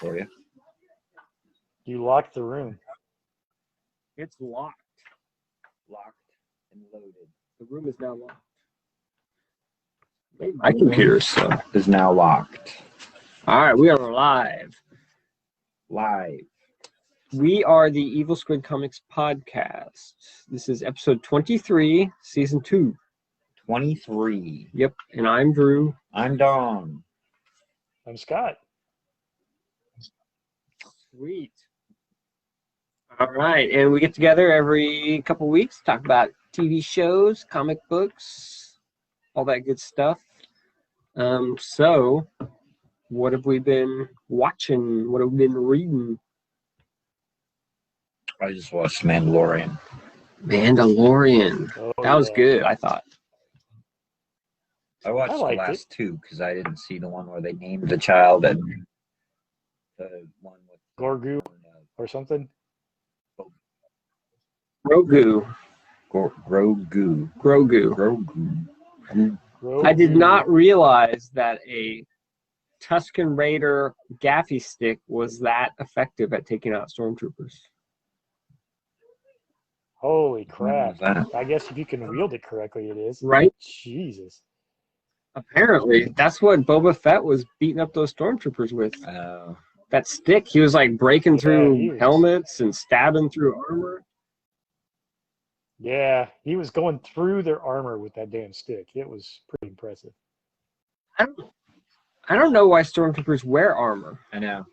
for you. You locked the room. It's locked. Locked and loaded. The room is now locked. My computer is now locked. All right, we are live. Live. We are the Evil Squid Comics podcast. This is episode 23, season 2. 23. Yep, and I'm Drew. I'm Don. I'm Scott. Sweet. All right, and we get together every couple weeks, talk about TV shows, comic books, all that good stuff. So, what have we been watching? What have we been reading? I just watched Mandalorian. Mandalorian. That was good, I thought. I watched the last it. two because I didn't see the one where they named the child and the one with Grogu or something. Grogu. Grogu. I did not realize that a Tusken Raider gaffy stick was that effective at taking out stormtroopers. Holy crap. That? I guess if you can wield it correctly, it is. Right? Jesus. Apparently, that's what Boba Fett was beating up those stormtroopers with. That stick, he was like breaking through helmets and stabbing through armor. Yeah, he was going through their armor with that damn stick. It was pretty impressive. I don't know why stormtroopers wear armor. I know.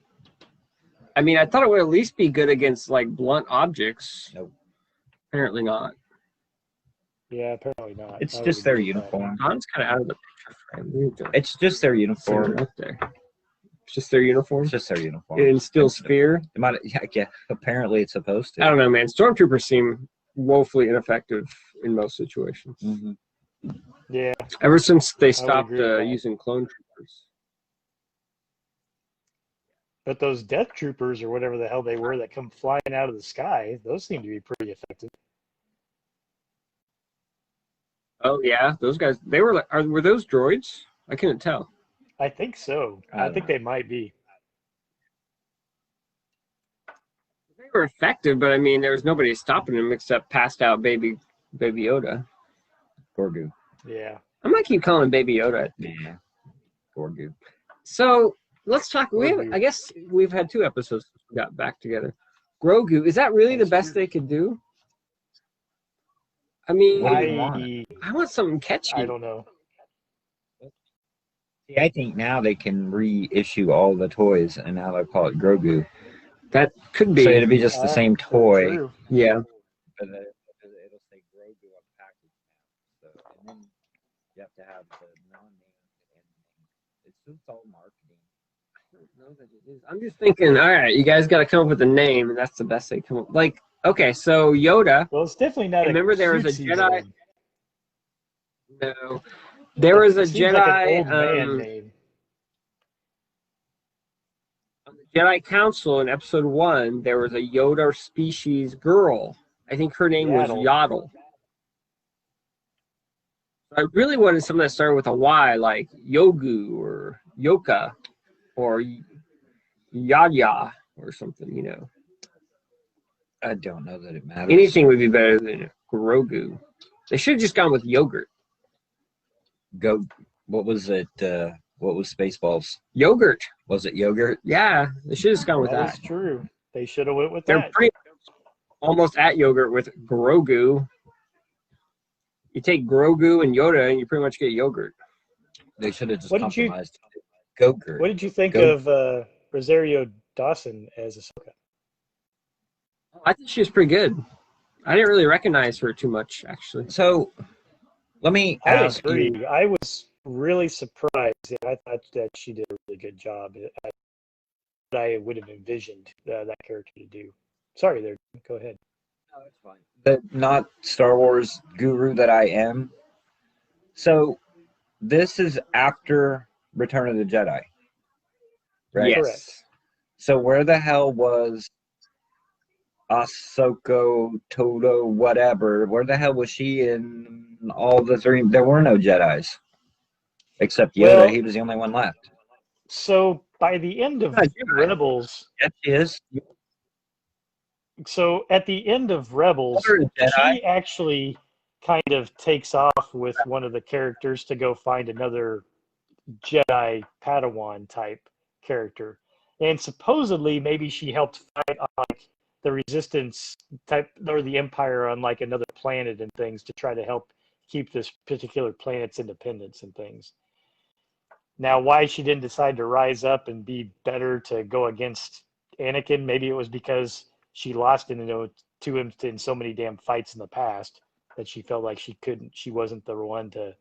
I mean, I thought it would at least be good against like blunt objects. Nope. Apparently not. Yeah, apparently not. It's just their uniform. Don's kind of out of the picture frame. It's just their uniform. Right there. It's just their uniform. It's just their uniform. It instills fear. Yeah, apparently it's supposed to. I don't know, man. Stormtroopers seem woefully ineffective in most situations. Mm-hmm. Yeah. Ever since they stopped agree with that. using clone troopers. But those death troopers or whatever the hell they were that come flying out of the sky, those seem to be pretty effective. Oh yeah, those guys. They were like, were those droids? I couldn't tell. I think so. I think they might be. They were effective, but I mean, there was nobody stopping them except passed out baby Yoda. Grogu. Yeah. I might keep calling him Baby Yoda. Yeah. Grogu. So let's talk. Grogu. I guess we've had 2 episodes since we got back together. Grogu, is that really the best they could do? I mean, I want something catchy. I don't know. See, I think now they can reissue all the toys, and now they'll call it Grogu. That could be. So it'll be just the same toy. True. Yeah. But it'll say Grogu on the package now. So, and then you have to have the non-name. It's just all marketing. I don't know that it is. I'm just thinking, all right, you guys got to come up with a name, and that's the best they come up. Like, okay, so Yoda. Well, it's definitely not. Remember, there was a cutesy Jedi. name. No, there was a It seems Jedi. like an old man name. On the Jedi Council in Episode 1, there was a Yoda species girl. I think her name was Yaddle. I really wanted something that started with a Y, like Yogu or Yoka or Yaya or something, you know. I don't know that it matters. Anything would be better than Grogu. They should have just gone with yogurt. What was it? What was Spaceballs? Yogurt. Was it yogurt? Yeah, they should have just gone with that. That's true. They should have went with They're that. pretty almost at yogurt with Grogu. You take Grogu and Yoda, and you pretty much get yogurt. They should have just What did you- compromised. Gogurt. What did you think of Rosario Dawson as Ahsoka? I think she was pretty good. I didn't really recognize her too much, actually. So, let me I ask agree. you. I was really surprised. I thought that she did a really good job. I would have envisioned that character to do. Sorry, there. Go ahead. No, it's fine. The not Star Wars guru that I am. So, this is after Return of the Jedi, right? Yes. Correct. So, where the hell was Ahsoka, Toto, whatever? Where the hell was she in all the 3? There were no Jedis. Except Yoda, Well, he was the only one left. So by the end of Yeah, you're right. Rebels, Yes, she is. so at the end of Rebels, Older than Jedi. she actually kind of takes off with one of the characters to go find another Jedi Padawan type character. And supposedly maybe she helped fight on like the resistance type or the Empire on like another planet and things to try to help keep this particular planet's independence and things. Now, why she didn't decide to rise up and be better to go against Anakin, maybe it was because she lost to him in so many damn fights in the past that she felt like she wasn't the one to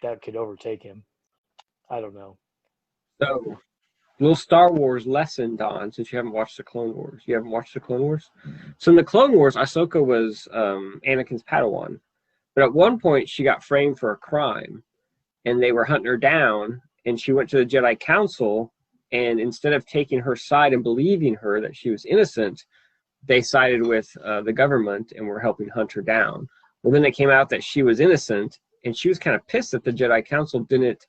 that could overtake him. I don't know. So, little Star Wars lesson, Don, since you haven't watched the Clone Wars. You haven't watched the Clone Wars? So in the Clone Wars, Ahsoka was Anakin's Padawan. But at one point, she got framed for a crime, and they were hunting her down, and she went to the Jedi Council, and instead of taking her side and believing her that she was innocent, they sided with the government and were helping hunt her down. Well, then it came out that she was innocent, and she was kind of pissed that the Jedi Council didn't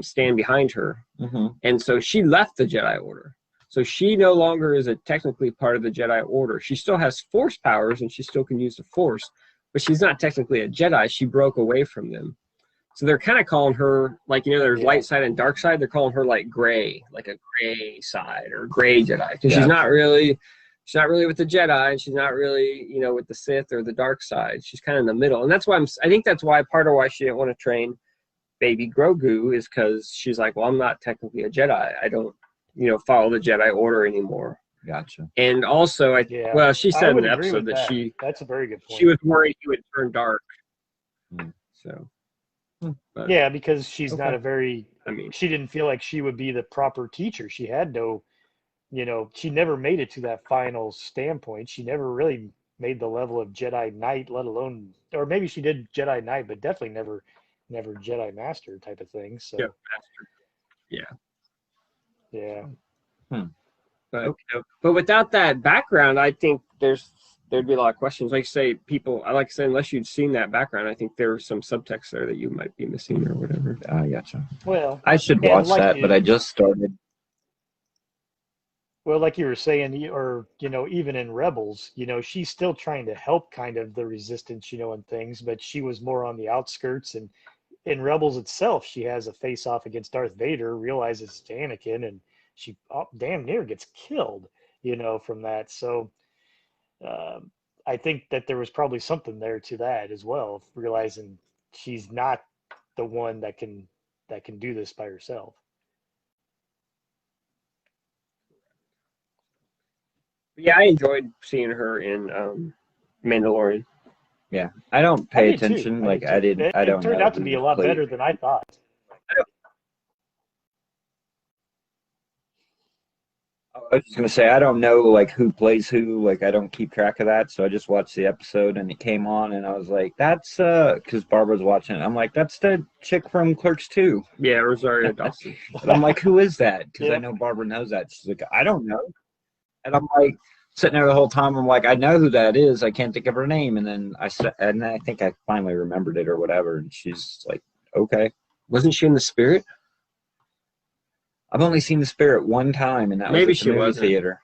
stand behind her. Mm-hmm. And so she left the Jedi Order. So she no longer is technically part of the Jedi Order. She still has Force powers, and she still can use the Force, but she's not technically a Jedi. She broke away from them. So they're kind of calling her, like, there's light side and dark side. They're calling her like gray, like a gray side or gray Jedi. Because she's not really with the Jedi, and she's not really, with the Sith or the dark side. She's kind of in the middle. And that's why I think that's why part of why she didn't want to train baby Grogu is because she's like, well, I'm not technically a Jedi. I don't, follow the Jedi Order anymore. Gotcha. And also, she said in the episode that that's a very good point. She was worried he would turn dark. So. But, yeah, because she's not she didn't feel like she would be the proper teacher. She had no, she never made it to that final standpoint. She never really made the level of Jedi Knight, let alone, or maybe she did Jedi Knight, but definitely never Jedi Master type of thing. So, yeah. But without that background, I think there'd be a lot of questions. Like say, unless you'd seen that background, I think there's some subtext there that you might be missing or whatever. I gotcha. Well, I should watch that, but I just started. Well, like you were saying, or, even in Rebels, she's still trying to help kind of the resistance, and things, but she was more on the outskirts. And in Rebels itself, she has a face-off against Darth Vader, realizes it's Anakin, and she damn near gets killed, from that. So I think that there was probably something there to that as well, realizing she's not the one that can do this by herself. Yeah, I enjoyed seeing her in Mandalorian. Yeah, I don't pay attention. Like I didn't. I don't. It turned out to be a lot better than I thought. I was just gonna say I don't know like who plays who. Like I don't keep track of that. So I just watched the episode and it came on and I was like, that's because Barbara's watching it. I'm like, that's the chick from Clerks 2. Yeah, Rosario Dawson. And I'm like, who is that? Because I know Barbara knows that. She's like, I don't know. And I'm like sitting there the whole time. I'm like, I know who that is. I can't think of her name. And then I think I finally remembered it or whatever. And she's like, okay. Wasn't she in The Spirit? I've only seen The Spirit one time, and that was at the movie theater.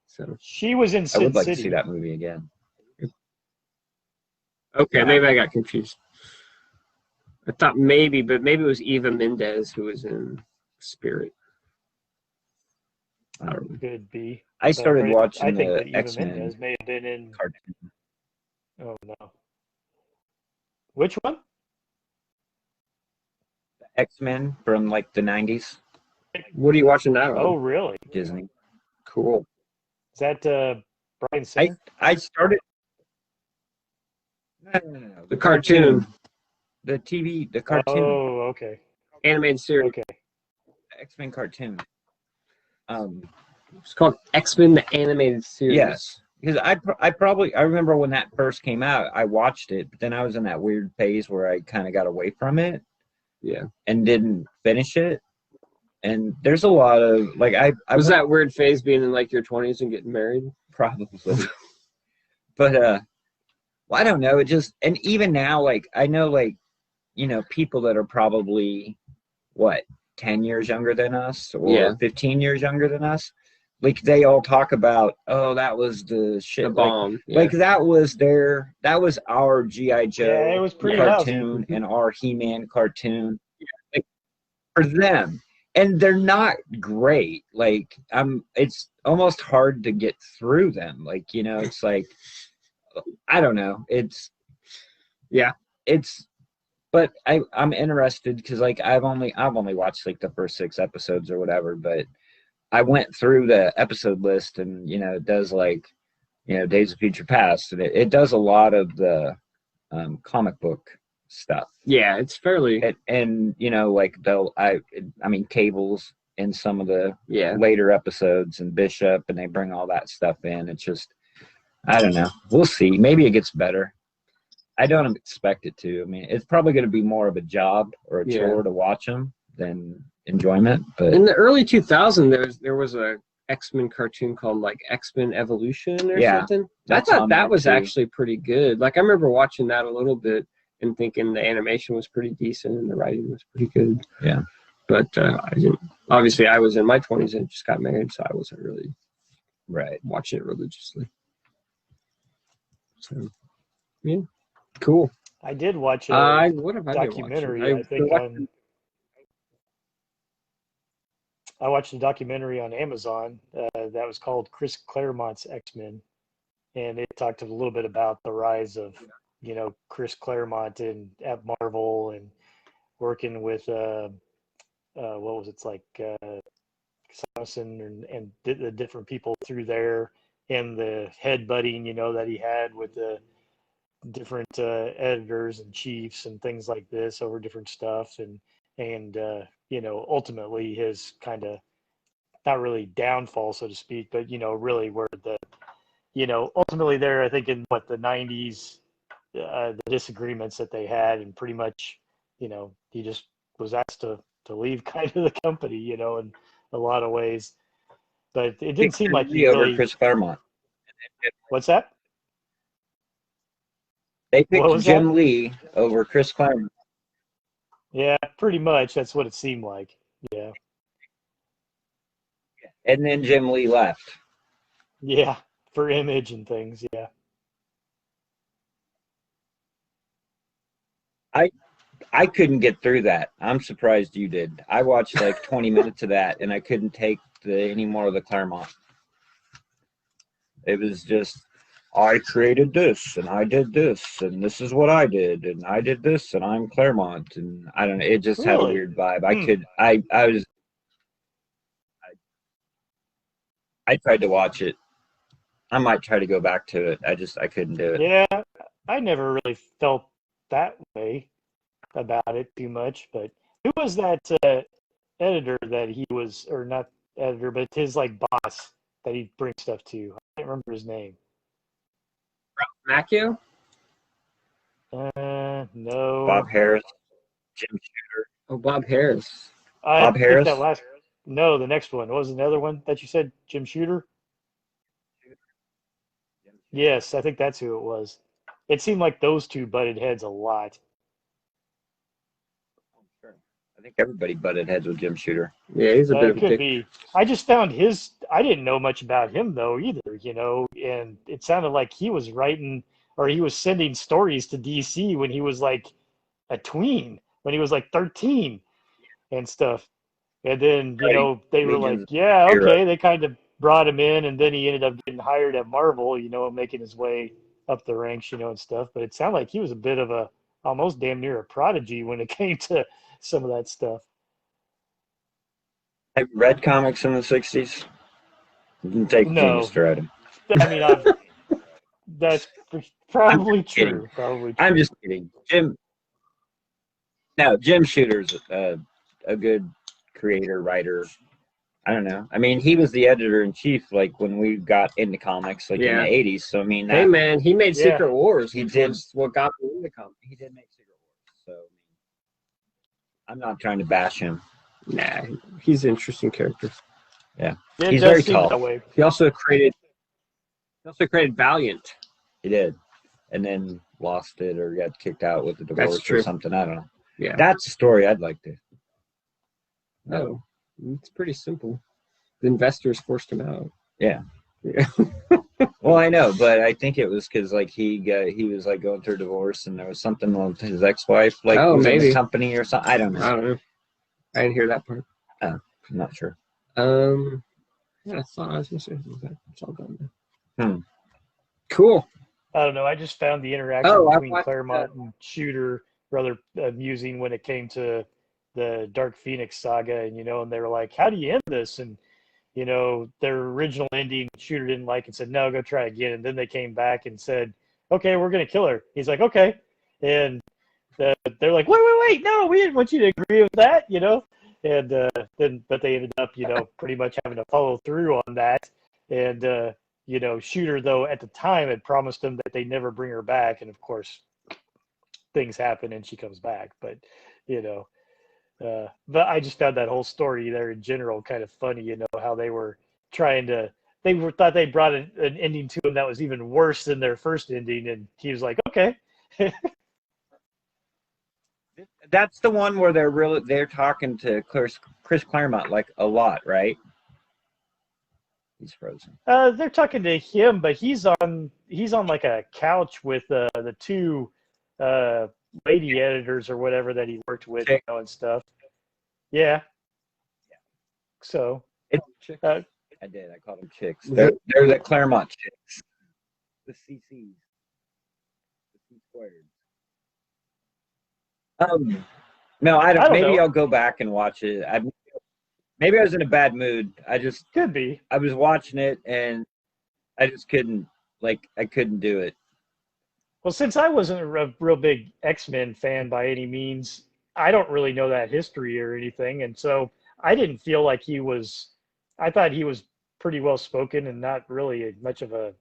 So she was in Sin I would like City. to see that movie again. Okay, maybe I got confused. I thought maybe it was Eva Mendes who was in Spirit. I don't know. Could be. I started watching I think the that X-Men Eva Mendes may have been in cartoon. Oh no. Which one? The X-Men from like the 90s. What are you watching now? Oh, really? Disney. Cool. Is that Brian Singer? I started. No. The cartoon. The TV, the cartoon. Oh, okay. Animated series. Okay. X-Men cartoon. It's called X-Men the Animated Series. Yes. Because I remember when that first came out, I watched it, but then I was in that weird phase where I kind of got away from it. Yeah. And didn't finish it. And there's a lot of, like, I was that weird phase being in, like, your 20s and getting married? Probably. But, well, I don't know. It just, and even now, like, I know, like, people that are probably, 10 years younger than us or 15 years younger than us, like they all talk about, oh, that was the shit. The bomb. Like that was our G.I. Joe it was pretty cartoon and our He-Man cartoon. Like, for them. And they're not great. Like, it's almost hard to get through them. Like, you know, it's like, I don't know. But I'm interested because like I've only watched like the first 6 episodes or whatever, but I went through the episode list and, you know, it does like, you know, Days of Future Past, and it does a lot of the comic book stuff. Yeah, it's fairly and you know, like I mean Cable's in some of the later episodes and Bishop, and they bring all that stuff in. It's just, I don't know. We'll see. Maybe it gets better. I don't expect it to. I mean, it's probably going to be more of a job or a chore to watch them than enjoyment. But in the early 2000s, there was a X-Men cartoon called like X-Men Evolution or something. I thought that was actually pretty good. Like I remember watching that a little bit and thinking the animation was pretty decent and the writing was pretty good. Yeah. But I didn't. Obviously, I was in my 20s and just got married, so I wasn't really watching it religiously. So, yeah, cool. I did watch a what have I documentary. been watching? I think I watched a documentary on Amazon that was called Chris Claremont's X-Men, and it talked a little bit about the rise of, you know, Chris Claremont at Marvel and working with what was it, like Samson and the different people through there, and the headbutting, you know, that he had with the different editors and chiefs and things like this over different stuff, and you know, ultimately his kind of, not really downfall, so to speak, but, you know, really where you know, ultimately there, I think in the 90s, the disagreements that they had, and pretty much, you know, he just was asked to leave kind of the company, you know, in a lot of ways. But it didn't seem like he really... Chris Claremont. What's that? They picked Jim Lee over Chris Claremont. Yeah, pretty much. That's what it seemed like. Yeah. And then Jim Lee left. Yeah, for Image and things. Yeah. I couldn't get through that. I'm surprised you did. I watched like 20 minutes of that, and I couldn't take any more of the Claremont. It was just, I created this, and I did this, and this is what I did, and I did this, and I'm Claremont, and I don't know. It just had a weird vibe. I tried to watch it. I might try to go back to it. I couldn't do it. Yeah, I never really felt that way about it too much. But who was that editor that he was, or not editor, but his like boss that he'd bring stuff to? I can't remember his name. Macchio? No. Bob Harris, Jim Shooter. Oh, Bob Harris. Bob Harris? No, the next one. What was the other one that you said? Jim Shooter? Yes, I think that's who it was. It seemed like those two butted heads a lot. I think everybody butted heads with Jim Shooter. Yeah, he's a bit of a dick. Could be. I just found I didn't know much about him though either, you know, and it sounded like he was writing, or he was sending stories to DC when he was like a tween, when he was like 13 and stuff. And then, you know, they were like, yeah, okay. They kind of brought him in, and then he ended up getting hired at Marvel, you know, making his way up the ranks, you know, and stuff. But it sounded like he was a bit of almost damn near a prodigy when it came to some of that stuff. Have you read comics in the 60s? You can take genius to write them. I mean, that's probably true. Probably true. I'm just kidding. Jim Shooter's a good creator, writer. I don't know. I mean, he was the editor-in-chief, like, when we got into comics, like, in the 80s. So, I mean... hey, man, he made Secret Wars. He did. What got me into comics. He did make Secret Wars. So, I'm not trying to bash him. Nah, he's an interesting character. Yeah. He's very tall. He also created Valiant. He did. And then lost it or got kicked out with the divorce or something. I don't know. Yeah. That's a story I'd like to... No, it's pretty simple. The investors forced him out. Yeah. Yeah. Well, I know, but I think it was because like he was like going through a divorce, and there was something with his ex-wife, like was in the company or something. I don't know. I didn't hear that part. Oh, I'm not sure. Yeah, I thought I was gonna say something. It's all done now. Cool. I don't know. I just found the interaction between Claremont and Shooter rather amusing when it came to the Dark Phoenix saga, and and they were like, "How do you end this?" And their original ending, Shooter didn't like and said, "No, go try again." And then they came back and said, "Okay, we're gonna kill her." He's like, "Okay," and they're like, "Wait, no, we didn't want you to agree with that," And but they ended up, pretty much having to follow through on that. And Shooter, though, at the time had promised them that they never bring her back, and of course, things happen and she comes back. But but I just found that whole story there in general kind of funny. How they were thought they brought an ending to him that was even worse than their first ending, and he was like, "Okay." That's the one where they're talking to Chris Claremont like a lot, right? He's frozen. They're talking to him, but he's on like a couch with the two lady editors or whatever that he worked with, and stuff. Yeah. So I did. I called them chicks. They're the Claremont chicks. The CCs. The C squared. No, I don't. Maybe I'll go back and watch it. Maybe I was in a bad mood. Could be. I was watching it and I just couldn't do it. Well, since I wasn't a real big X-Men fan by any means, I don't really know that history or anything, and so I didn't feel like he was. I thought he was pretty well spoken and not really much of an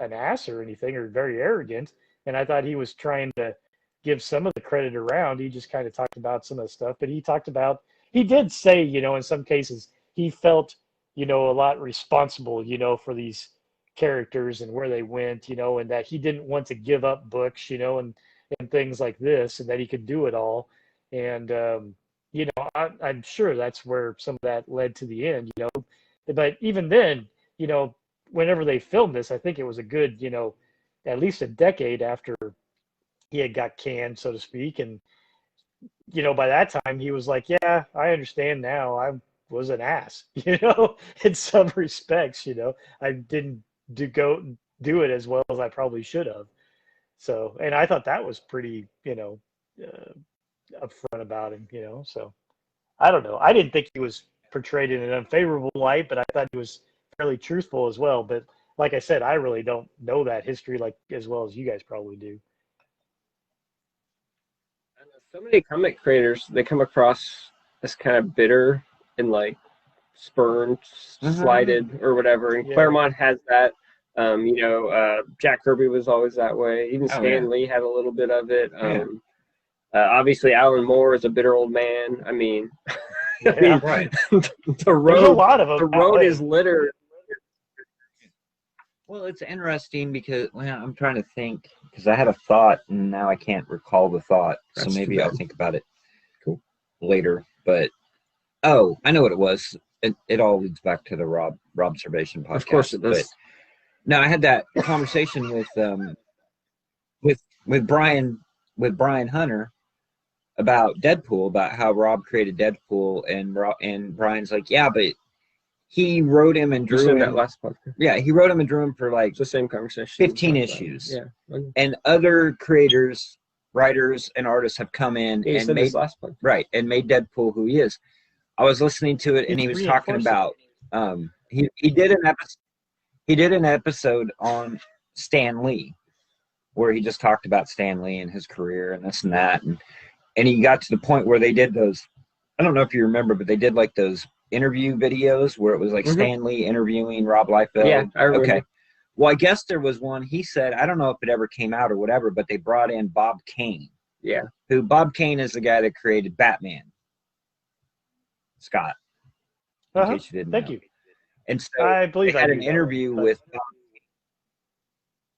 ass or anything, or very arrogant. And I thought he was trying to give some of the credit around. He just kind of talked about some of the stuff, but he did say, in some cases he felt, a lot responsible, for these characters and where they went, and that he didn't want to give up books, and things like this, and that he could do it all. And, I'm sure that's where some of that led to the end, but even then, whenever they filmed this, I think it was a good, at least a decade after he had got canned, so to speak. And, by that time he was like, "Yeah, I understand now. I was an ass, in some respects, I didn't do it as well as I probably should have." So, and I thought that was pretty, upfront about him, so I don't know. I didn't think he was portrayed in an unfavorable light, but I thought he was fairly truthful as well. But like I said, I really don't know that history like as well as you guys probably do. So many comic creators, they come across as kind of bitter and like spurned, slighted, or whatever. And Claremont has that. Jack Kirby was always that way. Even Stan Lee had a little bit of it. Obviously, Alan Moore is a bitter old man. I mean, right. The road, there's a lot of them. The road is littered. Well, it's interesting because I'm trying to think because I had a thought and now I can't recall the thought. So maybe I'll think about it later. But I know what it was. It all leads back to the Rob Observation podcast. Of course it does. No, I had that conversation with Brian Hunter about Deadpool, about how Rob created Deadpool, and Brian's like, yeah, but he wrote him and drew him. That last podcast. Yeah, he wrote him and drew him for like it's the same conversation. 15 issues. Yeah, and other creators, writers, and artists have come in and made made Deadpool who he is. I was listening to it, and he was talking about he did an episode on Stan Lee, where he just talked about Stan Lee and his career and this and that, and he got to the point where they did those. I don't know if you remember, but they did like those interview videos where it was like Stan Lee interviewing Rob Liefeld. Yeah, I remember. Okay. Well, I guess there was one. He said, I don't know if it ever came out or whatever, but they brought in Bob Kane. Yeah. Bob Kane is the guy that created Batman. Scott. In case you didn't know. Thank you. And so I believe they had an interview with.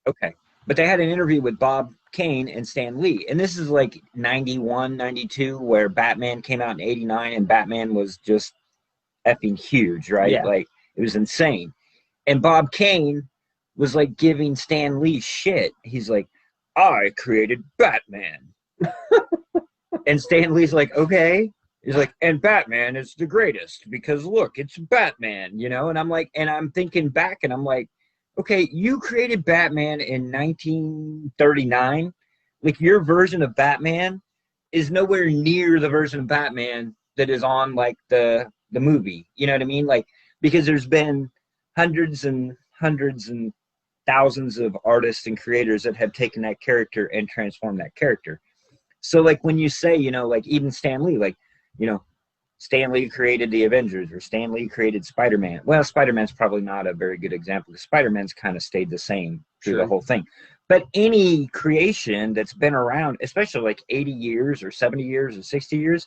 Okay, But they had an interview with Bob Kane and Stan Lee. And this is like 91, 92, where Batman came out in 89 and Batman was just effing huge, right? Yeah. Like, it was insane. And Bob Kane was like giving Stan Lee shit. He's like, I created Batman. And Stan Lee's like, okay. He's like, and Batman is the greatest because look, it's Batman, you know? And I'm like, and I'm thinking back and I'm like, okay, you created Batman in 1939. Like, your version of Batman is nowhere near the version of Batman that is on like the movie. You know what I mean? Like, because there's been hundreds and thousands of artists and creators that have taken that character and transformed that character. So like when you say, you know, like even Stan Lee, like, you know, Stan Lee created the Avengers or Stan Lee created Spider-Man. Well, Spider-Man's probably not a very good example because Spider-Man's kind of stayed the same through the whole thing. But any creation that's been around, especially like 80 years or 70 years or 60 years,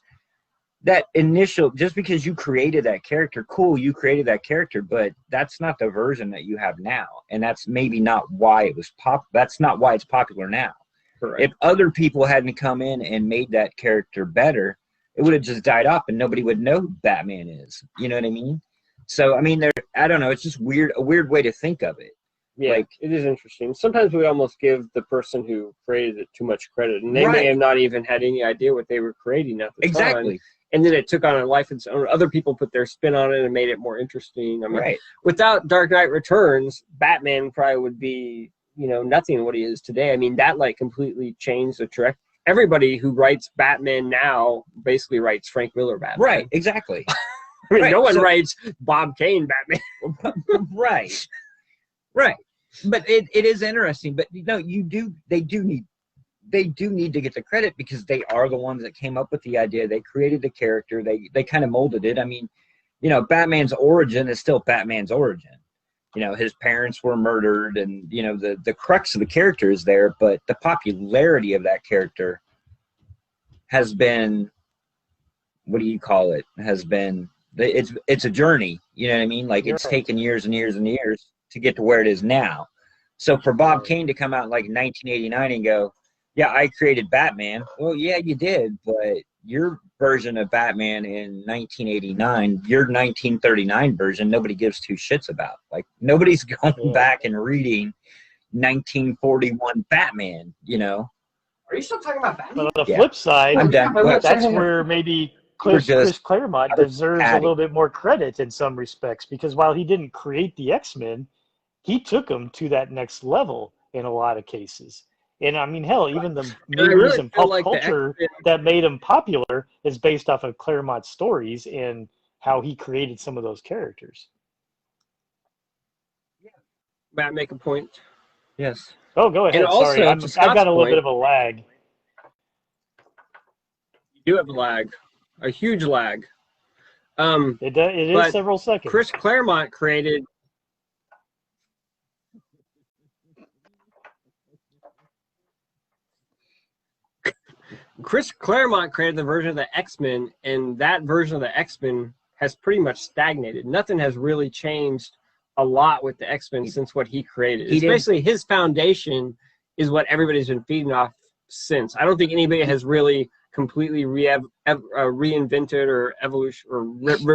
that initial, just because you created that character, cool, you created that character, but that's not the version that you have now. And that's maybe not why it was that's not why it's popular now. Correct. If other people hadn't come in and made that character better, it would have just died off and nobody would know who Batman is. You know what I mean? So, I mean, I don't know. It's just a weird way to think of it. Yeah, like, it is interesting. Sometimes we almost give the person who created it too much credit, and they may have not even had any idea what they were creating at the time. And then it took on a life of its own. Other people put their spin on it and made it more interesting. I mean, without Dark Knight Returns, Batman probably would be, you know, nothing what he is today. I mean, that like completely changed the track. Everybody who writes Batman now basically writes Frank Miller Batman. Right, exactly. I mean, no one writes Bob Kane Batman. Right. But it is interesting. But you know, they do need to get the credit because they are the ones that came up with the idea. They created the character. They kind of molded it. I mean, you know, Batman's origin is still Batman's origin. You know, his parents were murdered and, you know, the crux of the character is there, but the popularity of that character has been, what do you call it? Has been, it's a journey. You know what I mean? Like, it's taken years and years and years to get to where it is now. So for Bob Kane to come out in like 1989 and go, yeah, I created Batman. Well, yeah, you did, but your version of Batman in 1989, your 1939 version, nobody gives two shits about. Like, nobody's going back and reading 1941 Batman, you know? Are you still talking about Batman? But on the flip side, that's where maybe Chris Claremont deserves a little bit more credit in some respects, because while he didn't create the X-Men, he took them to that next level in a lot of cases. And I mean, hell, even the movies and pop culture that made him popular is based off of Claremont's stories and how he created some of those characters. May I make a point? Yes. Oh, go ahead. And also, sorry, I've got a little bit of a lag. You do have a lag, a huge lag. It is several seconds. Chris Claremont created. Chris Claremont created the version of the X-Men, and that version of the X-Men has pretty much stagnated. Nothing has really changed a lot with the X-Men since what he created. It's basically his foundation is what everybody's been feeding off since. I don't think anybody has really completely reinvented or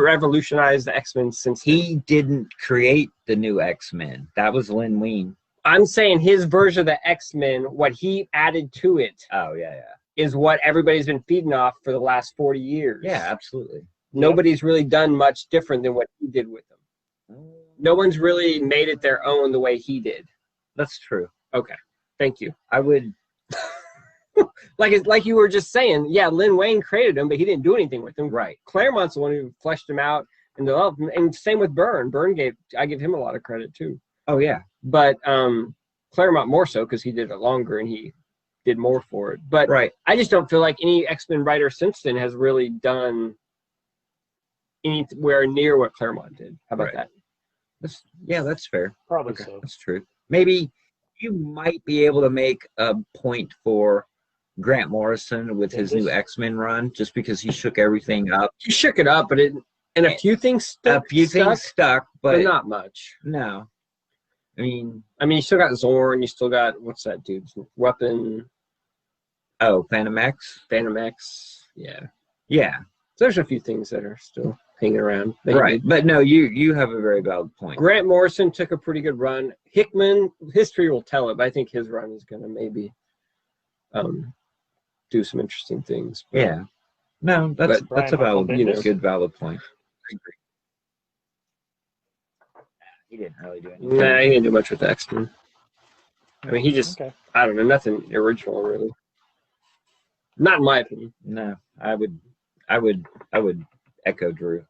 revolutionized the X-Men since he didn't create the new X-Men. That was Len Wein. I'm saying his version of the X-Men, what he added to it. Oh, yeah. Is what everybody's been feeding off for the last 40 years. Yeah, absolutely. Nobody's really done much different than what he did with them. No one's really made it their own the way he did. That's true. Okay, thank you. I would... like you were just saying, yeah, Len Wein created them, but he didn't do anything with them. Right. Claremont's the one who fleshed them out and developed them. And same with Byrne. I give him a lot of credit too. Oh, yeah. But Claremont more so because he did it longer and he did more for it. But I just don't feel like any X-Men writer since then has really done anywhere near what Claremont did. How about that? That's fair. Probably so. That's true. Maybe you might be able to make a point for Grant Morrison with his new X-Men run, just because he shook everything up. He shook it up, but a few things stuck. Things stuck, but not much. No. I mean, you still got Zorn. You still got what's that dude's weapon? Oh, Phantom X. Phantom X. Yeah. Yeah. So there's a few things that are still hanging around. Right. But no, you have a very valid point. Grant Morrison took a pretty good run. Hickman, history will tell it, but I think his run is going to maybe do some interesting things. But, yeah. No, that's a valid, good valid point. I agree. He didn't really do anything. Nah, he didn't do much with X-Men. I mean, he just, I don't know, nothing original really. Not in my opinion. No, I would echo Drew.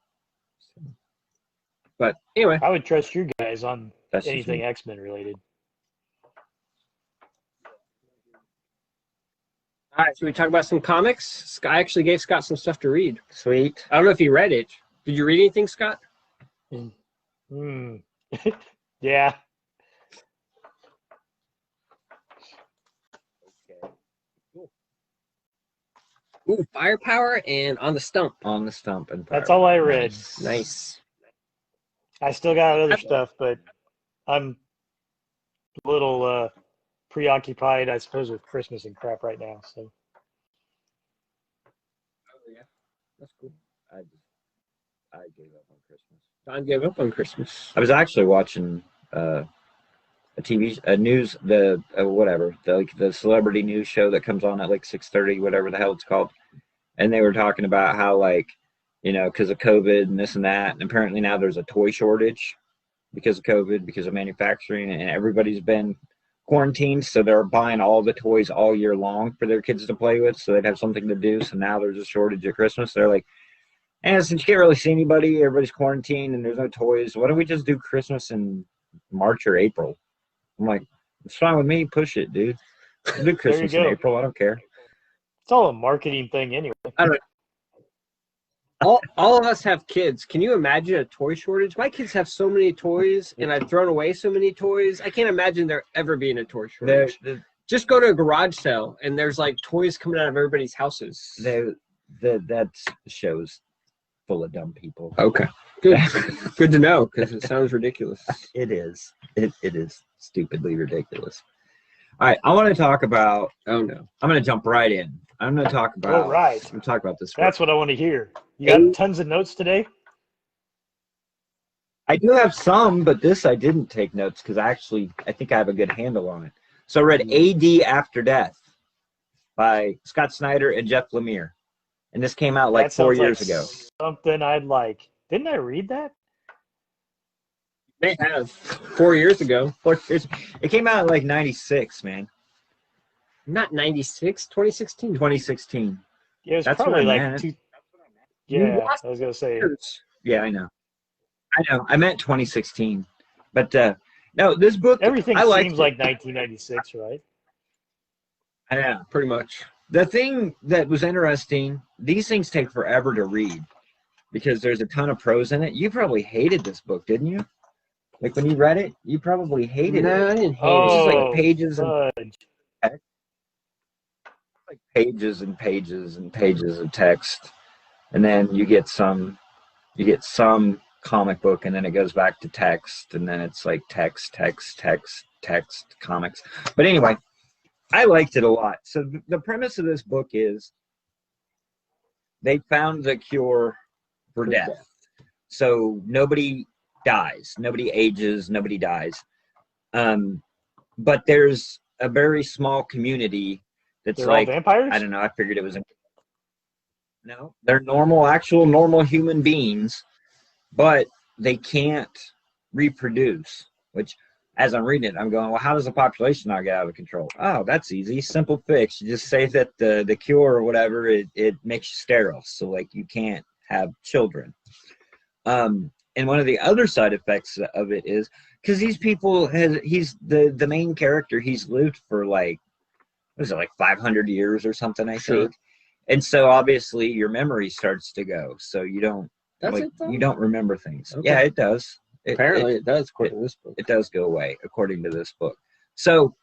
But anyway, I would trust you guys on anything X-Men related. All right, so we talk about some comics. I actually gave Scott some stuff to read. Sweet. I don't know if he read it. Did you read anything, Scott? Yeah. Ooh, Firepower and On the Stump. On the Stump and That's all I read. Nice. I still got other stuff, but I'm a little preoccupied, I suppose, with Christmas and crap right now. So. Oh yeah, that's cool. I gave up on Christmas. Don gave up on Christmas. I was actually watching the celebrity news show that comes on at like 6:30, whatever the hell it's called, and they were talking about how, like, you know, because of COVID and this and that, and apparently now there's a toy shortage because of COVID, because of manufacturing, and everybody's been quarantined, so they're buying all the toys all year long for their kids to play with, so they'd have something to do. So now there's a shortage at Christmas. They're like, and since you can't really see anybody, everybody's quarantined, and there's no toys, why don't we just do Christmas in March or April? I'm like, it's fine with me. Push it, dude. We'll do Christmas in April. I don't care. It's all a marketing thing anyway. I don't know. All of us have kids. Can you imagine a toy shortage? My kids have so many toys, and I've thrown away so many toys. I can't imagine there ever being a toy shortage. Just go to a garage sale, and there's like toys coming out of everybody's houses. That show's full of dumb people. Okay. Good. Good to know, because it sounds ridiculous. It is. It is stupidly ridiculous. All right, I want to talk about. Oh no, I'm going to jump right in. I'm going to talk about. All right. I'm going to talk about this. That's what I want to hear. You got tons of notes today? I do have some, but this I didn't take notes because I think I have a good handle on it. So I read A.D. After Death by Scott Snyder and Jeff Lemire, and this came out like 4 years ago. Something I'd like. Didn't I read that? They have 4 years ago. 4 years. It came out in like 96, man. Not 96, 2016. 2016. Yeah, it was That's probably like meant. Yeah, I was gonna say. Yeah, I know. I meant 2016, but no, this book. Everything seems like 1996, right? Yeah, pretty much. The thing that was interesting, these things take forever to read because there's a ton of prose in it. You probably hated this book, didn't you? Like when you read it, you probably hated it. No, I didn't hate it. It's just like pages and text. Like pages and pages and pages of text, and then you get some comic book, and then it goes back to text, and then it's like text, comics. But anyway, I liked it a lot. So the premise of this book is they found the cure for death. So nobody dies, nobody ages, nobody dies. But there's a very small community that's they're like all vampires? I don't know. I figured it was no. They're normal human beings, but they can't reproduce. Which, as I'm reading it, I'm going, well, how does the population not get out of control? Oh, that's easy, simple fix. You just say that the cure or whatever it makes you sterile, so like you can't have children. And one of the other side effects of it is because these people he's the main character. He's lived for like, what is it, like 500 years or something, I think. And so obviously your memory starts to go. So you don't you don't remember things. Okay. Yeah, it does. Apparently it does according to this book. It does go away according to this book. So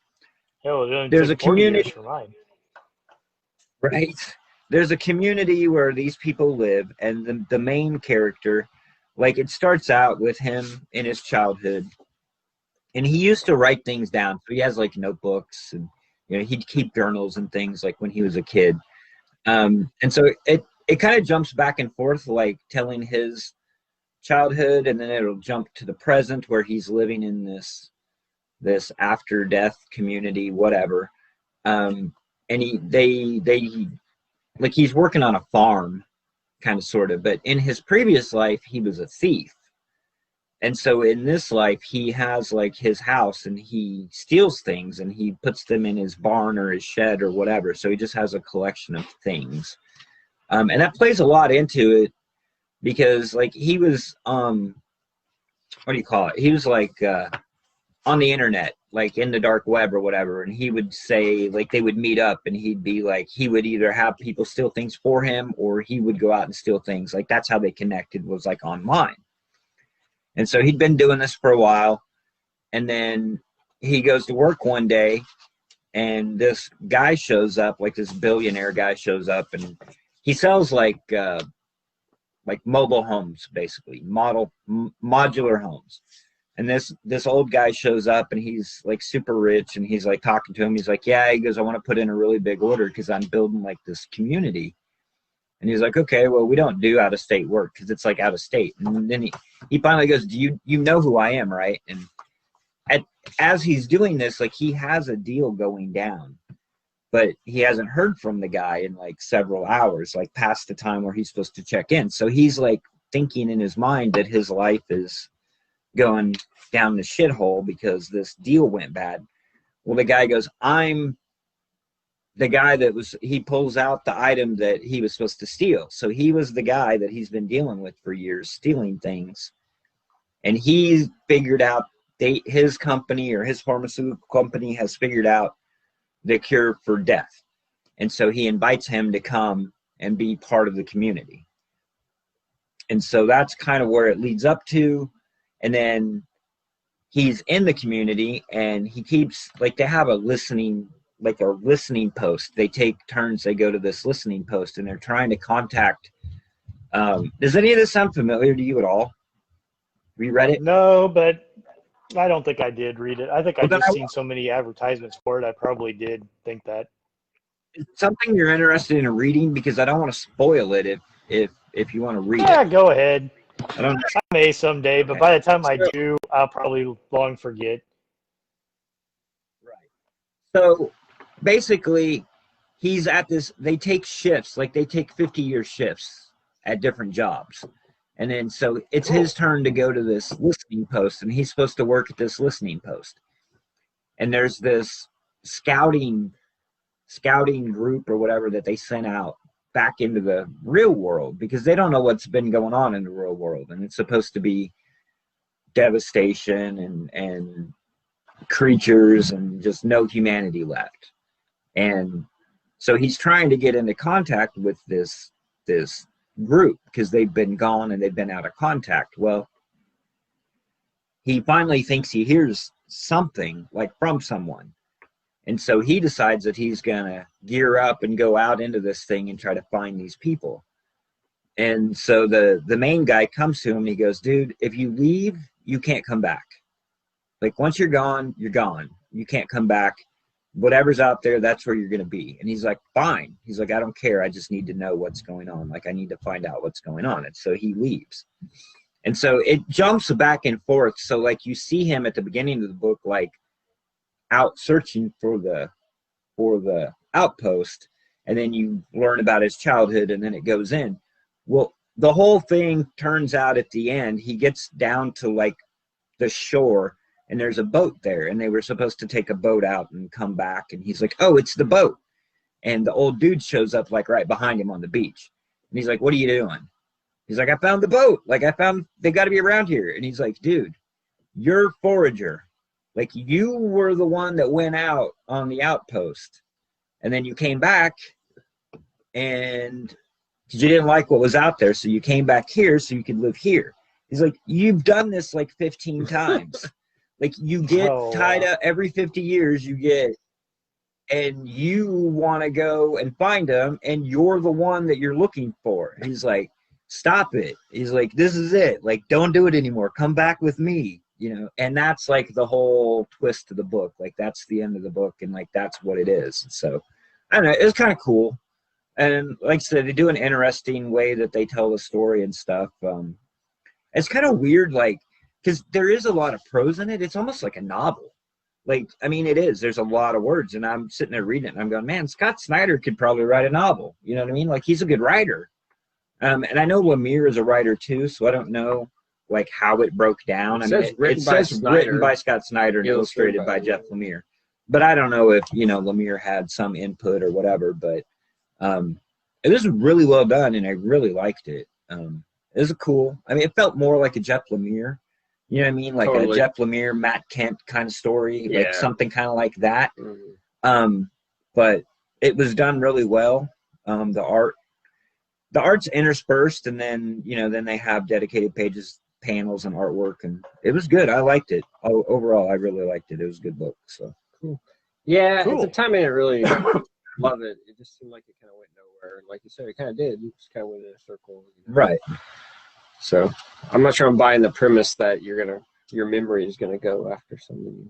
there's a community for mine. Right. There's a community where these people live, and the main character, like, it starts out with him in his childhood, and he used to write things down. So he has like notebooks, and he'd keep journals and things like when he was a kid. And so it kind of jumps back and forth, like telling his childhood, and then it'll jump to the present where he's living in this after death community, whatever. And he's working on a farm, kind of sort of, but in his previous life he was a thief. And so in this life he has like his house, and he steals things and he puts them in his barn or his shed or whatever. So he just has a collection of things. And that plays a lot into it, because like he was what do you call it? He was like on the internet, like in the dark web or whatever, and he would say, like, they would meet up and he'd be like, he would either have people steal things for him or he would go out and steal things. Like that's how they connected, was like online. And so he'd been doing this for a while, and then he goes to work one day and this guy shows up, like this billionaire guy shows up, and he sells like mobile homes, basically modular homes. And this old guy shows up, and he's like super rich, and he's like talking to him. He's like, yeah, he goes, I want to put in a really big order because I'm building like this community. And he's like, okay, well, we don't do out of state work because it's like out of state. And then he finally goes, do you know who I am, right? And as he's doing this, like he has a deal going down, but he hasn't heard from the guy in like several hours, like past the time where he's supposed to check in. So he's like thinking in his mind that his life is going down the shithole because this deal went bad. Well, the guy goes, I'm the guy he pulls out the item that he was supposed to steal. So he was the guy that he's been dealing with for years, stealing things. And he figured out, his company or his pharmaceutical company has figured out the cure for death. And so he invites him to come and be part of the community. And so that's kind of where it leads up to. And then he's in the community, and he keeps, like, they have a listening post. They take turns, they go to this listening post, and they're trying to contact. Does any of this sound familiar to you at all? Have you read it? No, but I don't think I did read it. I think Well, I just seen so many advertisements for it. I probably did think that. It's something you're interested in reading, because I don't want to spoil it if you want to read it. Yeah, go ahead. I may someday, but okay. By the time I do, I'll probably long forget. Right. So basically, he's at this, they take shifts, like they take 50-year shifts at different jobs. And then so it's his turn to go to this listening post, and he's supposed to work at this listening post. And there's this scouting group or whatever that they sent out back into the real world, because they don't know what's been going on in the real world. And it's supposed to be devastation and creatures and just no humanity left. And so he's trying to get into contact with this group, because they've been gone and they've been out of contact. Well, he finally thinks he hears something, like from someone. And so he decides that he's going to gear up and go out into this thing and try to find these people. And so the main guy comes to him and he goes, dude, if you leave, you can't come back. Like once you're gone, you're gone. You can't come back. Whatever's out there, that's where you're going to be. And he's like, fine. He's like, I don't care. I just need to know what's going on. Like I need to find out what's going on. And so he leaves. And so it jumps back and forth. So like you see him at the beginning of the book, like out searching for the outpost, and then you learn about his childhood, and then it goes in. Well, the whole thing turns out at the end, he gets down to like the shore, and there's a boat there, and they were supposed to take a boat out and come back, and he's like, oh, it's the boat. And the old dude shows up like right behind him on the beach, and he's like, what are you doing? He's like, I found the boat. Like they got to be around here. And he's like, dude, you're forager. Like you were the one that went out on the outpost, and then you came back, and you didn't like what was out there, so you came back here so you could live here. He's like, you've done this like 15 times. Like you get tied up every 50 years, and you want to go and find them, and you're the one that you're looking for. And he's like, stop it. He's like, this is it. Like, don't do it anymore. Come back with me. and that's like the whole twist of the book. Like that's the end of the book, and like that's what it is. So I don't know, it was kind of cool. And like I said, they do an interesting way that they tell the story and stuff. It's kind of weird, like, because there is a lot of prose in it. It's almost like a novel. Like, I mean, it is. There's a lot of words, and I'm sitting there reading it, and I'm going, man, Scott Snyder could probably write a novel. You know what I mean? Like, he's a good writer. And I know Lemire is a writer too, so I don't know like how it broke down. It says written by Scott Snyder and illustrated by Jeff Lemire. But I don't know if Lemire had some input or whatever. But it was really well done, and I really liked it. It was cool. I mean, it felt more like a Jeff Lemire. You know what I mean? Like a Jeff Lemire, Matt Kent kind of story, like something kind of like that. Mm-hmm. But it was done really well. The art's interspersed, and then then they have dedicated pages, panels, and artwork, and it was good. I liked it. Overall, I really liked it. It was a good book. So cool. Yeah, at the time I didn't really love it. It just seemed like it kind of went nowhere. Like you said, it kind of did. It just kind of went in a circle. Right. So I'm not sure I'm buying the premise that your memory is gonna go after so many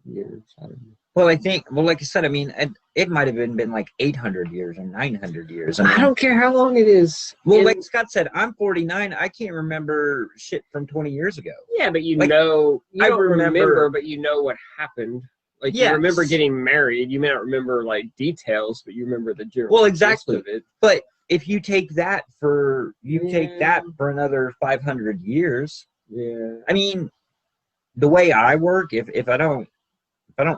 years. I don't know. Well, I think, like I said, I mean, it might have been like 800 years or 900 years. I don't care how long it is. Well, like Scott said, I'm 49. I can't remember shit from 20 years ago. Yeah, but you don't remember, but you know what happened. Like, you remember getting married. You may not remember, like, details, but you remember the general exactly. Of it. But if you take that for another 500 years, I mean, the way I work, if I don't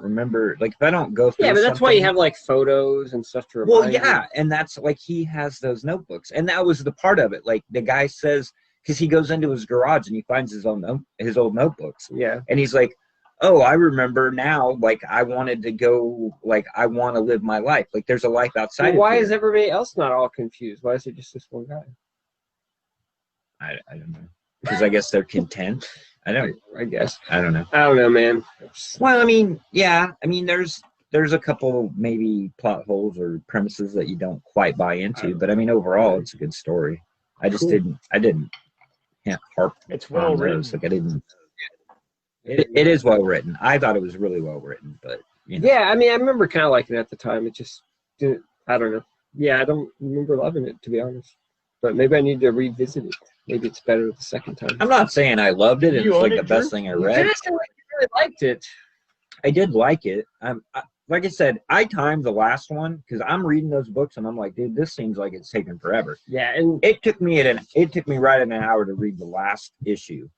remember, like if I don't go through, but that's why you have like photos and stuff to remind you. And that's like he has those notebooks, and that was the part of it. Like the guy says, because he goes into his garage and he finds his old notebooks, and he's like, oh, I remember now. Like I wanted to go, like I want to live my life. Like there's a life outside. Why is everybody else not all confused? Why is it just this one guy? I don't know, because I guess they're content. I guess. I don't know. I don't know, man. Well, I mean, there's a couple maybe plot holes or premises that you don't quite buy into, but I mean, overall, it's a good story. I just didn't harp. It's well written. Like I didn't. It is well written. I thought it was really well written, but Yeah, I mean, I remember kind of liking it at the time. It just didn't. I don't know. Yeah, I don't remember loving it, to be honest. But maybe I need to revisit it. Maybe it's better the second time. I'm not saying I loved it. It's like the best thing I read. You really liked it. I did like it. Like I said, I timed the last one because I'm reading those books and I'm like, dude, this seems like it's taking forever. Yeah, and it took me right at an hour to read the last issue.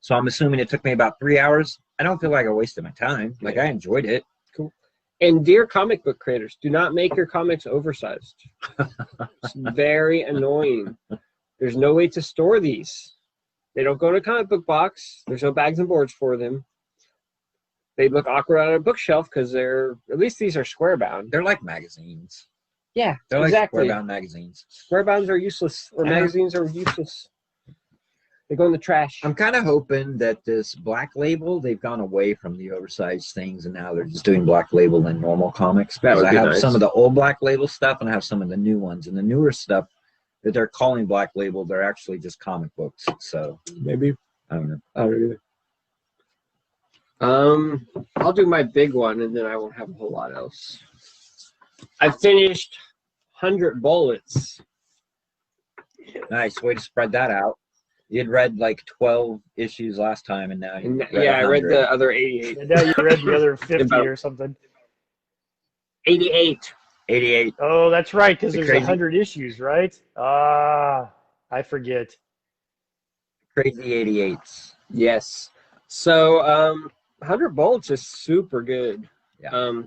So I'm assuming it took me about 3 hours. I don't feel like I wasted my time. Like I enjoyed it. Cool. And dear comic book creators, do not make your comics oversized. It's very annoying. There's no way to store these. They don't go in a comic book box. There's no bags and boards for them. They look awkward on a bookshelf because at least these are square bound. They're like magazines. Yeah, they're exactly. Like square bound magazines. Square bounds are useless, or magazines are useless. They go in the trash. I'm kind of hoping that this Black Label, they've gone away from the oversized things, and now they're just doing Black Label and normal comics. Because I have some of the old Black Label stuff, and I have some of the new ones. And the newer stuff that they're calling Black Label, they're actually just comic books. So maybe. I don't know. I don't either. I'll do my big one, and then I won't have a whole lot else. I finished 100 Bullets. Nice way to spread that out. You'd read like 12 issues last time, and now you I read the other 88. And now you read the other 50 or something. 88. 88. Oh, that's right, because there's 100 issues, right? I forget. Crazy 88s. Yes. So, 100 Bullets is super good. Yeah.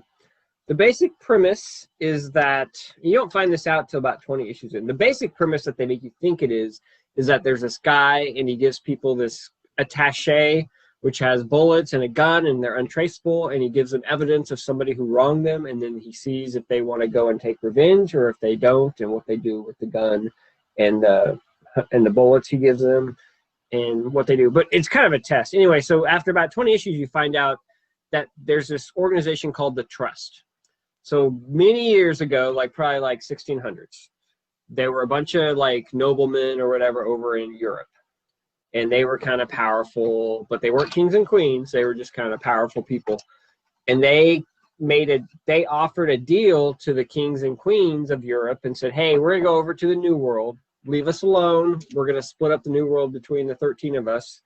The basic premise is that you don't find this out till about 20 issues in. The basic premise that they make you think it is that there's this guy and he gives people this attaché which has bullets and a gun and they're untraceable, and he gives them evidence of somebody who wronged them, and then he sees if they want to go and take revenge or if they don't, and what they do with the gun and the bullets he gives them and what they do. But it's kind of a test. Anyway, so after about 20 issues, you find out that there's this organization called the Trust. So many years ago, like probably like 1600s, there were a bunch of like noblemen or whatever over in Europe. and they were kind of powerful, but they weren't kings and queens. They were just kind of powerful people. And they offered a deal to the kings and queens of Europe and said, hey, we're going to go over to the New World. Leave us alone. We're going to split up the New World between the 13 of us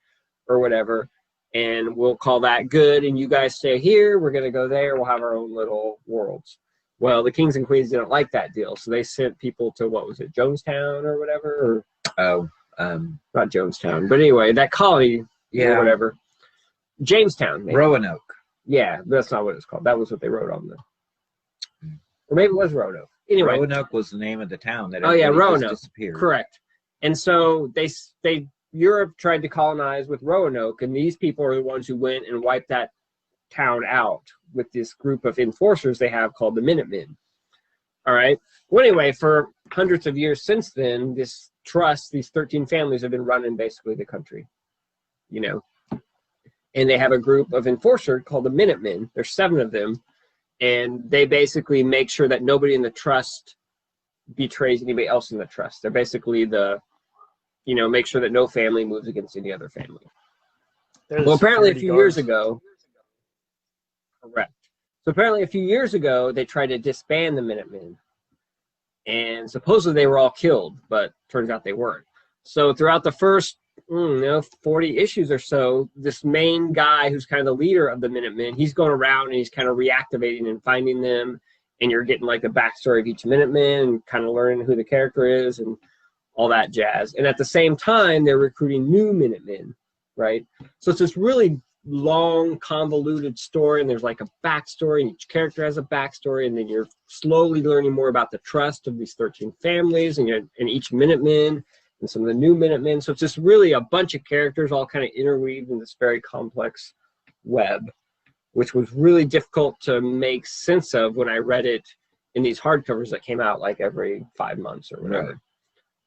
or whatever. And we'll call that good. And you guys stay here. We're going to go there. We'll have our own little worlds. Well, the kings and queens didn't like that deal. So they sent people to, what was it, Jonestown or whatever? Or, not Jonestown. But anyway, that colony or whatever. Jamestown. Maybe. Roanoke. Yeah, that's not what it's called. That was what they wrote on the. Or maybe it was Roanoke. Anyway, Roanoke was the name of the town that Roanoke disappeared. Correct. And so Europe tried to colonize with Roanoke, and these people are the ones who went and wiped that town out with this group of enforcers they have called the Minutemen. All right. Well, anyway, for hundreds of years since then, this trust, these 13 families have been running basically the country, you know. And they have a group of enforcers called the Minutemen. There's 7 of them. And they basically make sure that nobody in the trust betrays anybody else in the trust. They're basically make sure that no family moves against any other family. Well, apparently a few years ago, correct. So apparently a few years ago, they tried to disband the Minutemen. And supposedly they were all killed, but turns out they weren't. So throughout the first 40 issues or so, this main guy who's kind of the leader of the Minutemen, he's going around and he's kind of reactivating and finding them, and you're getting like the backstory of each Minuteman and kind of learning who the character is and all that jazz. And at the same time, they're recruiting new Minutemen, right? So it's this really long, convoluted story, and there's like a backstory, and each character has a backstory, and then you're slowly learning more about the trust of these 13 families and each Minuteman and some of the new Minutemen. So it's just really a bunch of characters all kind of interweaved in this very complex web, which was really difficult to make sense of when I read it in these hardcovers that came out like every 5 months or whatever. Right.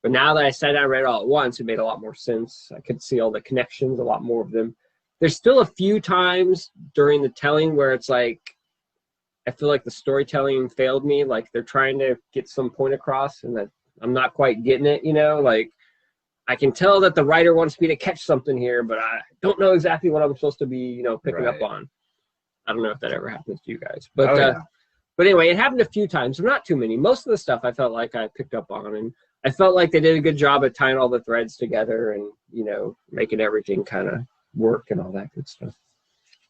But now that I sat down and read it all at once, it made a lot more sense. I could see all the connections, a lot more of them. There's still a few times during the telling where it's like, I feel like the storytelling failed me. Like they're trying to get some point across and that I'm not quite getting it, you know, like I can tell that the writer wants me to catch something here, but I don't know exactly what I'm supposed to be, you know, picking up on. I don't know if that ever happens to you guys, but but anyway, it happened a few times, not too many. Most of the stuff I felt like I picked up on, and I felt like they did a good job at tying all the threads together and, you know, making everything kind of work and all that good stuff.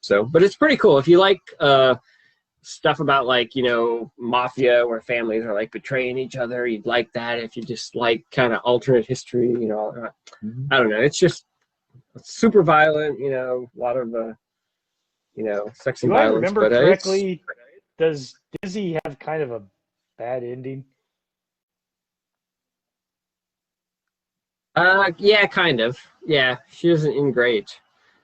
So, but it's pretty cool. If you like stuff about like, you know, mafia where families are like betraying each other, you'd like that. If you just like kind of alternate history, you know, I don't know. It's just super violent, you know, a lot of, you know, sex and violence. Do I remember correctly, does Dizzy have kind of a bad ending? Yeah, kind of. Yeah, she isn't in great.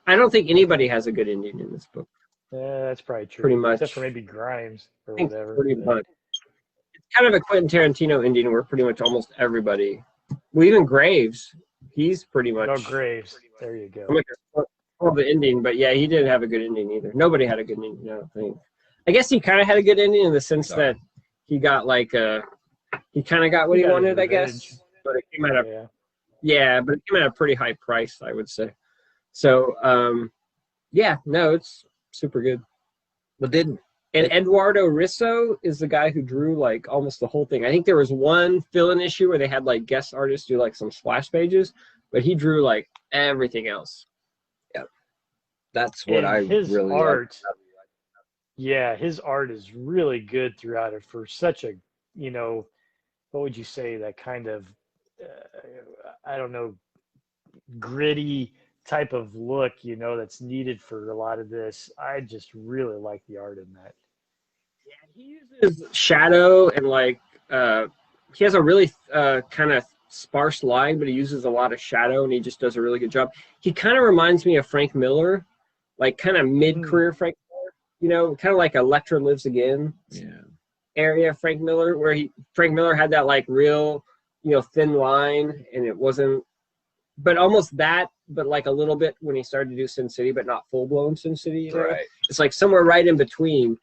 I don't think anybody has a good ending in this book. Yeah, that's probably true. Pretty much. Except for maybe Grimes or whatever. Pretty much. It's kind of a Quentin Tarantino ending where pretty much almost everybody, well, even Graves, he's pretty much. Oh, Graves. There you go. Of the ending, but yeah, he didn't have a good ending either. Nobody had a good ending, I don't think. I guess he kind of had a good ending in the sense that he got like he kind of got what he wanted, I guess. But it came at a but it came at a pretty high price, I would say. So yeah, no, it's super good. But didn't. And Eduardo Risso is the guy who drew like almost the whole thing. I think there was one fill-in issue where they had like guest artists do like some splash pages, but he drew like everything else. Yeah, that's what his really art. like. Yeah, his art is really good throughout it for such a, you know, what would you say, that kind of, I don't know, gritty type of look, you know, that's needed for a lot of this. I just really like the art in that. Yeah, he uses shadow and like he has a really kind of sparse line, but he uses a lot of shadow and he just does a really good job. He kind of reminds me of Frank Miller, like kind of mid-career Frank Miller, you know, kind of like Electra Lives Again area Frank Miller, where Frank Miller had that like real, you know, thin line, and it wasn't, but almost that, but like a little bit when he started to do Sin City, but not full-blown Sin City, you know? Right. It's like somewhere right in between,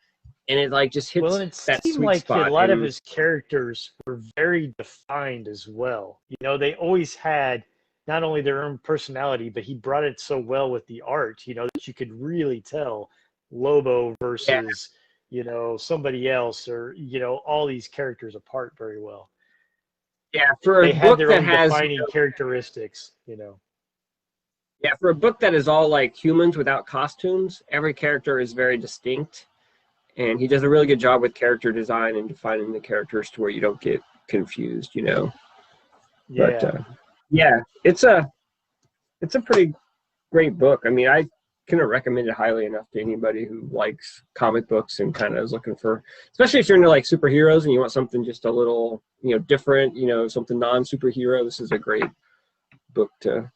and it like just hits that sweet like spot. A lot of his characters were very defined as well. You know, they always had not only their own personality, but he brought it so well with the art, that you could really tell Lobo versus, somebody else, or, all these characters apart very well. Yeah, for They a had book their that own has defining characteristics, yeah, for a book that is all like humans without costumes, every character is very distinct, and he does a really good job with character design and defining the characters to where you don't get confused, Yeah. But yeah, it's a pretty great book. I mean, I couldn't recommend it highly enough to anybody who likes comic books and kind of is looking for, especially if you're into like superheroes and you want something just a little, different, something non-superhero. This is a great book to,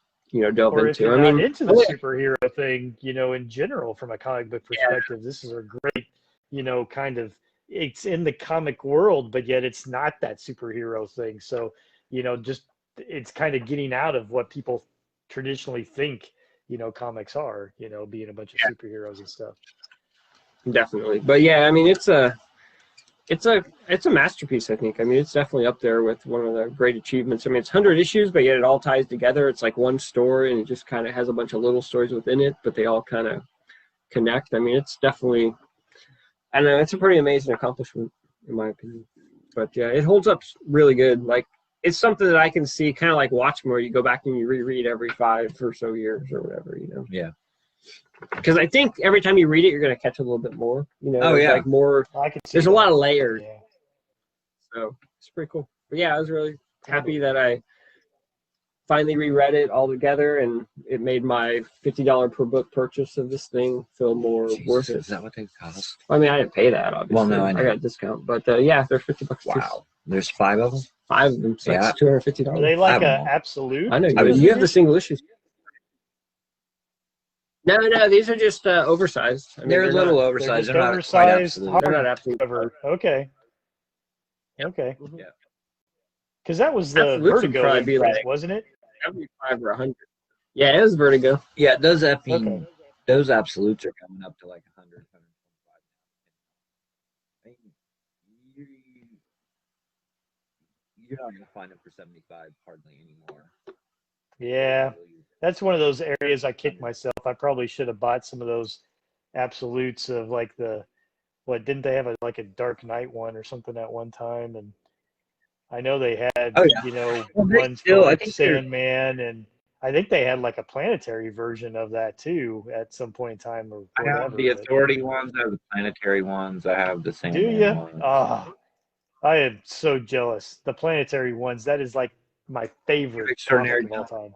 delve or into. if you're not into the superhero thing, in general, from a comic book perspective, this is a great, kind of, it's in the comic world, but yet it's not that superhero thing. So, just it's kind of getting out of what people traditionally think, comics are, being a bunch of superheroes and stuff. Definitely. But yeah, I mean, it's a masterpiece, I think. I mean, it's definitely up there with one of the great achievements. I mean, it's 100 issues, but yet it all ties together. It's like one story, and it just kind of has a bunch of little stories within it, but they all kind of connect. I mean, it's definitely, I don't know, it's a pretty amazing accomplishment, in my opinion. But yeah, it holds up really good. Like, it's something that I can see, kind of like Watchmen, where you go back and you reread every 5 or so years or whatever, Yeah. Because I think every time you read it, you're going to catch a little bit more. Oh, yeah. Like more. I can see there's that. a lot of layers. Yeah. So it's pretty cool. But yeah, I was really happy that I finally reread it all together, and it made my $50 per book purchase of this thing feel more worth it. Is that what they cost? I mean, I didn't pay that, obviously. Well, no, I know. got a discount. But yeah, they're $50. Wow. There's 5 of them? 5 of them. So Yeah. that's $250. Are they like I don't a know. absolute? I know. You have the single issues. No, these are just oversized. I mean, They're a little They're oversized. just They're not quite oversized absolute. They're not absolute. hardcover. Okay. Okay. Yeah. Because that was the Absolutes would Vertigo probably be imprint, like- wasn't it? 75 or 100. Yeah, it was Vertigo. Yeah, those Okay. those absolutes are coming up to like 100, 125. You're not going to find them for 75 hardly anymore. Yeah. That's one of those areas I kick myself. I probably should have bought some of those absolutes of like didn't they have like a Dark Knight one or something at one time? And I know they had, Oh, yeah. Well, they ones still- for I like think they're- Sandman, and I think they had like a planetary version of that too at some point in time or I whatever. have the but- authority ones. I have the planetary ones. I have the same. Do you? Ah, I am so jealous. The planetary ones, that is like my favorite Extraordinary comic of all time.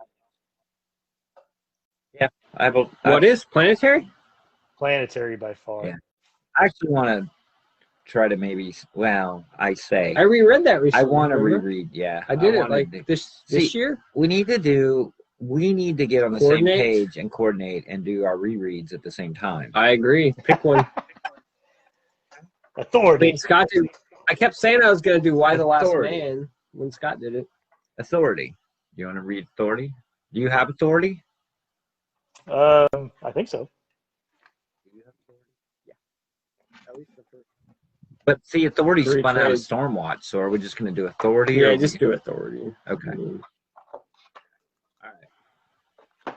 I have a, What is Planetary? Planetary by far. Yeah. I actually want to try to maybe. Well, I say I reread that recently. I want to remember? reread. Yeah, I did it wanted like to- this See, year. We need to get on the same Coordinate? page and coordinate and do our rereads at the same time. I agree. Pick one. I Authority. mean, Scott did. I kept saying I was going to do Why the Last Authority. Man when Scott did it. Authority. You want to read Authority? Do you have Authority? I think so. But see, Authority Three spun out of trades. Stormwatch, so are we just going to do Authority? Yeah, or just do Authority. Okay. I mean, All right.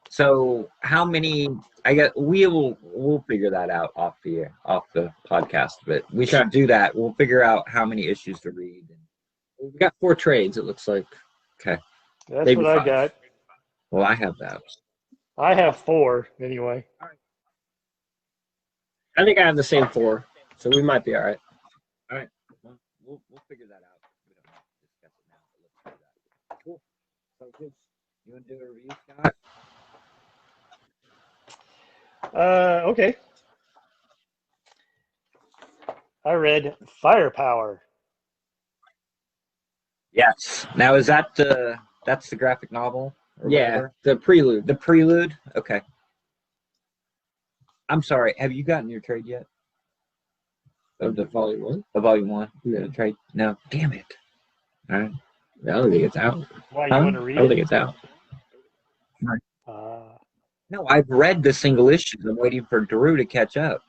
So how many? We'll figure that out off the podcast, but we should do that. We'll figure out how many issues to read. we got 4 trades, it looks like. Okay. That's Maybe what 5. I got. Well, I have that. I have 4 anyway. I think I have the same 4, so we might be all right. All right. Well, we'll figure that out. We don't have to discuss it now, but let's do that. Cool. So good. You want to do a review, Scott? Okay. I read Firepower. Yes. Now, is that's the graphic novel? Or Yeah, whatever? the prelude. The prelude? Okay. I'm sorry. Have you gotten your trade yet? Of the volume 1? The volume 1? Yeah. The trade? No. Damn it. All right. I don't think it's out. Why, Huh? you want to I read don't it? think it's out. No, I've read the single issues. I'm waiting for Drew to catch up.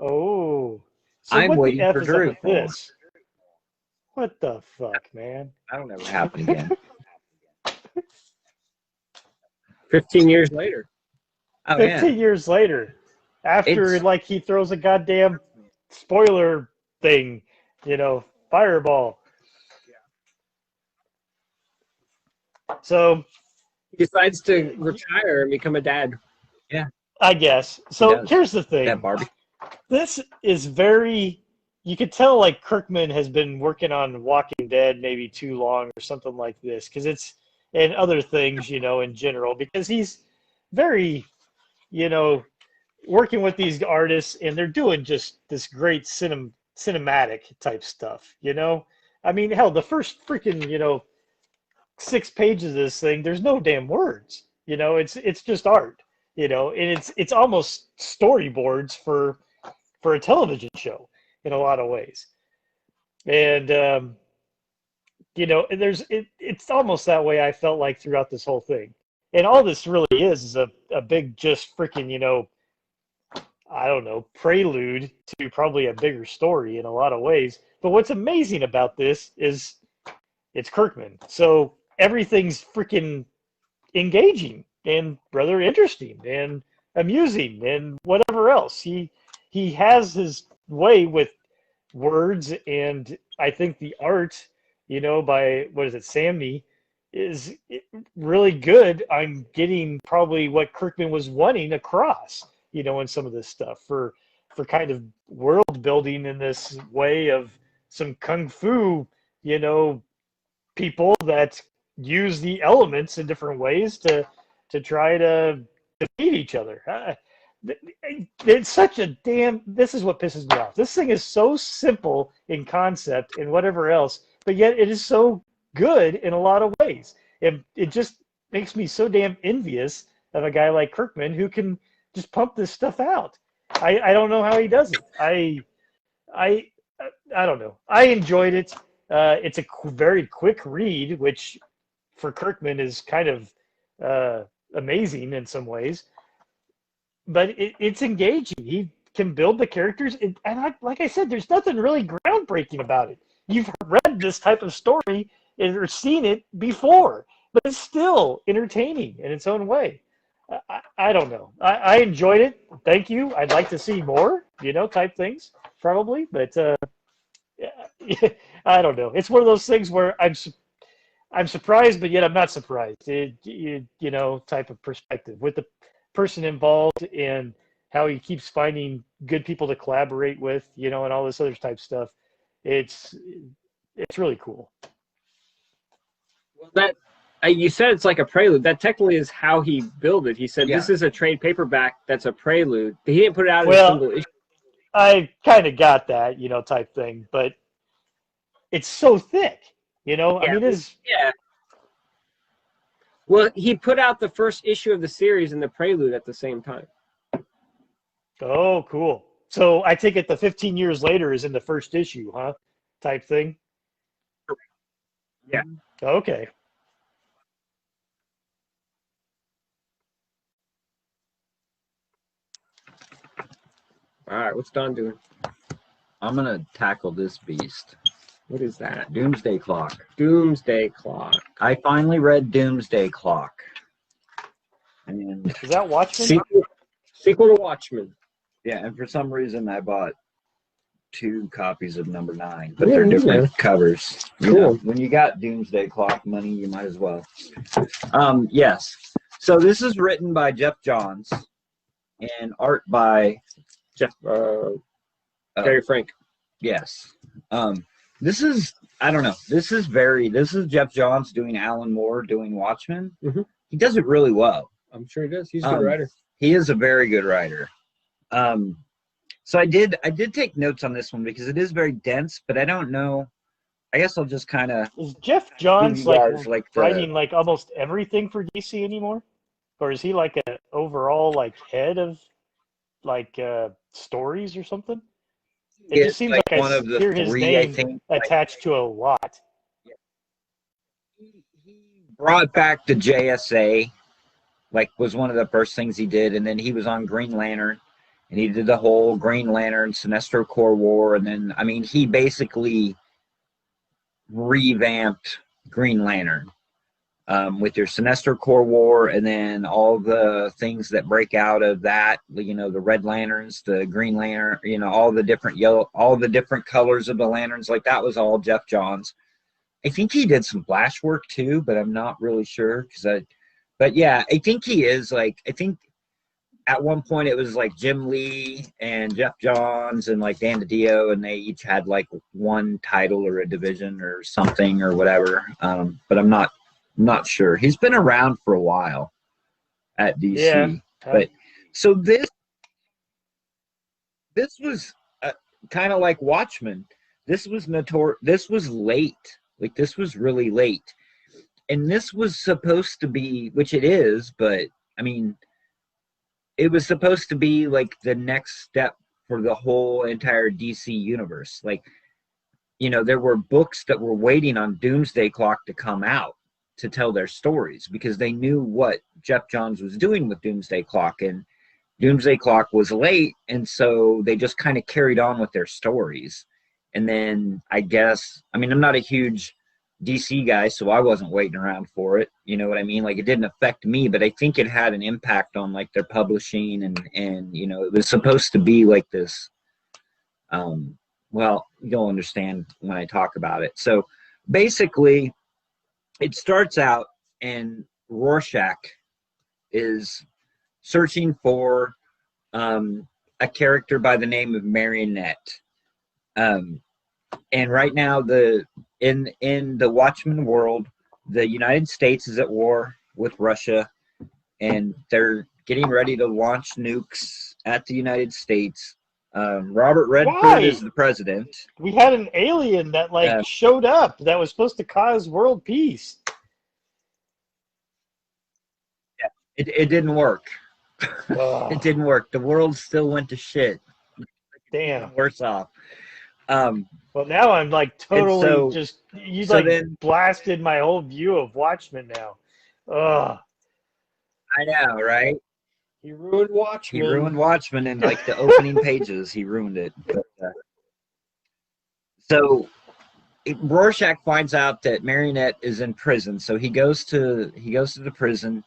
Oh. So I'm what the waiting F for is up Drew. with this? What the fuck, man? That'll never happen again. 15 years later. Oh 15 yeah. years later, after It's- like he throws a goddamn spoiler thing, fireball. So He decides to retire and become a dad. I guess. He So does. here's the thing. That Barbie. This is very. You could tell like Kirkman has been working on Walking Dead maybe too long or something like this because it's and other things in general because he's very working with these artists and they're doing just this great cinematic type stuff. I mean, hell, the first freaking 6 pages of this thing, there's no damn words. It's just art. And it's almost storyboards for a television show in a lot of ways. And it's almost that way I felt like throughout this whole thing. And all this really is a big just freaking I don't know, prelude to probably a bigger story in a lot of ways. But what's amazing about this is it's Kirkman. So everything's freaking engaging and rather interesting and amusing and whatever else. He has his way with words, and I think the art, by what is it, Samney, is really good. I'm getting probably what Kirkman was wanting across, in some of this stuff for kind of world building in this way of some kung fu, people that use the elements in different ways to try to defeat each other. It's such a damn. This is what pisses me off. This thing is so simple in concept and whatever else, but yet it is so good in a lot of ways. It just makes me so damn envious of a guy like Kirkman who can just pump this stuff out. I don't know how he does it. I don't know. I enjoyed it. It's a very quick read, which for Kirkman is kind of amazing in some ways. But it's engaging. He can build the characters, and like I said, there's nothing really groundbreaking about it. You've read this type of story or seen it before, but it's still entertaining in its own way. I don't know. I enjoyed it. Thank you. I'd like to see more, type things, probably. But I don't know. It's one of those things where I'm surprised, but yet I'm not surprised. Type of perspective with the person involved and how he keeps finding good people to collaborate with, and all this other type stuff. It's really cool. Well, that you said it's like a prelude. That technically is how he built it. He said this is a trade paperback that's a prelude. He didn't put it out in a single issue. I kind of got that, type thing, but it's so thick, I mean, it's Well, he put out the first issue of the series and the prelude at the same time. Oh, cool. So I take it the 15 years later is in the first issue, huh? Type thing. Yeah. Okay. All right, what's Don doing? I'm gonna tackle this beast. What is that? Doomsday Clock. Doomsday Clock. I finally read Doomsday Clock. And Is that Watchmen? Sequel to Watchmen. yeah, and for some reason I bought 2 copies of number 9, but they're different covers. Cool. When you got Doomsday Clock money, you might as well. Yes. So this is written by Jeff Johns and art by Gary Frank. Yes. This is, I don't know. This is Jeff Johns doing Alan Moore doing Watchmen. Mm-hmm. He does it really well. I'm sure he does. He's a good writer. He is a very good writer. So I did take notes on this one because it is very dense, but I don't know. I guess I'll just kind of. Is Jeff Johns writing like almost everything for DC anymore, or is he like an overall like head of like stories or something? It just seems like one I of the hear his 3, name I think, attached to a lot. He brought back the JSA, was one of the first things he did, and then he was on Green Lantern, and he did the whole Green Lantern Sinestro Corps War, and then he basically revamped Green Lantern. with your Sinestro Corps War, and then all the things that break out of that, you know, the Red Lanterns, the Green Lantern, you know, all the different all the different colors of the lanterns, like that was all Jeff Johns. I think he did some Flash work too, but I'm not really sure but yeah, I think he is like, I think at one point it was like Jim Lee and Jeff Johns and like Dan DiDio, and they each had like one title or a division or something or whatever. But I'm not sure. He's been around for a while at DC. Yeah. But so this was kind of like Watchmen. This was This was late. Like, this was really late. And this was supposed to be, which it is, but I mean, it was supposed to be like the next step for the whole entire DC universe. Like, you know, there were books that were waiting on Doomsday Clock to come out to tell their stories, because they knew what Jeff Johns was doing with Doomsday Clock, and Doomsday Clock was late, and so they just kind of carried on with their stories. And then I guess, I mean, I'm not a huge DC guy, so I wasn't waiting around for it. You know what I mean? Like, it didn't affect me, but I think it had an impact on like their publishing, and you know, it was supposed to be like this. Well, you'll understand when I talk about it. So basically, it starts out, and Rorschach is searching for a character by the name of Marionette. And right now, in the Watchmen world, the United States is at war with Russia, and they're getting ready to launch nukes at the United States. Robert Redford is the president. We had an alien that showed up that was supposed to cause world peace. Yeah, it didn't work. It didn't work. The world still went to shit. Damn. Worse off. Well, now I'm like totally blasted my whole view of Watchmen now. Ugh. I know, right? He ruined Watchmen. He ruined Watchmen in like the opening pages. He ruined it. But, so Rorschach finds out that Marionette is in prison, so he goes to the prison,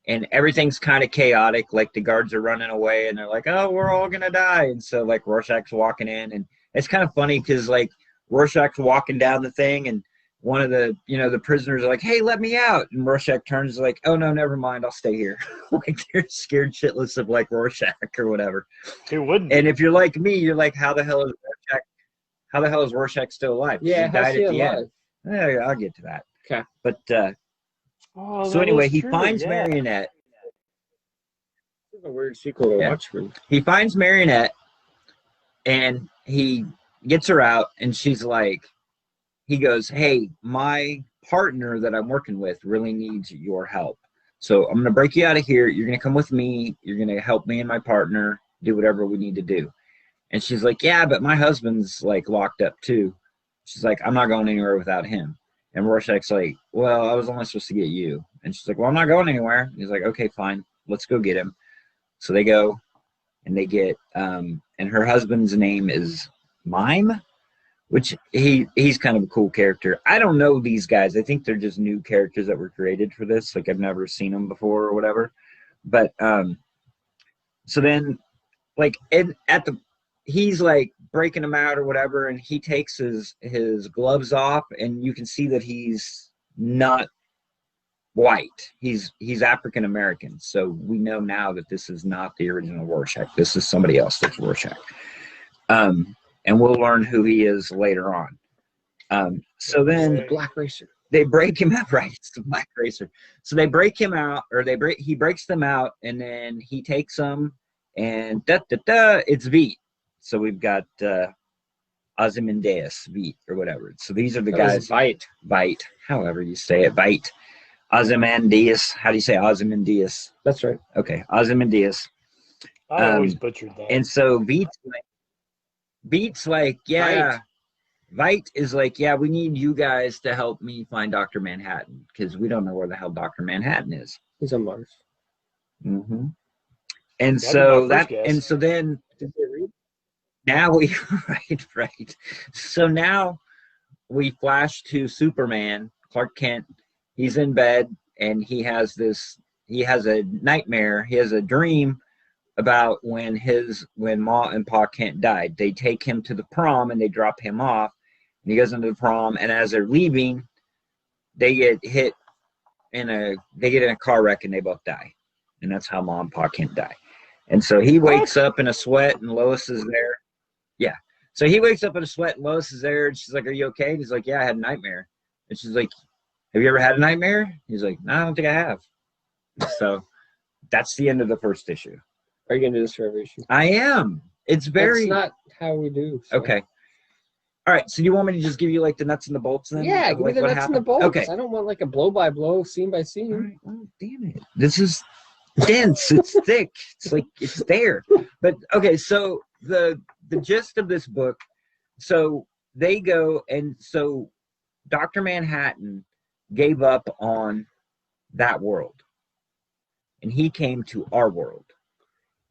and everything's kind of chaotic. Like, the guards are running away, and they're like, "Oh, we're all gonna die." And so like Rorschach's walking in, and it's kind of funny because like Rorschach's walking down the thing, and one of the, you know, the prisoners are like, "Hey, let me out," and Rorschach turns like, "Oh no, never mind, I'll stay here." Like, they're scared shitless of like Rorschach or whatever. Who wouldn't? And if you're like me, you're like, how the hell is Rorschach still alive? Yeah, he died at the end. Yeah, I'll get to that. Okay. But so anyway, he finds Marionette. This is a weird sequel to Watchmen. He finds Marionette, and he gets her out, and she's like, he goes, "Hey, my partner that I'm working with really needs your help. So I'm going to break you out of here. You're going to come with me. You're going to help me and my partner do whatever we need to do." And she's like, "Yeah, but my husband's like locked up too." She's like, "I'm not going anywhere without him." And Rorschach's like, "Well, I was only supposed to get you." And she's like, "Well, I'm not going anywhere." He's like, "Okay, fine. Let's go get him." So they go, and they get, and her husband's name is Mime, which he's kind of a cool character. I don't know these guys. I think they're just new characters that were created for this. Like, I've never seen them before or whatever. But so then, like, he's like breaking them out or whatever, and he takes his gloves off, and you can see that he's not white. He's African American. So we know now that this is not the original Rorschach. This is somebody else that's Rorschach. And we'll learn who he is later on. So then The Black Racer. they break him out, right? It's the Black Racer. So they break him out, or he breaks them out, and then he takes them, and it's Veidt. So we've got Ozymandias, Veidt, or whatever. So these are the guys. Veidt, however you say it, Veidt. Ozymandias. How do you say Ozymandias? That's right. Okay, Ozymandias. I always butchered that. And so Veidt's like, yeah. Veidt is like, yeah, we need you guys to help me find Dr. Manhattan, because we don't know where the hell Dr. Manhattan is. He's on Mars. Mm-hmm. And so then now right. So now we flash to Superman, Clark Kent, he's in bed and he has a nightmare. He has a dream about when Ma and Pa Kent died. They take him to the prom and they drop him off, and he goes into the prom, and as they're leaving, they get in a car wreck and they both die. And that's how Ma and Pa Kent die. And so he wakes up in a sweat and Lois is there. Yeah. So he wakes up in a sweat and Lois is there and she's like, "Are you okay?" And he's like, "Yeah, I had a nightmare." And she's like, "Have you ever had a nightmare?" He's like, "No, I don't think I have." So that's the end of the first issue. Are you going to do this for every issue? I am. It's very... That's not how we do. So. Okay. All right. So do you want me to just give you like the nuts and the bolts then? Yeah, give me the nuts and the bolts. Okay. I don't want like a blow-by-blow, scene-by-scene. All right. Oh, damn it. This is dense. It's thick. It's like it's there. But okay, so the gist of this book, so they go and so Dr. Manhattan gave up on that world. And he came to our world.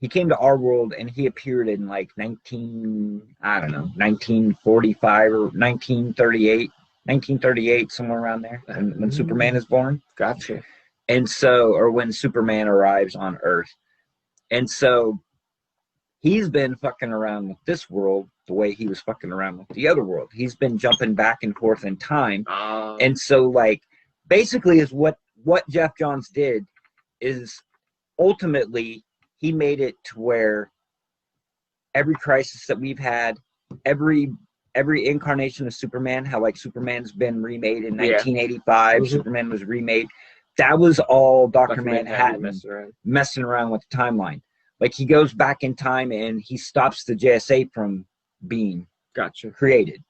He came to our world and he appeared in like 1945 or 1938, somewhere around there, when Superman is born. Gotcha. And so, or when Superman arrives on Earth. And so he's been fucking around with this world the way he was fucking around with the other world. He's been jumping back and forth in time. And so, like, basically is what Jeff Johns did is ultimately he made it to where every crisis that we've had, every incarnation of Superman, how like Superman's been remade in 1985, Mm-hmm. Superman was remade. That was all Dr. Manhattan messing around with the timeline. Like he goes back in time and he stops the JSA from being created.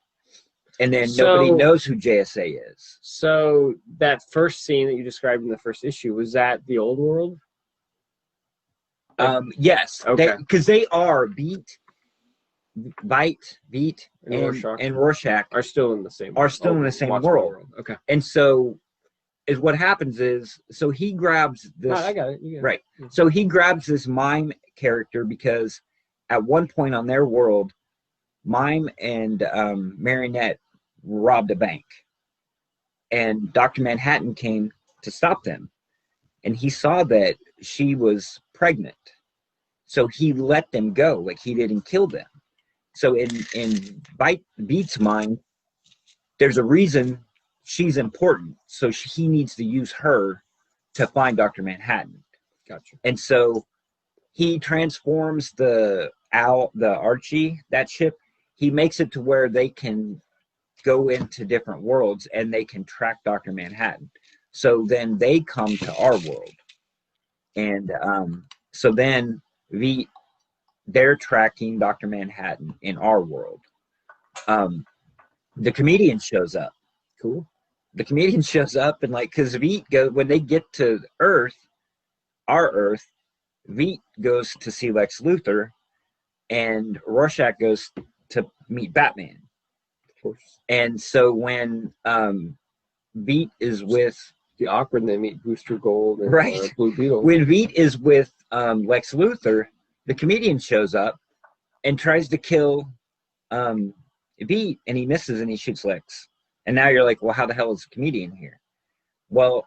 And then nobody knows who JSA is. So that first scene that you described in the first issue, was that the old world? Yes. Okay. Because they are Beat, and Rorschach are still in the same world. Okay. And so is what happens is, so he grabs this. I got it. Right. So he grabs this mime character because at one point on their world, Mime and Marionette robbed a bank. And Dr. Manhattan came to stop them. And he saw that she was pregnant. So he let them go. Like he didn't kill them. So in Beat's mind, there's a reason she's important. So he needs to use her to find Dr. Manhattan. Gotcha. And so he transforms the Archie, that ship. He makes it to where they can go into different worlds and they can track Dr. Manhattan. So then they come to our world. And so then they're tracking Dr. Manhattan in our world. The comedian shows up. Cool. The comedian shows up and like, because when they get to Earth, our Earth, Veet goes to see Lex Luthor and Rorschach goes to meet Batman. Of course. And so when Veet is with... The awkward they meet Booster Gold and Blue Beetle. When Veet is with Lex Luthor, the comedian shows up and tries to kill Veet, and he misses and he shoots Lex. And now you're like, well, how the hell is the comedian here? Well,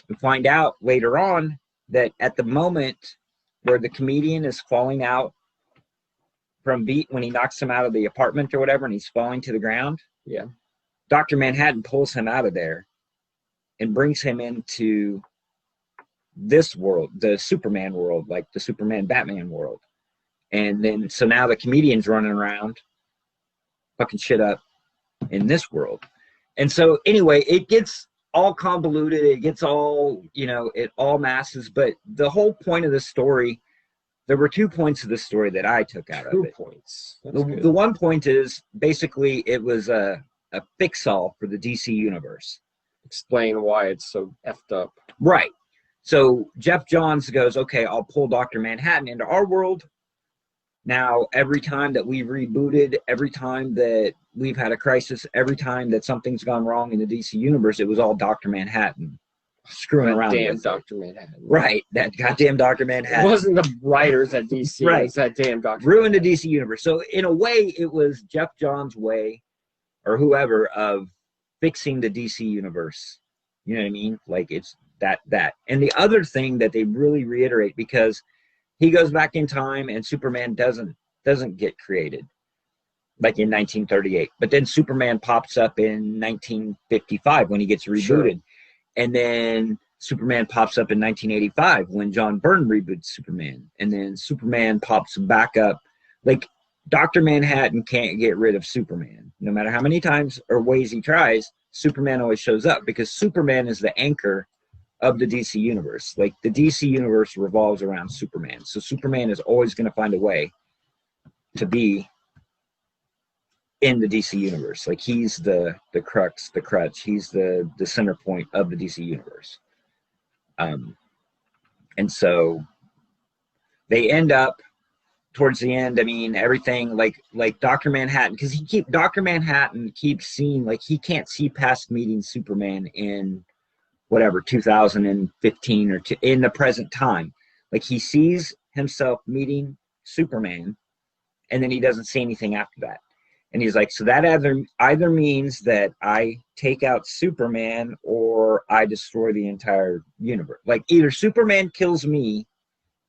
we find out later on that at the moment where the comedian is falling out from Veet, when he knocks him out of the apartment or whatever and he's falling to the ground, Dr. Manhattan pulls him out of there and brings him into this world, the Superman world, like the Superman Batman world. And then, so now the comedian's running around fucking shit up in this world. And so anyway, it gets all convoluted. It gets all, it all masses. But the whole point of the story, there were 2 points of the story that I took out of it. 2 points. The one point is basically it was a fix-all for the DC universe. Explain why it's so effed up. Right. So Jeff Johns goes, okay, I'll pull Dr. Manhattan into our world. Now, every time that we've rebooted, every time that we've had a crisis, every time that something's gone wrong in the DC universe, it was all Dr. Manhattan screwing around. Damn Dr. Manhattan. Right. That goddamn Dr. Manhattan. It wasn't the writers at DC. Right. It was that damn Dr. Ruined the DC universe. So in a way, it was Jeff Johns' way, or whoever, of fixing the DC universe You know what I mean? Like it's that. And the other thing that they really reiterate, because he goes back in time and Superman doesn't get created like in 1938, but then Superman pops up in 1955 when he gets rebooted. Sure. And then Superman pops up in 1985 when John Byrne reboots Superman. And then Superman pops back up. Like, Dr. Manhattan can't get rid of Superman. No matter how many times or ways he tries, Superman always shows up because Superman is the anchor of the DC universe. Like, the DC universe revolves around Superman. So Superman is always going to find a way to be in the DC universe. Like, he's the crux, the crutch. He's the center point of the DC universe. And so they end up towards the end. I mean, everything like Dr. Manhattan, because Dr. Manhattan keeps seeing, like, he can't see past meeting Superman in whatever 2015 or in the present time. Like, he sees himself meeting Superman, and then he doesn't see anything after that. And he's like, so that either means that I take out Superman or I destroy the entire universe. Like, either Superman kills me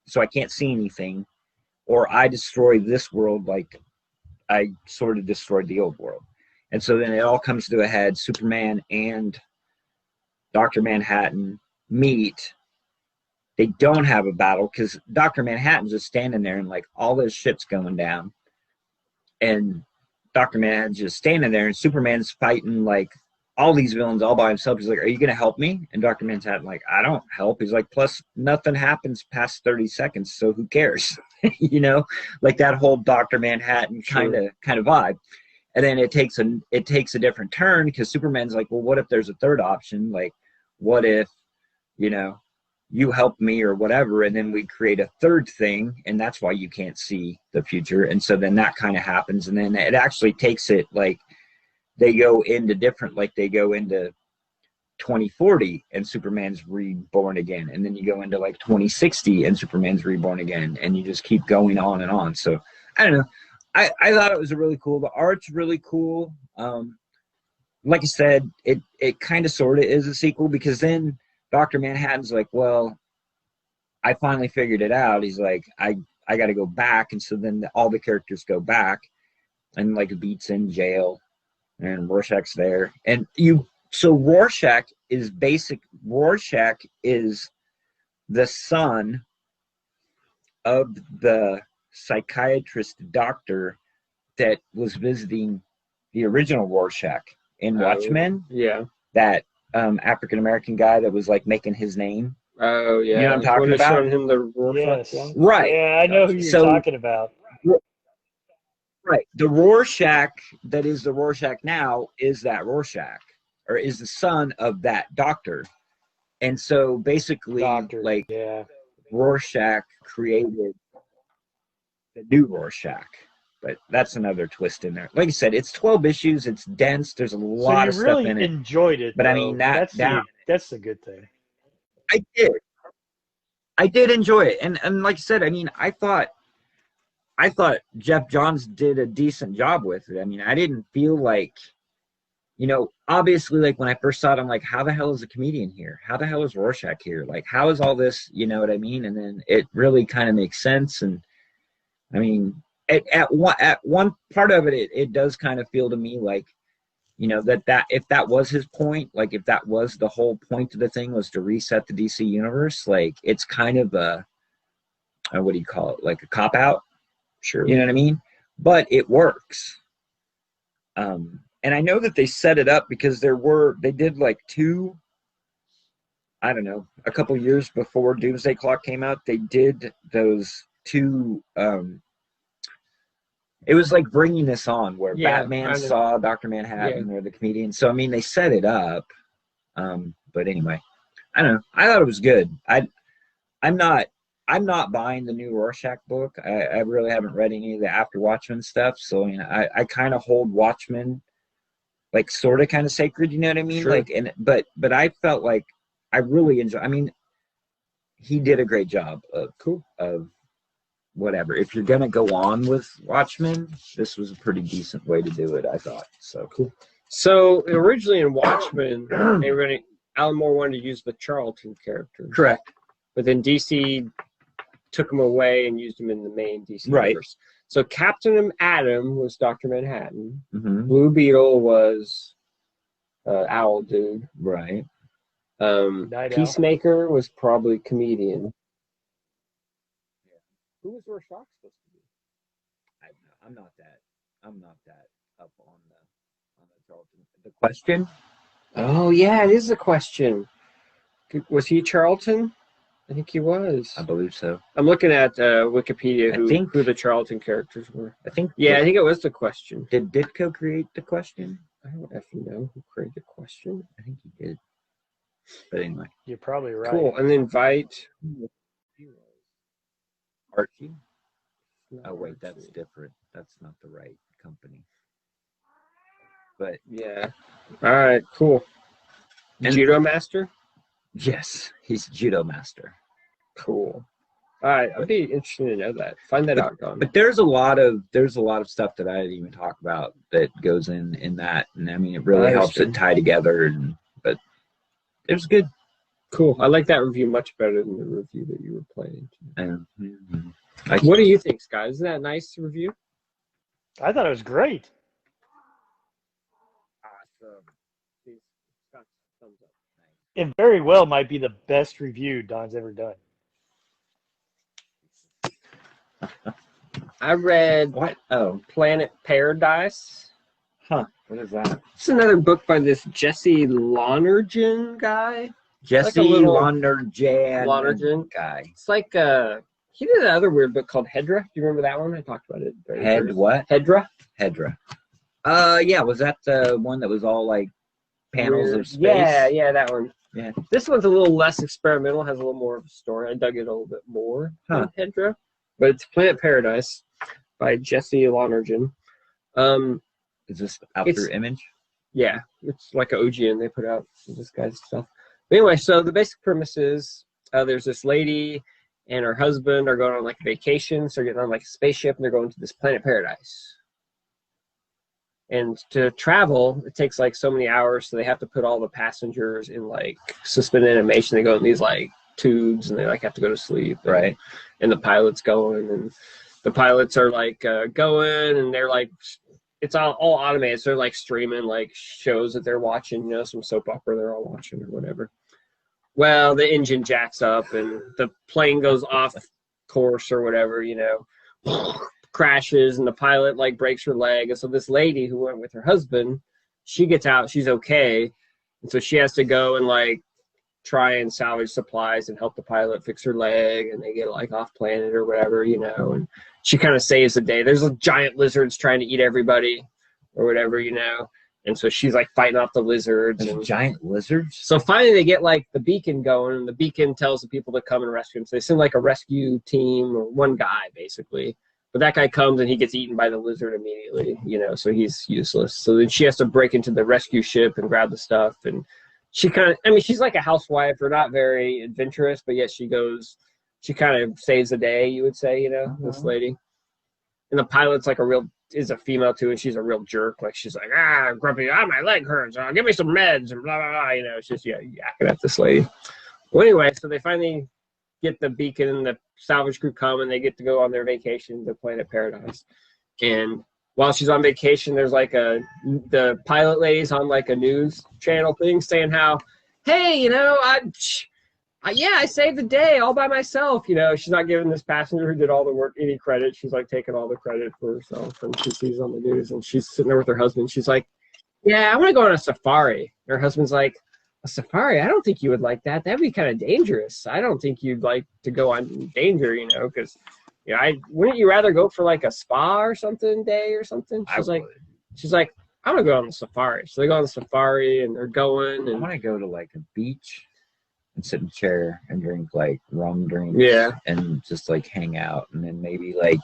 so I can't see anything, or I destroy this world like I sort of destroyed the old world. And so then it all comes to a head. Superman and Dr. Manhattan meet. They don't have a battle because Dr. Manhattan's just standing there and, like, all this shit's going down. And Dr. Manhattan's just standing there, and Superman's fighting, like, all these villains all by himself. He's like, are you going to help me? And Dr. Manhattan, like, I don't help. He's like, plus nothing happens past 30 seconds, so who cares? You know, like that whole Dr. Manhattan kind of vibe. And then it takes a different turn because Superman's like, well, what if there's a third option? Like, what if, you know, you help me or whatever, and then we create a third thing, and that's why you can't see the future. And so then that kind of happens, and then it actually takes it, like, they go into 2040 and Superman's reborn again, and then you go into like 2060 and Superman's reborn again, and you just keep going on and on. So I don't know, I thought it was really cool. The art's really cool. Like I said, it kind of sort of is a sequel, because then Dr. Manhattan's like, well, I finally figured it out. He's like, I got to go back. And so then all the characters go back, and, like, Beat's in jail and Rorschach's there. And so Rorschach is the son of the psychiatrist doctor that was visiting the original Rorschach in Watchmen. Yeah. That African-American guy that was, like, making his name. Oh, yeah. You know what I'm talking about? Showing him the Rorschach. Yes. Right. Yeah, I know who you're talking about. Right. The Rorschach that is the Rorschach now is that Rorschach, or is the son of that doctor. And so basically, Rorschach created the new Rorschach. But that's another twist in there. Like I said, it's 12 issues. It's dense. There's a lot of stuff in it. So you really enjoyed it, but though. I mean, that's the good thing. I did enjoy it. And like I said, I mean, I thought Jeff Johns did a decent job with it. I mean, I didn't feel like, you know, obviously, like, when I first saw it, I'm like, how the hell is a comedian here? How the hell is Rorschach here? Like, how is all this, you know what I mean? And then it really kind of makes sense. And I mean, at one part of it, it does kind of feel to me like, you know, that if that was his point, like, if that was the whole point of the thing, was to reset the DC universe, like, it's kind of what do you call it? Like a cop out. Sure. You know what I mean? But it works. And I know that they set it up because they did like two, I don't know, a couple years before Doomsday Clock came out, they did those two, it was like Bringing This On, where Batman saw Dr. Manhattan or the comedian. So, I mean, they set it up. But anyway, I don't know. I thought it was good. I'm not buying the new Rorschach book. I really haven't read any of the After Watchmen stuff. So, you know, I kind of hold Watchmen, like, sort of kind of sacred, you know what I mean? Sure. Like, but I felt like I really enjoy. I mean, he did a great job of whatever. If you're gonna go on with Watchmen, this was a pretty decent way to do it, I thought. So cool. So originally in Watchmen, everybody, Alan Moore wanted to use the Charlton character. Correct. But then DC took him away and used him in the main DC Right. universe. So Captain Atom was Dr. Manhattan. Mm-hmm. Blue Beetle was Owl Dude. Right. Night Owl. Peacemaker was probably Comedian. Who was Rorschach supposed to be? I'm not that up on the Charlton. The question? Oh yeah, it is a question. Was he Charlton? I think he was. I believe so. I'm looking at Wikipedia I think- who the Charlton characters were. I think. Yeah, I think it was the question. Did Ditko create the question? I don't effing know who created the question. I think he did. But anyway, You're probably right. Cool. And then Vite. Archie. Oh wait, that's different. That's not the right company. But Yeah. All right. Cool. And- Judo Master. yes, he's judo master. Cool. All right. I'd be interested to know that. Find that out, Don. But there's a lot of stuff that I didn't even talk about that goes in that, and I mean it really I helps it understand. tie together. But it was good. Cool. I like that review much better than the review that you were planning. And What do you think, Scott? Isn't that a nice review? I thought it was great. Awesome. Scott's thumbs up. It very well might be the best review Don's ever done. I read what? Oh, Planet Paradise. what is that? It's another book by this Jessie Lonergen guy. Jesse little- Lonergen guy. It's like he did another weird book called Hedra. Do you remember that one? I talked about it. Head what? Hedra. Hedra. Yeah, was that the one that was all like panels Weird. of space? Yeah, that one. Yeah. This one's a little less experimental, has a little more of a story. I dug it a little bit more than Hedra. But it's Planet Paradise by Jessie Lonergen. Is this out through Image? Yeah, it's like an OGN they put out for this guy's stuff. But anyway, so the basic premise is there's this lady and her husband are going on like a vacation. So they're getting on like a spaceship and they're going to this Planet Paradise. And to travel, it takes like so many hours. So they have to put all the passengers in like suspended animation. They go in these like tubes and they like have to go to sleep. Right. And the pilot's going and the pilots are like going and they're like, it's all automated. So they're like streaming like shows that they're watching, you know, some soap opera they're all watching or whatever. Well, the engine jacks up and the plane goes off course or whatever, you know, crashes and the pilot like breaks her leg. And so this lady who went with her husband, she gets out, she's okay. And so she has to go and like try and salvage supplies and help the pilot fix her leg and they get like off planet or whatever, you know, and she kind of saves the day. There's giant lizards trying to eat everybody or whatever, you know. And so she's like fighting off the lizards. There's And giant lizards? so finally they get like the beacon going and the beacon tells the people to come and rescue him. So they send like a rescue team or one guy basically. But that guy comes and he gets eaten by the lizard immediately, you know, so he's useless. So then she has to break into the rescue ship and grab the stuff. And she kind of, I mean, she's like a housewife or not very adventurous, but yet she kind of saves the day, you would say, you know, this lady. And the pilot's like is a female too, and she's a real jerk. Like she's like, grumpy, my leg hurts. Give me some meds and blah, blah, blah. You know, it's just, yakking at this lady. Well, anyway, so they finally get the beacon and the salvage crew come and they get to go on their vacation to Planet Paradise. And while she's on vacation, there's like the pilot lady's on like a news channel thing saying how, hey, you know, I saved the day all by myself. You know, she's not giving this passenger who did all the work any credit. She's like taking all the credit for herself. And she sees on the news and she's sitting there with her husband. She's like, yeah, I want to go on a safari. And her husband's like, a safari? I don't think you would like that. That'd be kind of dangerous. I don't think you'd like to go on danger, you know, because, you know, wouldn't you rather go for like a spa or something day or something? She's like, I want to go on the safari. So they go on the safari and they're going. And I want to go to like a beach and sit in a chair and drink like rum drinks. Yeah. And just like hang out. And then maybe like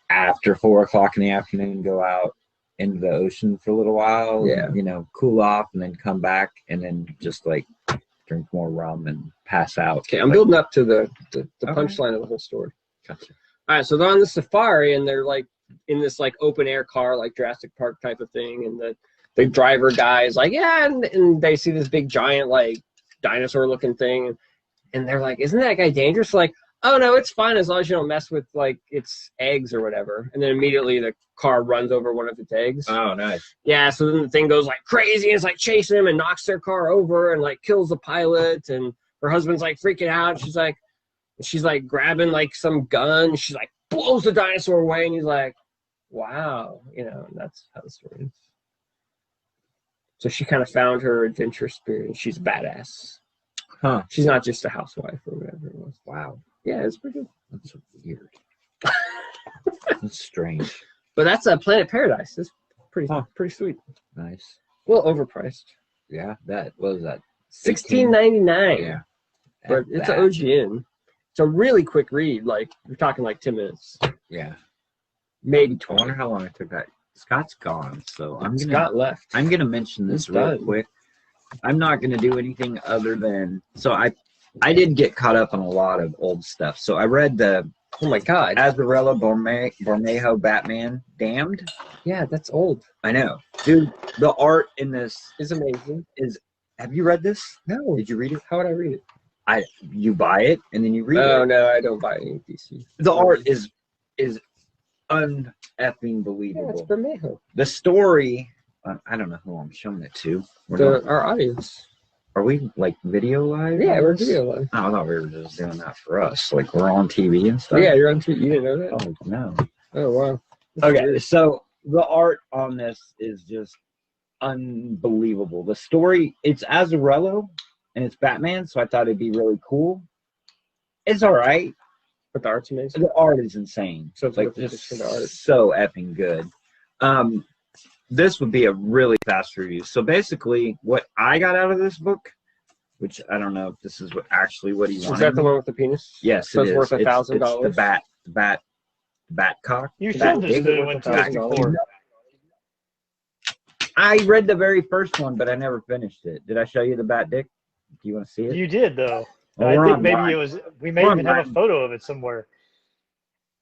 after 4 o'clock in the afternoon, go out into the ocean for a little while. Yeah. And, you know, cool off and then come back and then just like drink more rum and pass out. Okay, I'm building up to the punchline of the whole story. Gotcha. All right, so they're on the safari and they're like in this like open air car, like Jurassic Park type of thing, and the driver guy is like, yeah, and they see this big giant like dinosaur looking thing, and they're like, isn't that guy dangerous? Like, oh no, it's fine as long as you don't mess with like its eggs or whatever. And then immediately the car runs over one of its eggs. Oh, nice. Yeah, so then the thing goes like crazy and it's like chasing him and knocks their car over and like kills the pilot, and her husband's like freaking out. She's like grabbing like some gun. She's like blows the dinosaur away, and he's like, wow, you know, and that's how the story is. So she kind of found her adventure spirit, and she's badass. Huh. She's not just a housewife or whatever it was. Wow. Yeah, it's pretty good. That's so weird. That's strange. But that's a Planet Paradise. It's pretty sweet. Nice. A little overpriced. Yeah, that, what was that? $16.99. Yeah. But it's an OGN. It's a really quick read. Like, we're talking like 10 minutes. Yeah. Maybe I wonder 20. how long it took that. Scott's gone, so Scott left. I'm gonna mention this He's real done. quick. I'm not gonna do anything other than, so I did get caught up on a lot of old stuff. So I read the Oh my God. Azzarello Bormejo Batman Damned. Yeah, that's old. I know, dude. The art in this It's amazing. is. Have you read this? No. Did you read it? How would I read it? You buy it and then you read Oh it. no, I don't buy any DC. The art is uneffing Yeah, believable. it's Bermejo. The story. I don't know who I'm showing it to. Our audience. Are we like video live? Yeah, on we're this? video live. Oh, I thought we were just doing that for us. Like we're on TV and stuff. Yeah, you're on TV. You didn't know that? Oh no. Oh wow. That's Okay, weird. so the art on this is just unbelievable. The story, it's Azzarello and it's Batman, so I thought it'd be really cool. It's all right. But the art's amazing. The art is insane. So it's Like worth it just for the art. so effing good. This would be a really fast review. So basically, what I got out of this book, which I don't know if this is what he wanted. Is that the one with the penis? Yes, So it it's is. worth $1,000? It's the bat cock. You That showed this big to one in for $1,000. 64. I read the very first one, but I never finished it. Did I show you the bat dick? Do you want to see it? You did though. Well, I we're think maybe online. it was. We may We're even have a online. photo of it somewhere.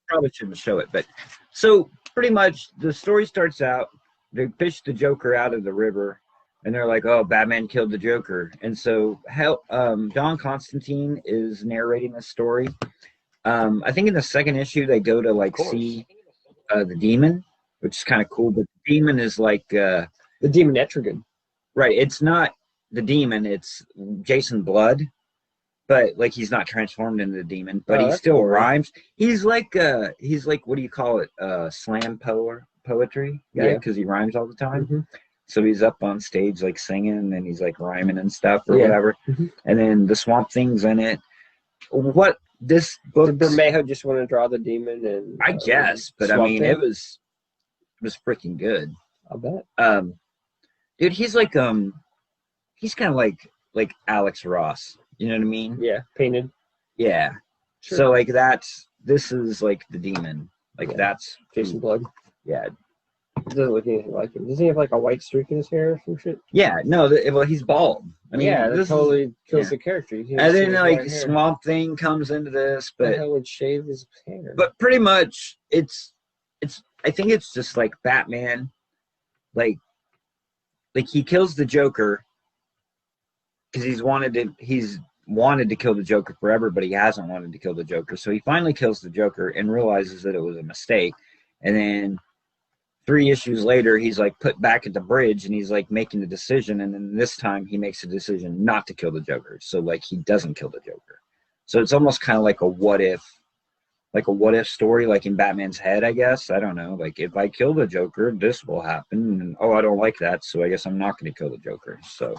Probably shouldn't show it, but so pretty much the story starts out. They fish the Joker out of the river, and they're like, "Oh, Batman killed the Joker." And so, John Constantine is narrating this story. I think in the second issue they go to like see the demon, which is kind of cool. But the demon is like The Demon Etrigan. right. It's not the demon. It's Jason Blood. But like he's not transformed into the demon, but Oh, he that's still cool. rhymes. He's like what do you call it? Slam poetry guy, Yeah. because he rhymes all the time. Mhm. So he's up on stage like singing and he's like rhyming and stuff or Yeah. whatever. Mhm. And then the Swamp Thing's in it. What this book? Did Bermejo just want to draw the demon and? I guess, but I Swamp mean Thing? it was freaking good. I'll bet. Dude, he's like he's kind of like Alex Ross. You know what I mean? Yeah, painted. Yeah. Sure. So like this is like the demon. Like Yeah. that's Jason Blood. yeah. Doesn't look anything like him. Doesn't he have like a white streak in his hair or some shit? Yeah, no, well he's bald. I mean, yeah, that this totally kills yeah. the character. You can't and see then his like white hair. Swamp Thing comes into this, Who the but hell would shave his hair? pretty much it's I think it's just like Batman, like he kills the Joker because he's wanted to kill the Joker forever, but he hasn't wanted to kill the Joker. So he finally kills the Joker and realizes that it was a mistake. And then 3 issues later, he's like put back at the bridge and he's like making the decision. And then this time he makes a decision not to kill the Joker. So like he doesn't kill the Joker. So it's almost kind of like a what if story, like in Batman's head, I guess. I don't know. Like if I kill the Joker, this will happen. And oh, I don't like that. So I guess I'm not going to kill the Joker. So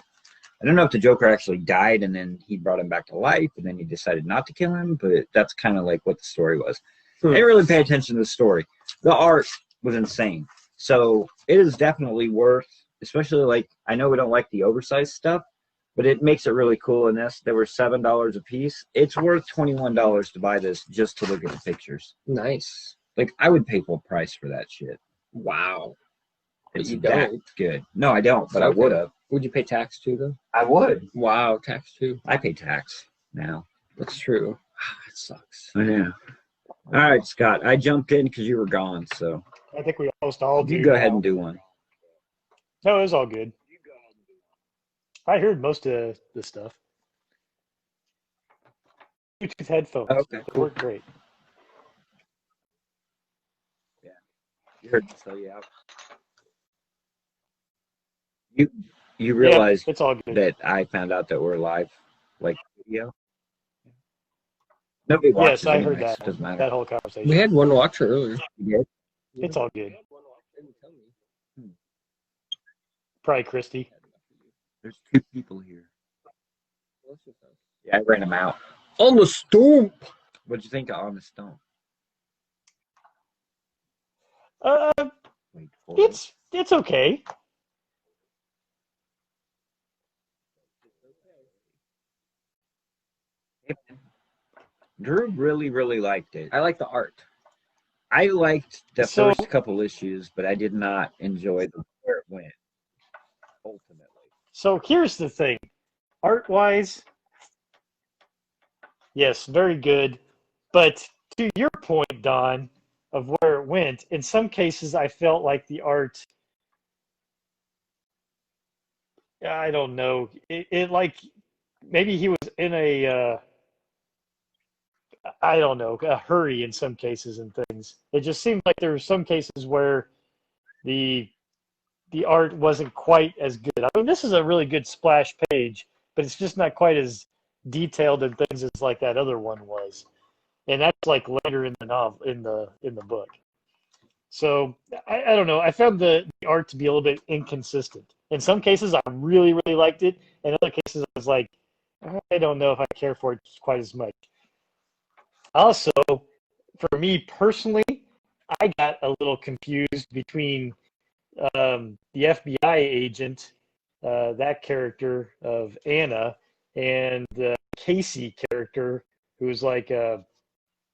I don't know if the Joker actually died and then he brought him back to life and then he decided not to kill him, but that's kind of like what the story was. I didn't really pay attention to the story. The art was insane. So it is definitely worth, especially like, I know we don't like the oversized stuff, but it makes it really cool in this. They were $7 a piece. It's worth $21 to buy this just to look at the pictures. Nice. Like I would pay full price for that shit. Wow. But It's you that don't. good. No, I don't, but I Okay. would have. Would you pay tax too, though? I would. Wow, tax too. I pay tax now. That's true. That sucks. Yeah. All right, Scott. I jumped in because you were gone, so I think we almost all do. you go ahead now. and do one. No, it was all good. I heard most of the stuff. Bluetooth headphones. Oh, okay, They cool. work great. Yeah, you heard me tell you out. You realize it's all good. that I found out that we're live, like video. Nobody watches. Yes, I heard anyways, that. Doesn't matter. That whole conversation. We had one watcher earlier. You did? It's all good. Probably Christy. There's 2 people here. Yeah, I ran them out. On the stump. What'd you think of On the Stone? Wait, It's okay. Drew really liked it. I like the art. I liked the So- first couple issues, but I did not enjoy where it went. Ultimately, So here's the thing. Art-wise, yes, very good. But to your point, Don, of where it went, in some cases I felt like the art, I don't know, it like maybe he was in a, I don't know, a hurry in some cases and things. It just seemed like there were some cases where the art wasn't quite as good. I mean, this is a really good splash page, but it's just not quite as detailed and things as like that other one was. And that's like later in the novel, in the book. So I don't know. I found the art to be a little bit inconsistent. In some cases, I really liked it. In other cases, I was like, I don't know if I care for it quite as much. Also, for me personally, I got a little confused between the FBI agent, that character of Anna, and the Casey character, who's like a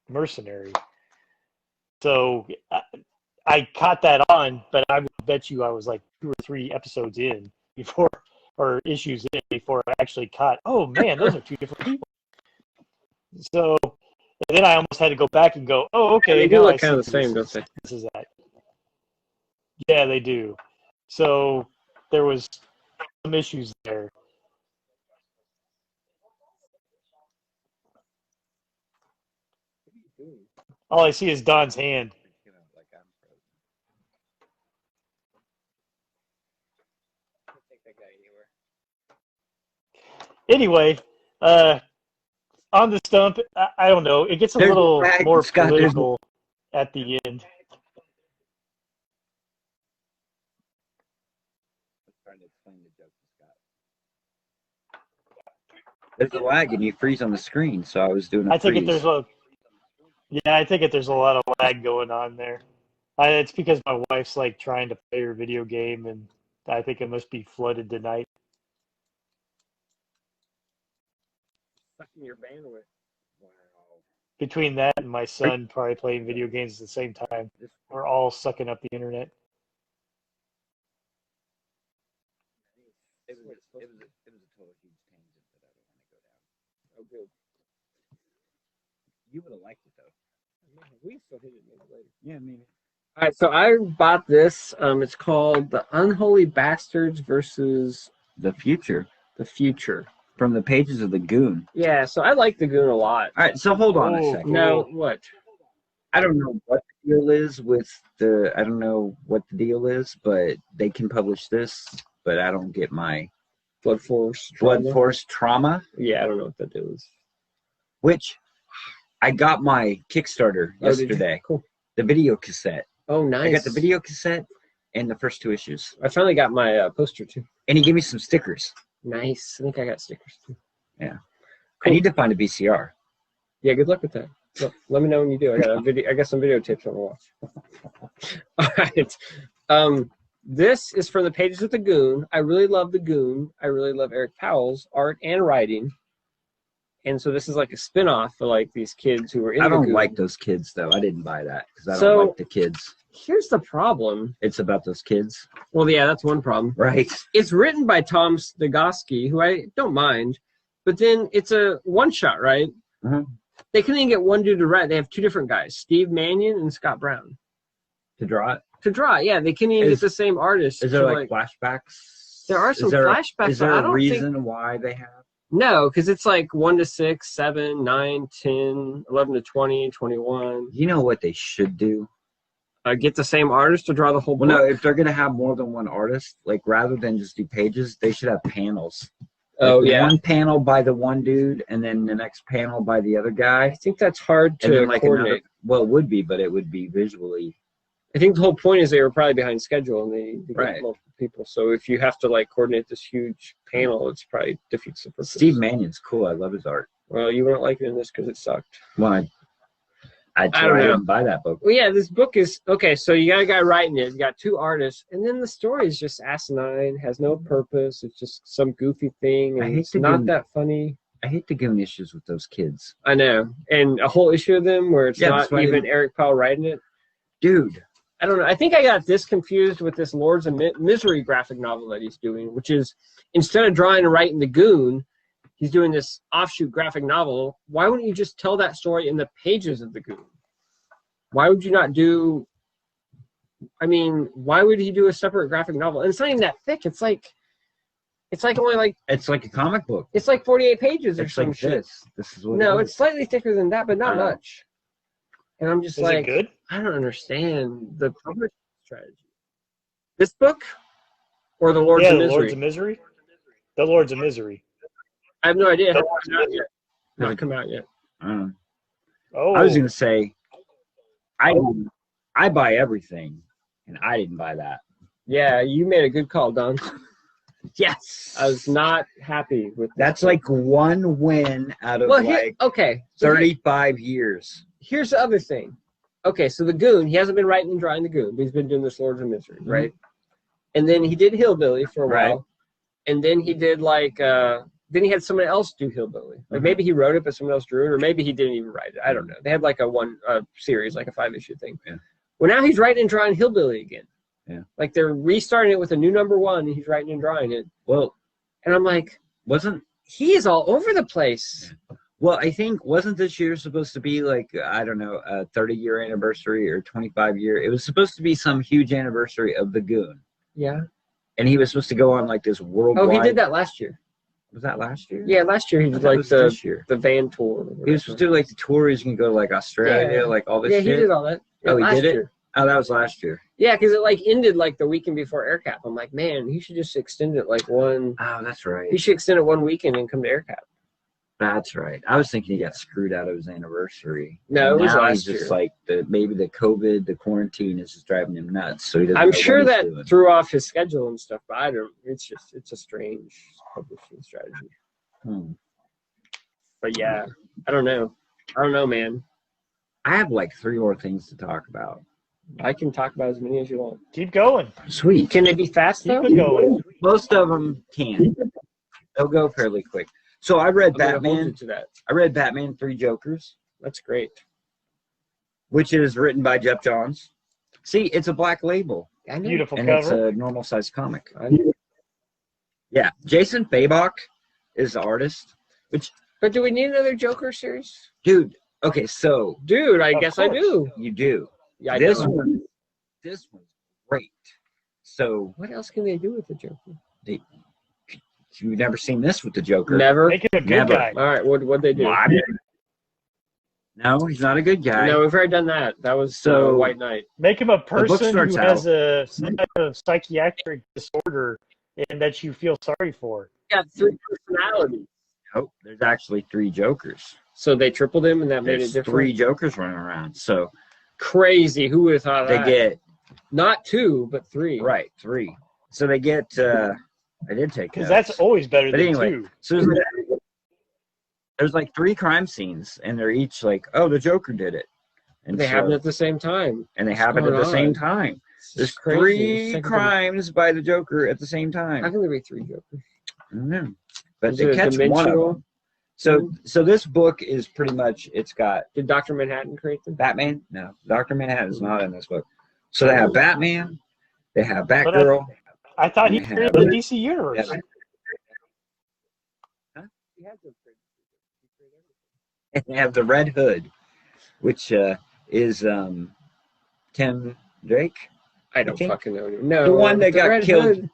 mercenary. So I caught that on, but I would bet you I was like 2 or 3 episodes in before, or issues in before I actually caught, oh man, those are 2 different people. So and then I almost had to go back and go, oh, okay. They do now look I kind of see the same, this don't they? This is that. Yeah, they do. So there was some issues there. All I see is Don's hand. Anyway, on the stump, I don't know. It gets a little more political at the end. There's a lag and you freeze on the screen, so I was doing a I think freeze. there's a lot of lag going on there. It's because my wife's like trying to play her video game, and I think it must be flooded tonight. Sucking your bandwidth. Wow. Between that and my son probably playing video games at the same time, we're all sucking up the internet. It was a total huge tangent that I don't want to go down. Oh, good. You would have liked it though. We still hit it maybe later. Yeah, I mean. All right, so I bought this. It's called The Unholy Bastards versus The Future. The Future. From the pages of the Goon. Yeah, so I like the Goon a lot. All right, so hold on a second. No, what? I don't know what the deal is with the. I don't know what the deal is, but they can publish this, but I don't get my Blood Force Trauma. Yeah, I don't know what that deal is. Which I got my Kickstarter yesterday. Cool. The video cassette. Oh, nice. I got the video cassette and the first 2 issues. I finally got my poster too. And he gave me some stickers. Nice. I think I got stickers too. Yeah. Cool. I need to find a VCR. Yeah, good luck with that. Let me know when you do. I got some videotapes I want to watch. All right. This is from the pages of the Goon. I really love the Goon. I really love Eric Powell's art and writing. And so this is like a spin-off for like these kids who are in the Goon. I don't like those kids though. I didn't buy that because I don't like the kids. Here's the problem. It's about those kids. Well, yeah, that's one problem. Right. It's written by Tom Stagowski, who I don't mind, but then it's a one-shot, right? Uh-huh. They couldn't even get one dude to write. They have 2 different guys, Steve Mannion and Scott Brown. To draw it? to draw. Yeah, they can't even get the same artist. Is there like flashbacks? There are some flashbacks. Is there a reason why they have? No, because it's like 1 to 6, 7, 9, 10, 11 to 20, 21. You know what they should do? Get the same artist to draw the whole book? Well, no, if they're going to have more than one artist, like rather than just do pages, they should have panels. Oh, like yeah. One panel by the one dude, and then the next panel by the other guy. I think that's hard to coordinate. Well, it would be, but it would be visually. I think the whole point is they were probably behind schedule and they Right. get multiple people. So if you have to like coordinate this huge panel, it's probably defeats the purpose. Steve Mannion's cool. I love his art. Well, you wouldn't like it in this because it sucked. Well, I didn't buy that book. Well, yeah, this book is okay. So you got a guy writing it. You got 2 artists, and then the story is just asinine, has no purpose. It's just some goofy thing, and it's not that funny. I hate the Goon issues with those kids. I know, and a whole issue of them where it's not even Eric Powell writing it. Dude, I don't know. I think I got this confused with this Lords of Misery graphic novel that he's doing, which is instead of drawing and writing the Goon, he's doing this offshoot graphic novel. Why wouldn't you just tell that story in the pages of the Goon? Why would you not do? I mean, why would he do a separate graphic novel? And it's not even that thick. It's like only like. It's like a comic book. It's like 48 pages or some shit. This is what. No, it's slightly thicker than that, but not much. And I'm just like, it good? I don't understand the publishing strategy. This book, or the Lords of Misery? The Lords of Misery. The Lords of Misery. I have no idea. It hasn't come out yet. Not come out yet. Oh, I was gonna say, I buy everything, and I didn't buy that. Yeah, you made a good call, Don. Yes, I was not happy with that. That's like one win out of 35 years. Here's the other thing. Okay, so the Goon, he hasn't been writing and drawing the Goon, but he's been doing this Lords of Misery, right? And then he did Hillbilly for a while. And then he did like then he had someone else do Hillbilly. Like maybe he wrote it, but someone else drew it, or maybe he didn't even write it. I don't know. They had like a one series, like a 5-issue thing. Yeah. Well, now he's writing and drawing Hillbilly again. Yeah. Like they're restarting it with a new #1, and he's writing and drawing it. Well, and I'm like, he is all over the place. Yeah. Well, I think wasn't this year supposed to be like, I don't know, a 30-year anniversary or 25-year? It was supposed to be some huge anniversary of the Goon. Yeah. And he was supposed to go on like this worldwide. Oh, he did that last year. Was that last year? Yeah, last year he did like the van tour. He was supposed to do like the tour. He's gonna go to like Australia, like all this shit. Yeah, he did all that. Yeah, he did it? Year. Oh, that was last year. Yeah, because it like ended like the weekend before AirCap. I'm like, man, he should just extend it like one. Oh, that's right. He should extend it one weekend and come to AirCap. That's right. I was thinking he got screwed out of his anniversary. No, it was last year. Just like maybe the COVID, the quarantine is just driving him nuts. So he doesn't. I'm sure that threw off his schedule and stuff, but I don't. It's a strange publishing strategy. But yeah, I don't know. Man. I have like 3 more things to talk about. I can talk about as many as you want. Keep going. Sweet. Can they be fast though? Keep going. Most of them can. They'll go fairly quick. So I read Batman. I read Batman 3 Jokers. That's great. Which is written by Jeff Johns. See, it's a black label. Beautiful and cover. It's a normal size comic. Yeah, Jason Fabok is the artist. But do we need another Joker series? Dude, okay, so. Dude, I guess I do. You do. Yeah, this one's great. So. What else can they do with the Joker? You've never seen this with the Joker. Never. Make him a good guy. All right, what'd they do? No, he's not a good guy. No, we've already done that. That was White Knight. Make him a person who has some type of psychiatric disorder and that you feel sorry for. Got 3 personalities. Nope, there's actually 3 Jokers. So they tripled him, and that made it different. 3 Jokers running around. So crazy. Who would have thought that? They get not 2, but 3. Right, 3. So they get. I did take because that's always better than anyway, 2. So there's like 3 crime scenes, and they're each like, oh, the Joker did it, and they happen at the same time. And they happen at the same time. There's 3 crimes by the Joker at the same time. How can there be 3 Jokers? I don't know, but they catch one of them. So this book is pretty much, it's got. Did Dr. Manhattan create them? Batman? No, Dr. Manhattan is not in this book. So they have Batman, they have Batgirl. I thought he created the DC universe. Yeah. Huh? And they have the Red Hood, which is Tim Drake. I don't think fucking know. No, the one that the got Red killed. Hood,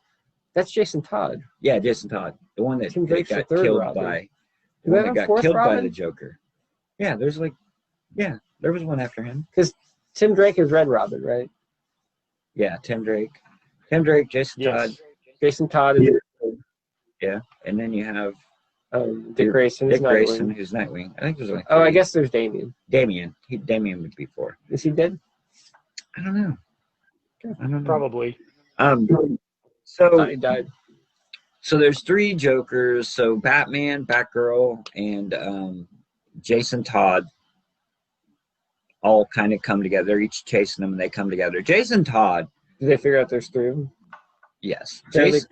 that's Jason Todd. Yeah, Jason Todd, the one that, Tim that Drake's the got third killed Robin. by, Do the we one have that a got fourth killed by Robin? the Joker. Yeah, there was one after him. Because Tim Drake is Red Robin, right? Yeah, Tim Drake, Jason Todd. Yes. Jason Todd is Yeah, and then you have Dick Grayson. Dick is Grayson, Nightwing. who's Nightwing. I think there's like Oh, I three. guess there's Damien. Damien. Damien would be 4. Is he dead? I don't know. Probably. So He died. So there's 3 Jokers. So Batman, Batgirl, and Jason Todd all kind of come together. They're each chasing them, and they come together. Jason Todd. Did they figure out there's 3 of them? Yes.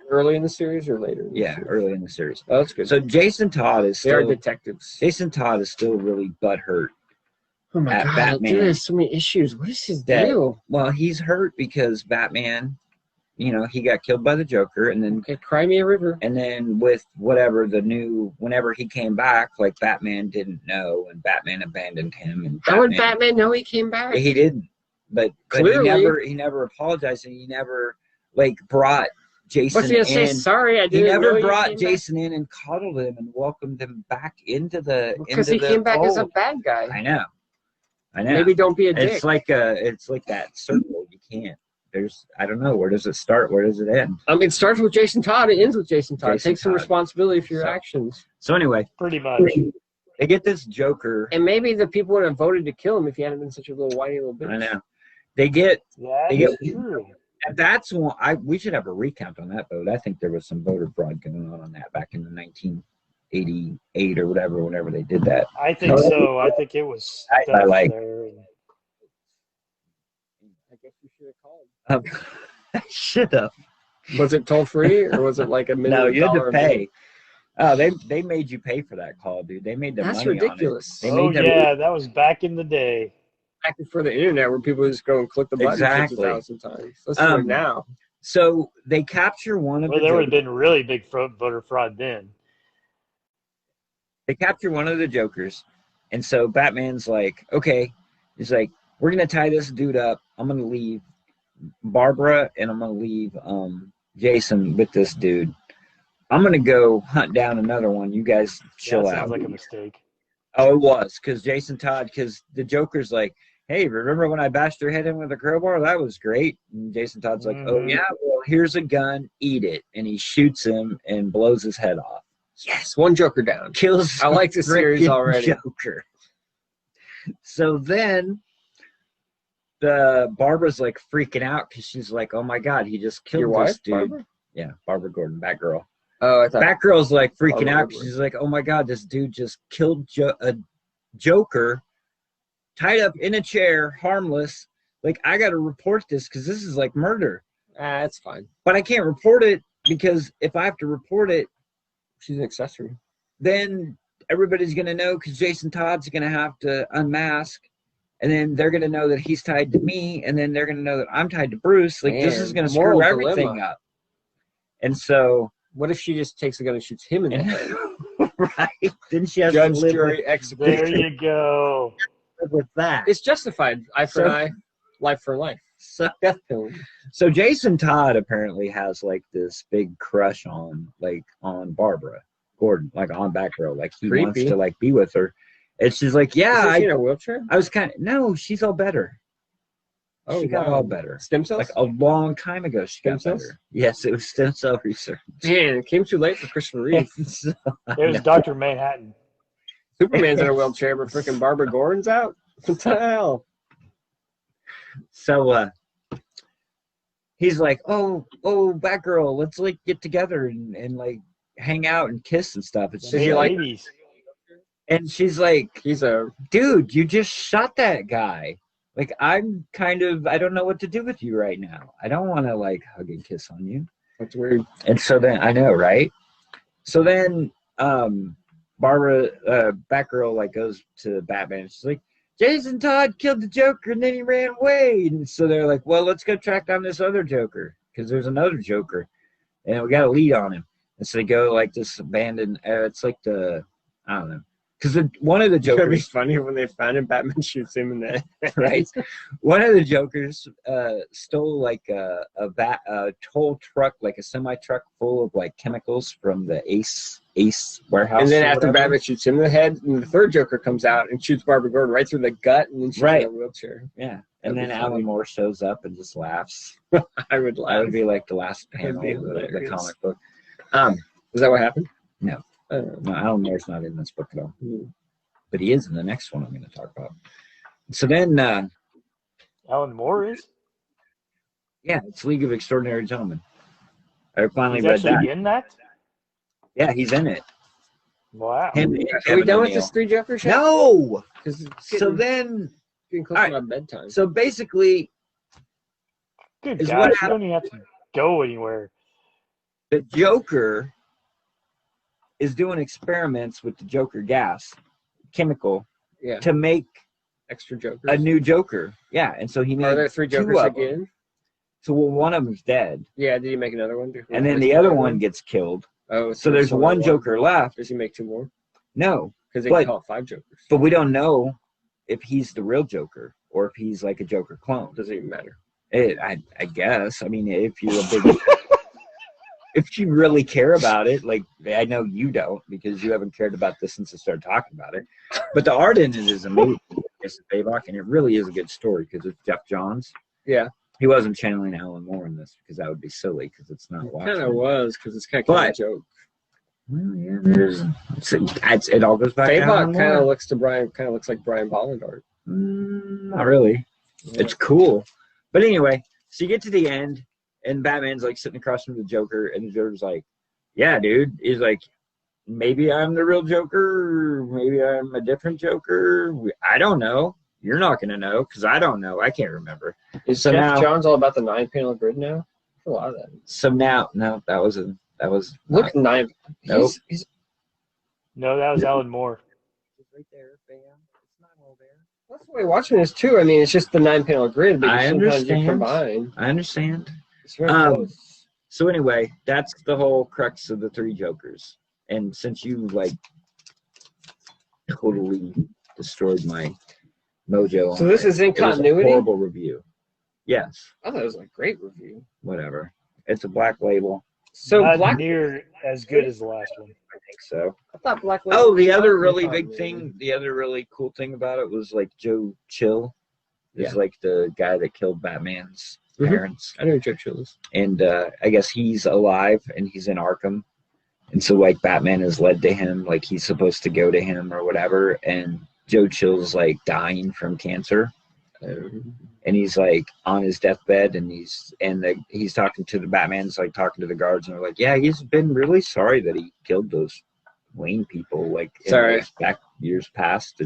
Early in the series or later? Early in the series. Oh, that's good. So Jason Todd is they are still detectives. Jason Todd is still really butthurt. Oh my at god, Batman. dude has so many issues. What is his That- deal? Well, he's hurt because Batman, he got killed by the Joker, and then Okay, cry me a river. And then with whatever whenever he came back, like Batman didn't know, and Batman abandoned him. And How would Batman know he came back? He didn't, but Clearly. he never apologized, and he never brought Jason What's he gonna say? in. Sorry, I He didn't know never you brought came Jason in and coddled him and welcomed him back into the because he came back as a bad guy. I know. Maybe don't be a dick. It's like that circle. You can't. I don't know, where does it start? Where does it end? It starts with Jason Todd. It ends with Jason Todd. Jason Take some Todd. responsibility for your actions. So anyway, Pretty much. they get this Joker. And maybe the people would have voted to kill him if he hadn't been such a little whiny little bitch. I know. They get. That's true. That's one. We should have a recount on that vote. I think there was some voter fraud going on that back in the 1988 or whatever. Whenever they did that, I think so. I think it was. I like. There. I guess you should have called. I should have. Was it toll free or was it like a minimum? No, you had to $1 pay. Oh, they made you pay for that call, dude. They made the That's money ridiculous. on it. Oh yeah, that was back in the day. Back before the internet, where people just go and click the button Exactly. 50,000 times. Let's do it now. So they capture one of Well, the. there would have been really big voter fraud then. They capture one of the Jokers, and so Batman's like, okay, he's like, we're gonna tie this dude up. I'm gonna leave Barbara and I'm gonna leave Jason with this dude. I'm gonna go hunt down another one. You guys chill That out. sounds like a mistake. Oh, it was because Jason Todd, because the Joker's like, hey, remember when I bashed your head in with a crowbar? That was great. And Jason Todd's like, oh yeah, well here's a gun, eat it, and he shoots him and blows his head off. Yes, one Joker down. Kills. I like this series frickin' already. Joker. So then, the Barbara's like freaking out because she's like, "Oh my god, he just killed Your this wife, dude." Barbara? Yeah, Barbara Gordon, Batgirl. Oh, I thought Batgirl's like freaking Barbara out. Gordon. She's like, "Oh my god, this dude just killed a Joker, tied up in a chair, harmless. Like, I got to report this because this is like murder." that's fine. But I can't report it because if I have to report it, She's an accessory. then everybody's going to know because Jason Todd's going to have to unmask. And then they're going to know that he's tied to me. And then they're going to know that I'm tied to Bruce. Like, this is going to screw moral everything dilemma. up. And so, What if she just takes a gun and shoots him in the head? right? Then she has Judge, to live jury, There execution. you go. with that. It's justified. Eye for an eye, life for life. So, Death penalty. so Jason Todd apparently has like this big crush on Barbara Gordon, like on Batgirl. Like he wants Creepy. to like be with her. And she's like, yeah, Is she in a wheelchair? I was kind of, no, she's all better. Oh, she got wow. all better. Stem cells? Like a long time ago, she got Stem cells? better. Yes, it was stem cell research. Man, it came too late for Christopher Reeve. So, It was Dr. Manhattan. Superman's in a wheelchair, but freaking Barbara Gordon's out? What the hell? so he's like, oh, Batgirl, let's like get together and like hang out and kiss and stuff. It's Did you like- 80s. and she's like, He's a dude, you just shot that guy. Like, I'm kind of, I don't know what to do with you right now. I don't want to like hug and kiss on you. that's weird. And so then, I know, right? So then, Barbara, Batgirl, like goes to Batman. And she's like, Jason Todd killed the Joker and then he ran away. And so they're like, well, let's go track down this other Joker because there's another Joker and we got a lead on him. And so they go like this abandoned, it's like I don't know, because one of the It's gonna be Jokers, funny when they find him. Batman shoots him in the head. right? One of the Jokers stole like a tow truck, like a semi truck full of like chemicals from the Ace warehouse. And then or after whatever. Batman shoots him in the head, and the third Joker comes out and shoots Barbara Gordon right through the gut, and then she's in a wheelchair. Yeah, and That'd then be Alan funny. Moore shows up and just laughs. I would That laugh. would be like the last That'd panel be of the hilarious. comic book. Is that what happened? No. No, Alan Moore's not in this book at all. Hmm. But he is in the next one I'm going to talk about. So then, Alan Moore is? yeah, it's League of Extraordinary Gentlemen. I finally He's read actually that. in that? Yeah, he's in it. Wow. Him and Are we Kevin done with O'Neill. this three Joker show? No! Because it's So getting, then, getting close all to right. my bedtime. so basically, Good is gosh, what you don't even have to go anywhere. the Joker is doing experiments with the Joker gas, chemical, Yeah. to make Extra Jokers. a new Joker. Yeah, and so he made Are there three two Jokers of them. again? So well, one of them's dead, Yeah, did he make another one? and then the other one gets killed. Oh, So there's only one Joker left. Does he make two more? No, Because they But- can call it five Jokers. but we don't know if he's the real Joker or if he's like a Joker clone. Doesn't even matter. I guess. I mean, if you're a big, if you really care about it, like I know you don't because you haven't cared about this since I started talking about it. But the art in it is amazing. It's Baylock, and it really is a good story because it's Jeff Johns. Yeah. He wasn't channeling Alan Moore in this because that would be silly because it's not It Watchmen. kind of was, because it's kind of But- a joke. Well, yeah, it all goes back to Alan Fabok kind of Moore. looks like Brian Bolland art. Not really. It's cool. But anyway, so you get to the end, and Batman's like sitting across from the Joker, and the Joker's like, yeah, dude. He's like, maybe I'm the real Joker, or maybe I'm a different Joker. I don't know. You're not going to know, because I don't know. I can't remember. Is So Jeff now- Johns all about the 9-panel grid now? A lot of that. So now, no, that was Look at 9. Nope. He's No, that was Alan Moore. right there, bam. It's not all there. that's the way watching this too. I mean, it's just the 9-panel grid, but I sometimes you understand. combine. I understand. It's very close. So anyway, that's the whole crux of the three Jokers. And since you like totally destroyed my mojo, So on this it, is in it was a continuity? horrible review. Yes, I thought it was a great review. whatever. It's a black label. So Not Black, near as good as the last one. I think so. I thought Black Label. Oh, the other was really fun, big man. thing, the other really cool thing about it was like Joe Chill is Yeah. like the guy that killed Batman's Mhm. parents. I know who Joe Chill is. And I guess he's alive and he's in Arkham. And so like Batman is led to him, like he's supposed to go to him or whatever. And Joe Chill's like dying from cancer. And he's like on his deathbed, and he's talking to the Batman's like talking to the guards, and they're like, yeah, he's been really sorry that he killed those Wayne people like in Sorry. those back years past,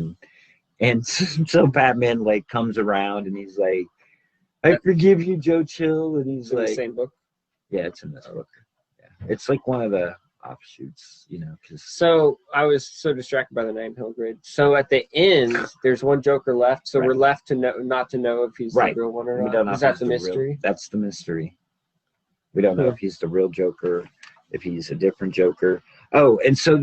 and so Batman like comes around and he's like, I forgive you, Joe Chill, and he's It's in the like, same book. yeah, it's in this book. Yeah, it's like one of the offshoots, you know, because So I was so distracted by the 9-panel grid. So at the end, there's one Joker left. So Right. we're left to know, not to know if he's Right. the real one or we not. don't know. Is if that he's the mystery? Real, that's the mystery. We don't know Yeah. if he's the real Joker, if he's a different Joker. Oh, and so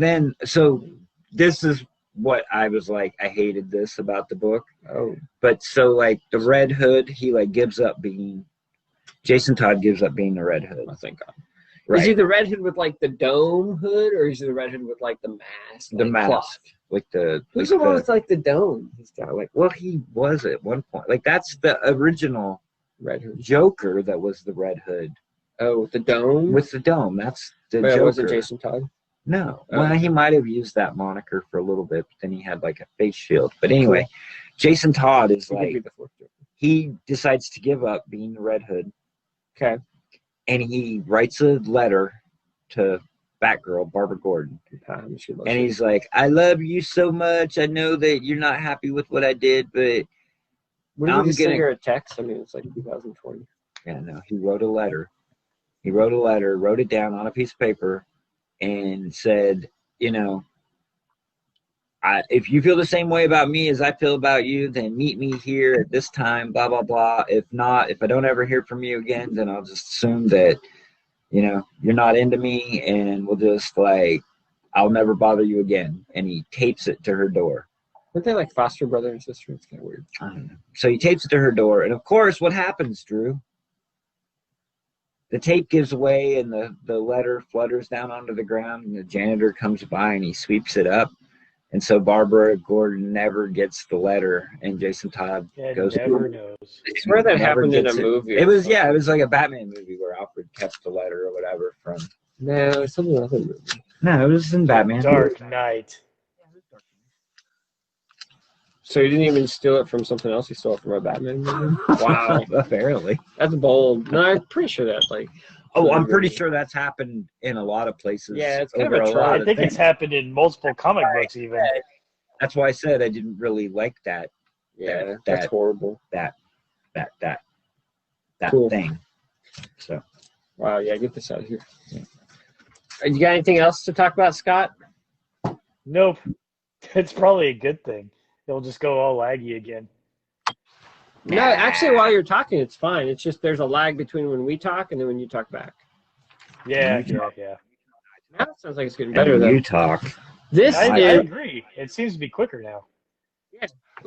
this is what I was like. I hated this about the book. Oh, But so like the Red Hood, he like gives up being. Jason Todd gives up being the Red Hood. I think. Right. Is he the Red Hood with like the dome hood, or is he the Red Hood with like the mask? the like, mask, cloth? like the. Who's like the one with like the dome? He's got like. Well, he was at one point. Like that's the original Red Hood. Joker that was the Red Hood Oh, with the dome. with the dome. That's the but it Joker. wasn't Jason Todd. No. Oh. Well, he might have used that moniker for a little bit, but then he had like a face shield. But anyway, Jason Todd is He could be like, the fourth Joker. he decides to give up being the Red Hood, Okay. and he writes a letter to Batgirl, Barbara Gordon. She loves And it. he's like, I love you so much. I know that you're not happy with what I did, but Wouldn't I'm he just send gonna- her a text? I mean, it's like 2020. yeah, no, he wrote a letter. He wrote a letter, wrote it down on a piece of paper, and said, you know, if you feel the same way about me as I feel about you, then meet me here at this time, blah, blah, blah. If not, if I don't ever hear from you again, then I'll just assume that, you know, you're not into me, and we'll just like, I'll never bother you again. And he tapes it to her door. Weren't they like foster brother and sister? It's kind of weird. I don't know. So he tapes it to her door. And of course, what happens, Drew? The tape gives away and the letter flutters down onto the ground, and the janitor comes by and he sweeps it up. And so Barbara Gordon never gets the letter, and Jason Todd goes. Never knows. I swear that happened in a movie. It was it was like a Batman movie where Alfred kept the letter or whatever from. No, it's something other movie. No, it was in Batman. Dark Knight. So you didn't even steal it from something else? You stole it from a Batman movie? Wow, apparently. That's bold. No, I'm pretty sure that's like. Oh, I'm pretty sure that's happened in a lot of places. Yeah, it's kind over of a a lot I of think things. it's happened in multiple comic books even. That's why I said I didn't really like that. Yeah, that's horrible. That Cool. thing. So. Wow, yeah, get this out of here. Yeah. You got anything else to talk about, Scott? Nope. It's probably a good thing. It'll just go all laggy again. No, actually, while you're talking, it's fine. It's just there's a lag between when we talk and then when you talk back. Yeah. Now it sounds like it's getting better, though. You talk. This I is... agree. It seems to be quicker now.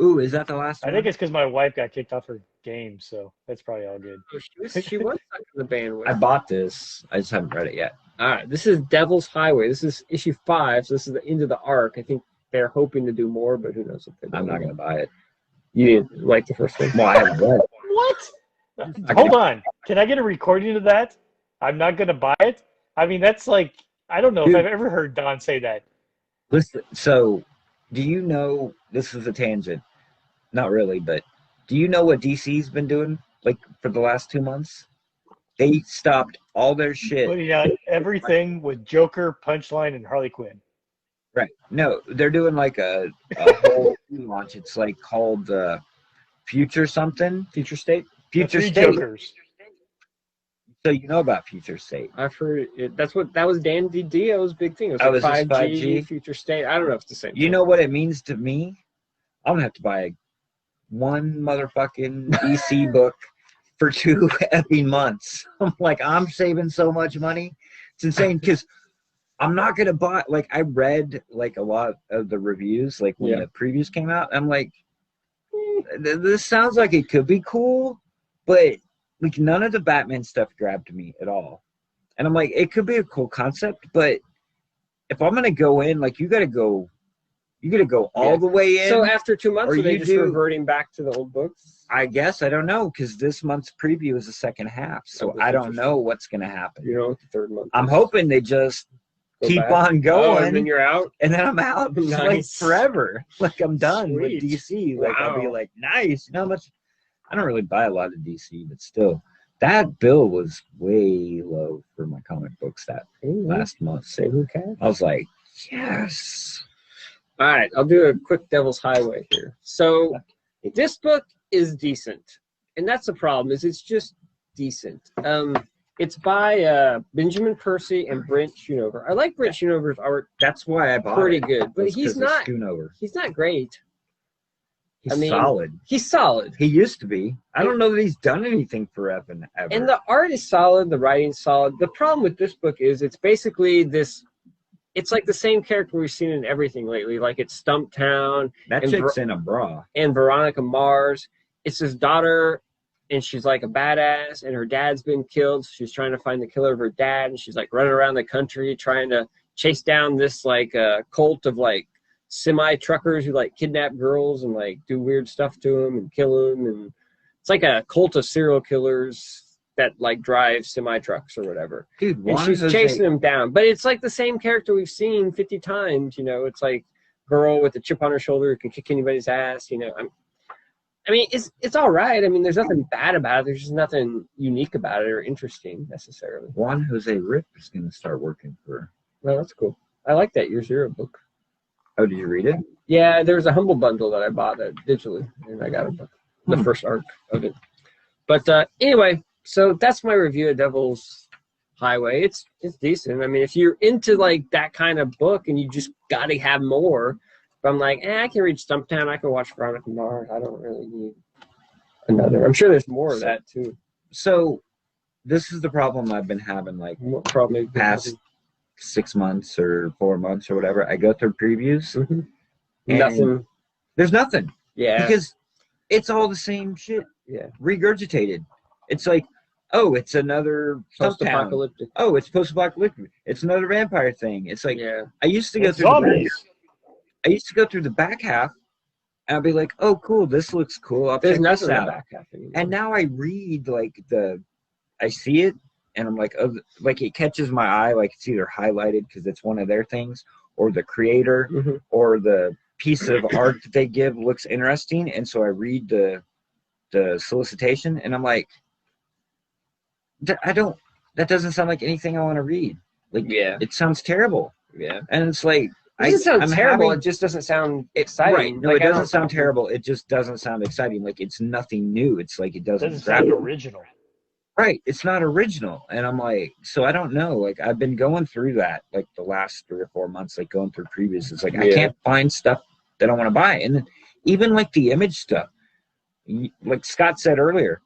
Ooh, is that the last I one? think it's because my wife got kicked off her game, so that's probably all good. She was stuck in the bandwidth. I bought this. I just haven't read it yet. All right, this is Devil's Highway. This is issue 5, so this is the end of the arc. I think they're hoping to do more, but who knows if they do. I'm not going to buy it. You didn't like the first one? Well, I haven't read it. What? Hold on. Can I get a recording of that? I'm not going to buy it? I mean, that's like, I don't know if I've ever heard Don say that. Listen, so do you know, this is a tangent, not really, but do you know what DC's been doing like for the last 2 months? They stopped all their shit. Putting out everything with Joker, Punchline, and Harley Quinn. Right. No, they're doing like a whole launch. It's like called Future something. Future State? Future Three State. Jokers. So you know about Future State. I've heard it. That was Dan DiDio's big thing. It Oh, was is like this 5G, 5G? Future State. I don't know if it's the same. You know what it means to me? I'm gonna have to buy one motherfucking DC book for 2 effing months. I'm like, I'm saving so much money. It's insane because I'm not gonna buy. Like, I read like a lot of the reviews, like when the previews came out. I'm like, this sounds like it could be cool, but like none of the Batman stuff grabbed me at all. And I'm like, it could be a cool concept, but if I'm gonna go in, like, you gotta go all the way in. So after 2 months, or are they you just do- reverting back to the old books? I guess I don't know because this month's preview is the second half, so Oh, I don't know what's gonna happen. You know what the third month I'm is. hoping they just Go keep back. on Oh, going, and then you're out? and then I'm out like Nice. forever. Like I'm done Sweet. with DC. Like I'll be Wow. like, nice. You know how much? I don't really buy a lot of DC, but still, that bill was way low for my comic books that last month. So Who cares? I was like, yes. All right, I'll do a quick Devil's Highway here. So this book is decent, and that's the problem. Is it's just decent. It's by Benjamin Percy and Brent Schoonover. I like Brent Schoonover's art. That's why I bought Pretty it. good, but It's he's 'cause it's not. Schoonover. He's not great. He's I mean, solid. He's solid. He used to be. I don't know that he's done anything forever and ever. And the art is solid, the writing's solid. The problem with this book is it's basically this, it's like the same character we've seen in everything lately. Like it's Stumptown that and chick's in a bra. and Veronica Mars. It's his daughter, and she's like a badass, and her dad's been killed. So she's trying to find the killer of her dad, and she's like running around the country trying to chase down this like cult of like semi-truckers who like kidnap girls and like do weird stuff to them and kill them. And it's like a cult of serial killers that like drive semi-trucks or whatever. Dude, And she's chasing them down. But it's like the same character we've seen 50 times, you know. It's like girl with a chip on her shoulder who can kick anybody's ass, you know. I mean, it's all right. I mean, there's nothing bad about it. There's just nothing unique about it or interesting necessarily. Juan Jose Rip is going to start working for. Well, that's cool. I like that Year Zero book. Oh, did you read it? Yeah, there's a Humble bundle that I bought digitally, and I got the first arc of it. But anyway, so that's my review of Devil's Highway. It's decent. I mean, if you're into like that kind of book and you just got to have more, but I'm like, I can read Stumptown. I can watch Veronica Mars. I don't really need another. I'm sure there's more of that too. So, this is the problem I've been having like Probably past 6 months or 4 months or whatever, I go through previews. Mm-hmm. And Nothing. there's nothing. Yeah. Because it's all the same shit. Yeah. Regurgitated. It's like, oh, it's another Post-apocalyptic. Oh, it's post-apocalyptic. It's another vampire thing. It's like, Yeah. I used to go It's through zombies. I used to go through the back half, and I'd be like, oh, cool, this looks cool. I'll There's check nothing this in the out. back half anymore. And now I read like I see it, and I'm like, oh, like it catches my eye, like it's either highlighted because it's one of their things, or the creator, Mm-hmm. or the piece of art that they give looks interesting, and so I read the solicitation, and I'm like, that doesn't sound like anything I want to read. Like, Yeah. it sounds terrible. Yeah. And it's like, It doesn't sound I'm terrible. having- It just doesn't sound exciting. Right. No, Like, it doesn't sound terrible. It just doesn't sound exciting. Like, it's nothing new. It's like, it doesn't grab sound me. original. Right. It's not original. And I'm like, so I don't know. Like, I've been going through that, like, the last 3 or 4 months, like, going through previews. It's like, I Yeah. can't find stuff that I want to buy. And then even, like, the Image stuff, like Scott said earlier,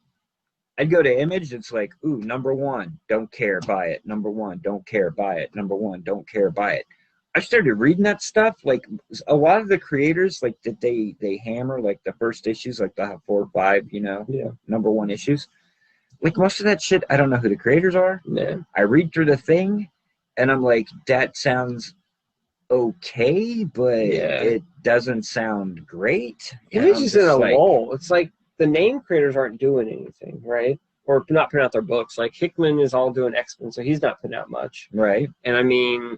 I'd go to Image, it's like, ooh, number 1, don't care, buy it. Number 1, don't care, buy it. Number 1, don't care, buy it. I started reading that stuff. Like, a lot of the creators, like, that they hammer, like, the first issues, like the 4 or 5, number 1 issues. Like, most of that shit, I don't know who the creators are. Yeah. I read through the thing, and I'm like, that sounds okay, but it doesn't sound great. It's just in a lull. It's like the name creators aren't doing anything, right? Or not putting out their books. Like, Hickman is all doing X-Men, so he's not putting out much. Right. And I mean,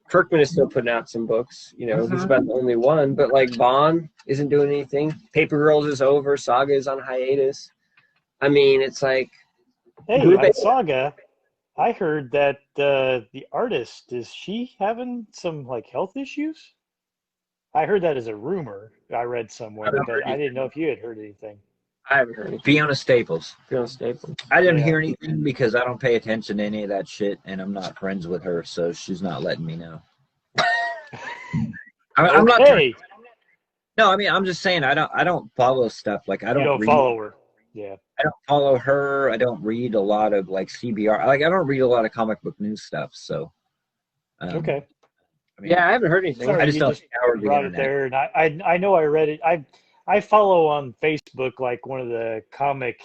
Kirkman is still putting out some books. He's about the only one. But, like, Vaughn isn't doing anything. Paper Girls is over. Saga is on hiatus. I mean, it's like... Hey, on Saga, I heard that the artist, is she having some, like, health issues? I heard that as a rumor I read somewhere, but I didn't know if you had heard anything. I haven't heard anything. Fiona Staples. I didn't hear anything because I don't pay attention to any of that shit, and I'm not friends with her, so she's not letting me know. I'm not. No, I mean, I'm just saying I don't follow stuff. Like, I don't. You don't follow her. Yeah. I don't follow her. I don't read a lot of, like, CBR. Like, I don't read a lot of comic book news stuff. So. Okay. I mean, I haven't heard anything. Sorry, I just don't brought it there, and I know I read it. I follow on Facebook, like, one of the comic,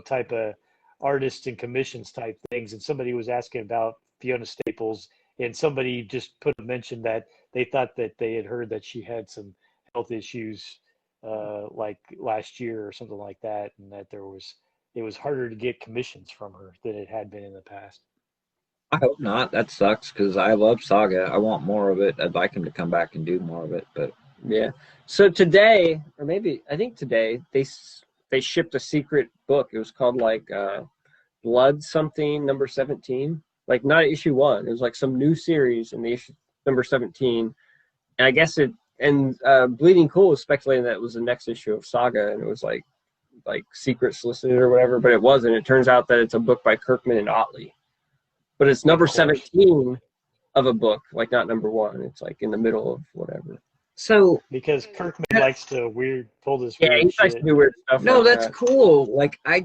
type of artists and commissions type things, and somebody was asking about Fiona Staples, and somebody just put a mention that they thought that they had heard that she had some health issues, like last year or something like that, and that it was harder to get commissions from her than it had been in the past. I hope not. That sucks because I love Saga. I want more of it. I'd like him to come back and do more of it, but yeah. So today, or maybe I think today, they shipped a secret book. It was called like Blood something number 17. Like, not issue 1. It was like some new series in the issue number 17. And I guess Bleeding Cool was speculating that it was the next issue of Saga, and it was like secret solicited or whatever, but it wasn't. It turns out that it's a book by Kirkman and Otley. But it's number 17 of a book, like not number 1. It's like in the middle of whatever. So because Kirkman likes to pull this he weird likes shit. to do weird stuff. No, like that's that. cool. Like, I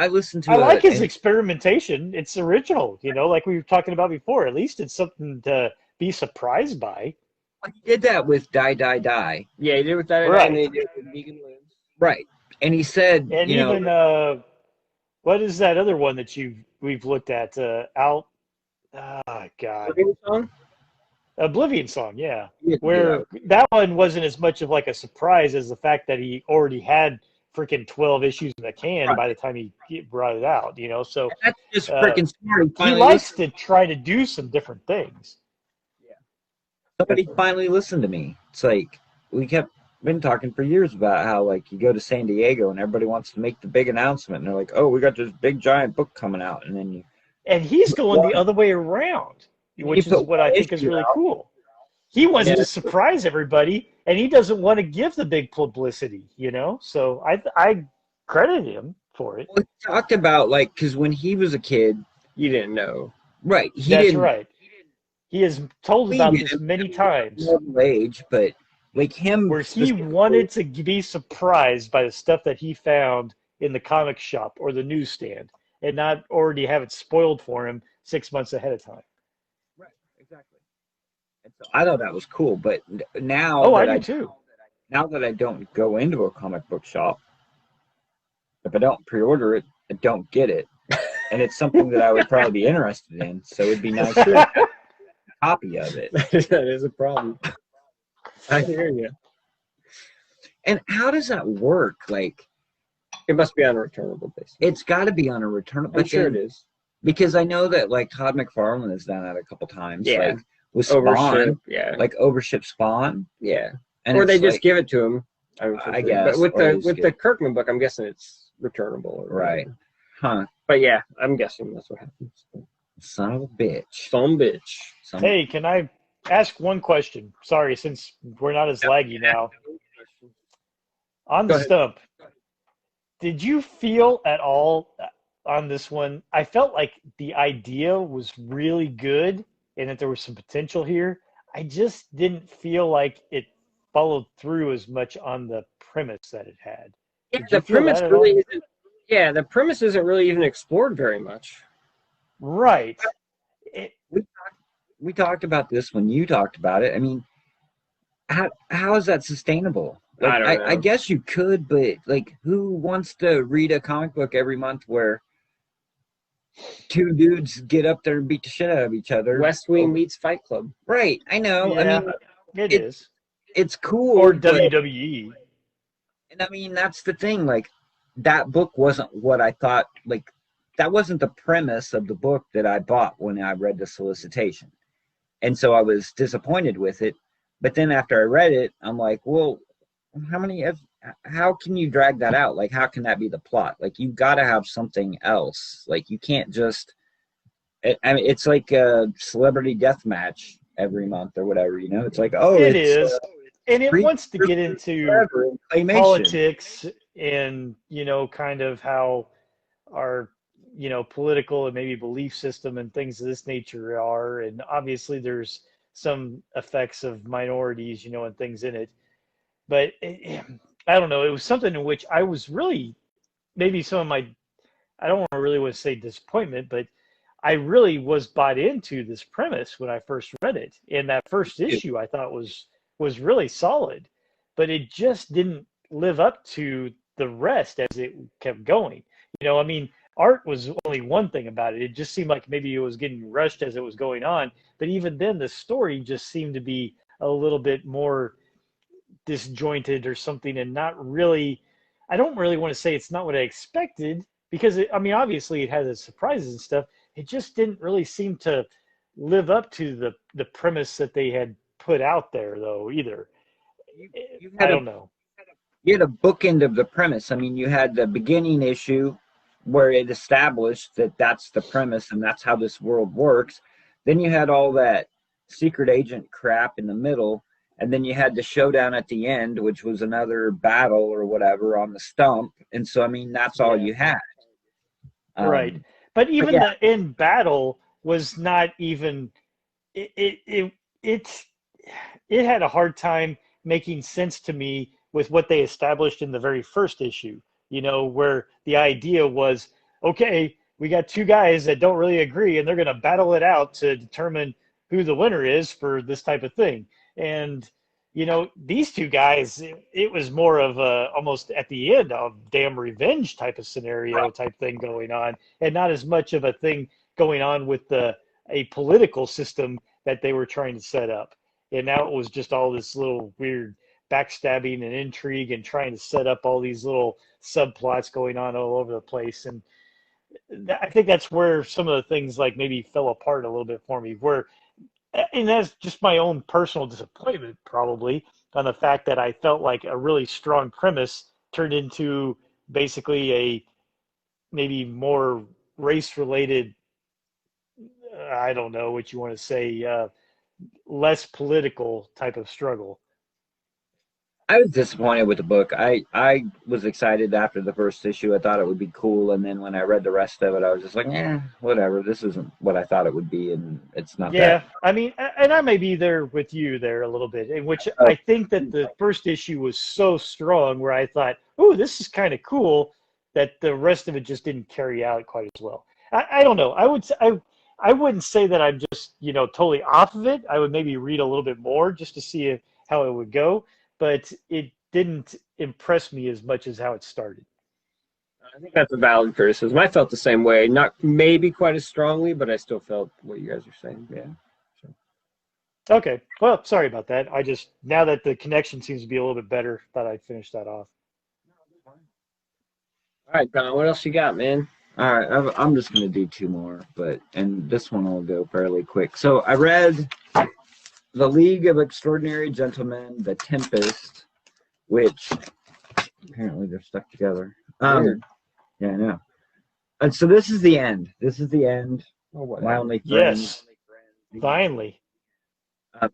listened to. I like his experimentation. It's original, like we were talking about before. At least it's something to be surprised by. He did that with Die Die Die. Yeah, he did with that, Right. and he did with Negan Lives. Right, and he said, And even what is that other one that we've looked at? God, Oblivion Song, yeah. Where that one wasn't as much of like a surprise as the fact that he already had freaking 12 issues in the can by the time he brought it out, So that's just freaking smart. He likes to try to do some different things. Yeah. Somebody finally listened to me. It's like we been talking for years about how, like, you go to San Diego and everybody wants to make the big announcement, and they're like, "Oh, we got this big giant book coming out," and then and he's going the other way around, which is what I think is really cool. He wants to surprise everybody, and he doesn't want to give the big publicity, So I credit him for it. Well, he talked about, like, because when he was a kid, you didn't know, right? That's right. He has told about this many times. Age, but like him, where he wanted to be surprised by the stuff that he found in the comic shop or the newsstand, and not already have it spoiled for him 6 months ahead of time. Right. I thought that was cool, but now Oh, I that do too. now that I don't go into a comic book shop, if I don't pre-order it, I don't get it, and it's something that I would probably be interested in. So it'd be nice to have a copy of it. That is a problem. I hear you. And how does that work? Like, It must be on a returnable basis. it's got to be on a returnable. I'm sure it is. Because I know that like Todd McFarlane has done that a couple times. Yeah. Like with Spawn, Overship, yeah. like Overship Spawn. Yeah. And Or it's they just like, give it to him. I guess. But with or they just the get- Kirkman book, I'm guessing it's returnable. Or Right. whatever. Huh. But yeah, I'm guessing that's what happens. Son of a bitch. Some bitch. Hey, can I ask one question? Sorry, since we're not as laggy now. On Go the ahead. stump, did you feel at all on this one? I felt like the idea was really good and that there was some potential here. I just didn't feel like it followed through as much on the premise that it had. Yeah, Did you the feel premise that at really all? isn't. Yeah, the premise isn't really even explored very much. Right. We talked about this when you talked about it. I mean, how is that sustainable? Like, I don't know. I guess you could, but like, who wants to read a comic book every month where two dudes get up there and beat the shit out of each other? West Wing meets Fight Club. Right. I know. I Yeah, mean, it it- is. it's cool. Or but- WWE. And I mean, that's the thing. Like, that book wasn't what I thought. Like, that wasn't the premise of the book that I bought when I read the solicitation. And so I was disappointed with it. But then after I read it, I'm like, well, how can you drag that out? Like, how can that be the plot? Like, you've got to have something else. Like, you can't just, I mean, it's like a celebrity death match every month or whatever, you know? It's like, oh, It it's is. And it three wants to get into forever in claymation. politics and, kind of how our, political and maybe belief system and things of this nature are. And obviously there's some effects of minorities, and things in it. But I don't know. It was something in which I was really, maybe some of my, I don't really want to say disappointment, but I really was bought into this premise when I first read it. And that first issue I thought was really solid, but it just didn't live up to the rest as it kept going. I mean, art was only one thing about it. It just seemed like maybe it was getting rushed as it was going on. But even then, the story just seemed to be a little bit more disjointed or something, and not really, I don't really want to say it's not what I expected, because obviously it has its surprises and stuff. It just didn't really seem to live up to the premise that they had put out there, though, either. I don't know. You had a bookend of the premise. I mean, you had the beginning issue where it established that that's the premise and that's how this world works. Then you had all that secret agent crap in the middle, and then you had the showdown at the end, which was another battle or whatever on the stump. And so, I mean, that's all you had. Right. But even the end battle was not even, it had a hard time making sense to me with what they established in the very first issue, where the idea was, okay, we got two guys that don't really agree and they're going to battle it out to determine who the winner is for this type of thing. And, these two guys, it was more of a, almost at the end, a damn revenge type of scenario type thing going on, and not as much of a thing going on with a political system that they were trying to set up. And now it was just all this little weird backstabbing and intrigue and trying to set up all these little subplots going on all over the place. And I think that's where some of the things like maybe fell apart a little bit for me, and that's just my own personal disappointment probably on the fact that I felt like a really strong premise turned into basically a maybe more race related, I don't know what you want to say, less political type of struggle. I was disappointed with the book. I was excited after the first issue. I thought it would be cool, and then when I read the rest of it, I was just like, whatever. This isn't what I thought it would be, and it's not. Yeah, I mean, and I may be there with you there a little bit, in which I think that the first issue was so strong, where I thought, oh, this is kind of cool, that the rest of it just didn't carry out quite as well. I don't know. I would say I wouldn't say that I'm just, totally off of it. I would maybe read a little bit more just to see how it would go, but it didn't impress me as much as how it started. I think that's a valid criticism. I felt the same way. Not maybe quite as strongly, but I still felt what you guys are saying. Yeah. Okay. Well, sorry about that. Now that the connection seems to be a little bit better, thought I'd finish that off. All right, Don, what else you got, man? All right, I'm just going to do two more, and this one will go fairly quick. So I read The League of Extraordinary Gentlemen, The Tempest, which apparently they're stuck together. Weird. Yeah, I know. And so this is the end. This is the end. Oh, what? My only friend. Yes. Finally.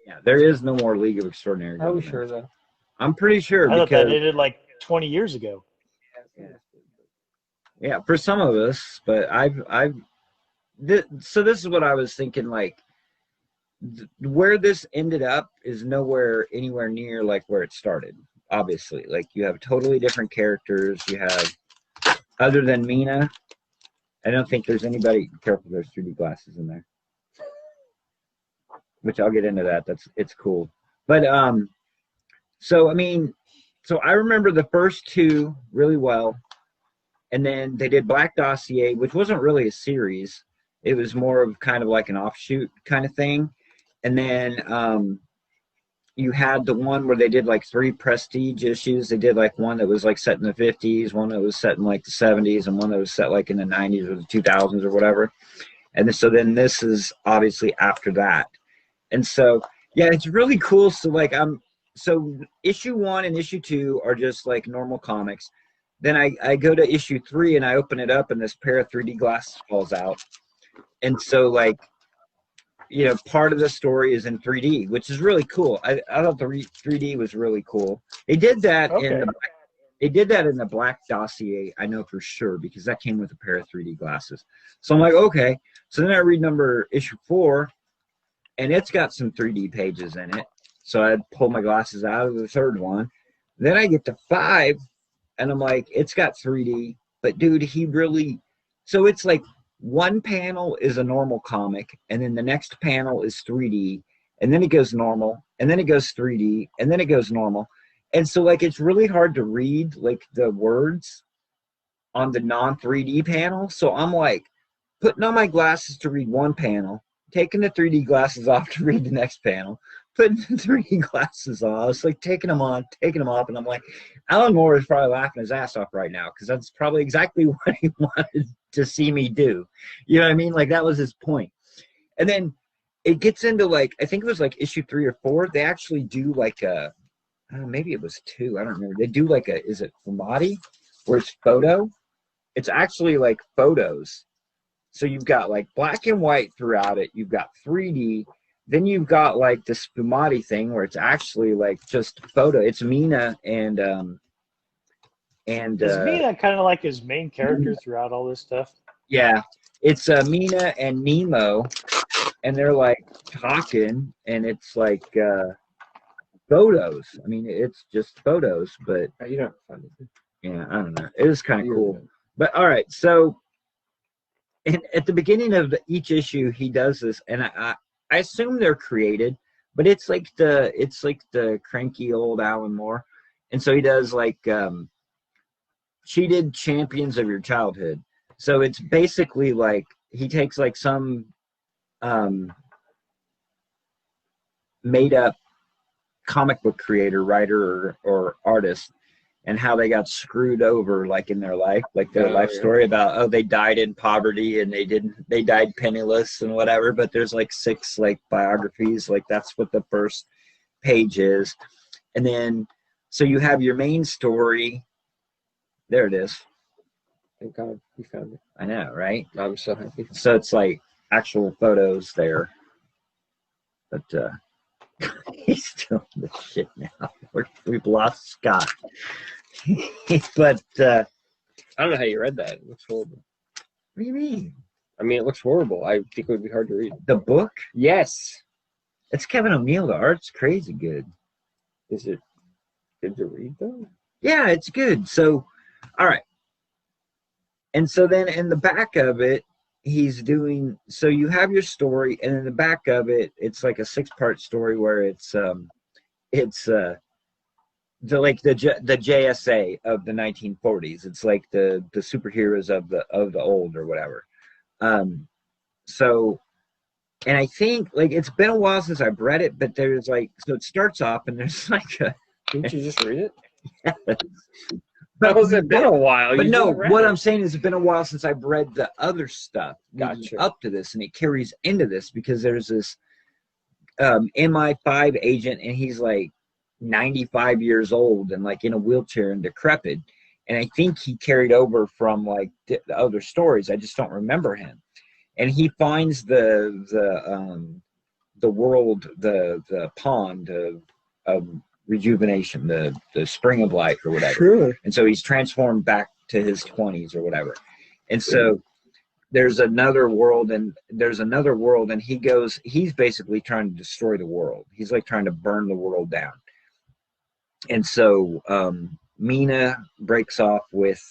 Yeah, there is no more League of Extraordinary Are we Gentlemen. sure, though? I'm pretty sure I thought that because ended like 20 years ago. yeah, for some of us, but so this is what I was thinking, like where this ended up is anywhere near like where it started. Obviously, like you have totally different characters. You have, other than Mina, I don't think there's anybody. Careful, there's 3D glasses in there, which I'll get into that. It's cool. But so I remember the first two really well, and then they did Black Dossier, which wasn't really a series. It was more of kind of like an offshoot kind of thing. And then you had the one where they did like 3 prestige issues. They did like one that was like set in the 50s, one that was set in like the 70s, and one that was set like in the 90s or the 2000s or whatever. And so then this is obviously after that. And so, yeah, it's really cool. So like so issue 1 and issue 2 are just like normal comics. Then I go to issue 3 and I open it up and this pair of 3D glasses falls out. And so like, part of the story is in 3D, which is really cool. I thought the 3D was really cool. They did that in the Black Dossier, I know for sure, because that came with a pair of 3D glasses. So I'm like, okay. So then I read issue 4, and it's got some 3D pages in it. So I pull my glasses out of the third one. Then I get to 5, and I'm like, it's got 3D, but dude, so it's like one panel is a normal comic, and then the next panel is 3D, and then it goes normal, and then it goes 3D, and then it goes normal. And so like it's really hard to read like the words on the non-3D panel. So I'm like putting on my glasses to read one panel, taking the 3D glasses off to read the next panel, putting the 3D glasses on. I was like taking them on, taking them off, and I'm like, Alan Moore is probably laughing his ass off right now because that's probably exactly what he wanted to see me do. You know what I mean? Like that was his point. And then it gets into like, I think it was like issue 3 or 4. They actually do like maybe it was 2. I don't remember. They do like is it Fumati, where it's photo? It's actually like photos. So you've got like black and white throughout it. You've got 3D. Then you've got like the Spumati thing where it's actually like just photo. It's Mina and is Mina kind of like his main character throughout all this stuff? Yeah, it's Mina and Nemo, and they're like talking, and it's like photos. I mean, it's just photos, but You don't find it. yeah, I don't know. It is kind of cool. But all right, so at the beginning of each issue, he does this, and I assume they're created, but it's like the cranky old Alan Moore, and so he does like cheated champions of your childhood. So it's basically like he takes like some made up comic book creator, writer, or artist, and how they got screwed over like in their life, like their life story about they died in poverty and they died penniless and whatever. But there's like 6 like biographies, like that's what the first page is. And then so you have your main story. There it is. Thank God we found it. I know, right? I'm so happy. So it's like actual photos there. But he's still in the shit now. We've lost Scott. But I don't know how you read that. It looks horrible. What do you mean? I mean, it looks horrible. I think it would be hard to read. The book? Yes. It's Kevin O'Neill. The art's crazy good. Is it good to read, though? Yeah, it's good. So, all right. And so then in the back of it, he's doing, so you have your story, and in the back of it, it's like a 6-part story where it's the JSA of the 1940s. It's like the superheroes of the old or whatever. So, and I think like it's been a while since I've read it, but there's like, so it starts off and there's like a. Didn't you just read it? But How's it been a while? But You no, just read what it. I'm saying is it's been a while since I've read the other stuff leading Gotcha. up to this, and it carries into this because there's this MI5 agent, and he's like 95 years old and like in a wheelchair and decrepit. And I think he carried over from like the other stories. I just don't remember him. And he finds the world, the pond of rejuvenation, the spring of life or whatever. Sure. And so he's transformed back to his 20s or whatever. And so there's another world, and he's basically trying to destroy the world. He's like trying to burn the world down. And so Mina breaks off with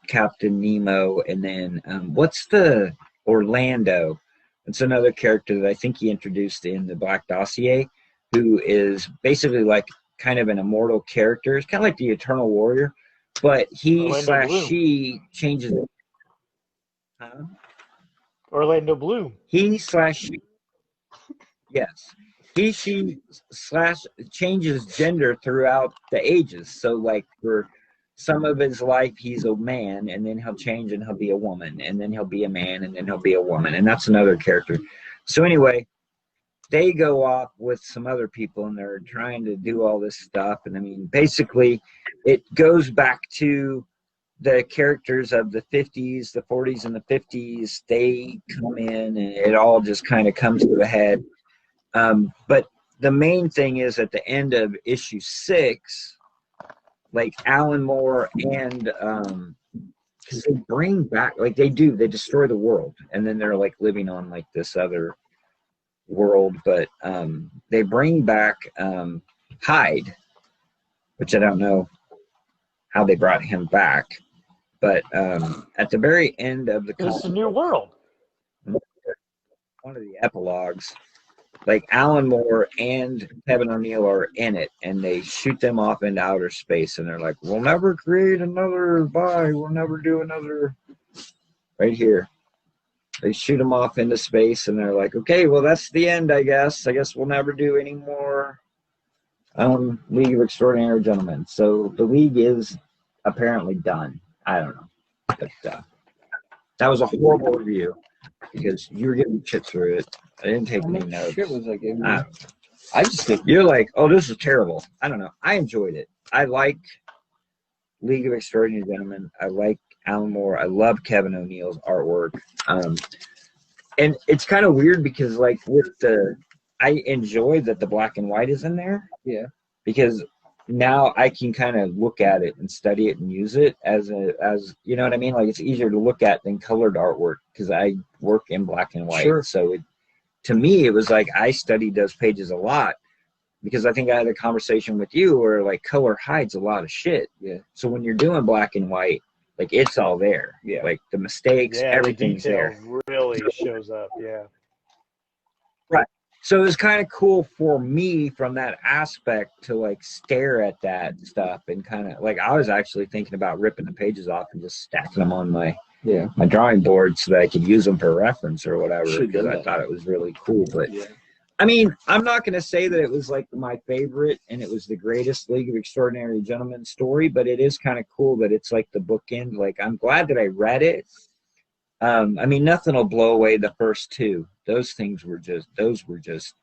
Captain Nemo, and then what's the Orlando? It's another character that I think he introduced in the Black Dossier, who is basically like kind of an immortal character. It's kind of like the Eternal Warrior, but she changes it. Huh? Orlando Bloom. She changes gender throughout the ages. So like for some of his life, he's a man, and then he'll change and he'll be a woman, and then he'll be a man, and then he'll be a woman. And that's another character. So anyway, they go off with some other people, and they're trying to do all this stuff. And I mean, basically, it goes back to the characters of the 50s, the 40s, and the 50s. They come in, and it all just kind of comes to a head. But the main thing is at the end of issue 6, like Alan Moore and because they bring back, like they destroy the world, and then they're like living on like this other world, but they bring back Hyde, which I don't know how they brought him back, but at the very end of the It's a new world. One of the epilogues, like Alan Moore and Kevin O'Neill are in it, and they shoot them off into outer space, and they're like, we'll never create another we'll never do another. Right here, they shoot them off into space, and they're like, okay, well, that's the end, I guess we'll never do any more League of Extraordinary Gentlemen. So the League is apparently done. I don't know, but that was a horrible review because you were getting shit through it. I didn't take any notes. Shit was like, I just think you're like, oh, this is terrible. I don't know. I enjoyed it. I like League of Extraordinary Gentlemen. I like Alan Moore. I love Kevin O'Neill's artwork. And it's kind of weird because, like, I enjoy that the black and white is in there. Yeah. Because now I can kind of look at it and study it and use it as you know what I mean? Like, it's easier to look at than colored artwork because I work in black and white. Sure. So to me, it was like I studied those pages a lot because I think I had a conversation with you where like color hides a lot of shit. Yeah. So when you're doing black and white, like it's all there. Yeah. Like the mistakes, everything's the there. detail really shows up. Yeah. Right. So it was kind of cool for me from that aspect to like stare at that stuff and kind of like I was actually thinking about ripping the pages off and just stacking them on my drawing board so that I could use them for reference or whatever because I thought it was really cool. But I mean, I'm not going to say that it was like my favorite and it was the greatest League of Extraordinary Gentlemen story, but it is kind of cool that it's like the bookend. Like I'm glad that I read it. I mean, nothing will blow away the first two. Those were just,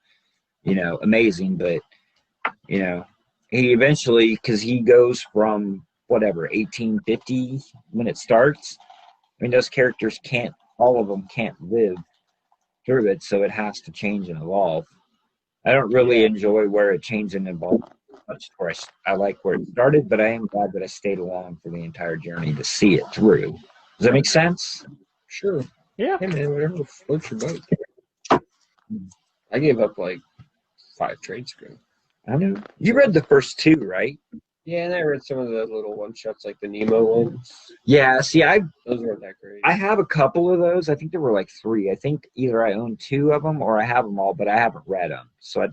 you know, amazing. But, you know, he eventually, because he goes from whatever, 1850 when it starts. I mean, those characters all of them can't live through it, so it has to change and evolve. I don't really enjoy where it changed and evolved much. Of course, I like where it started, but I am glad that I stayed along for the entire journey to see it through. Does that make sense? Sure. Yeah. Hey, man, whatever floats your boat. I gave up like 5 trades ago. I know. You read the first two, right? Yeah, and I read some of the little one-shots, like the Nemo ones. Yeah, see, Those weren't that great. I have a couple of those. I think there were like 3. I think either I own 2 of them or I have them all, but I haven't read them. So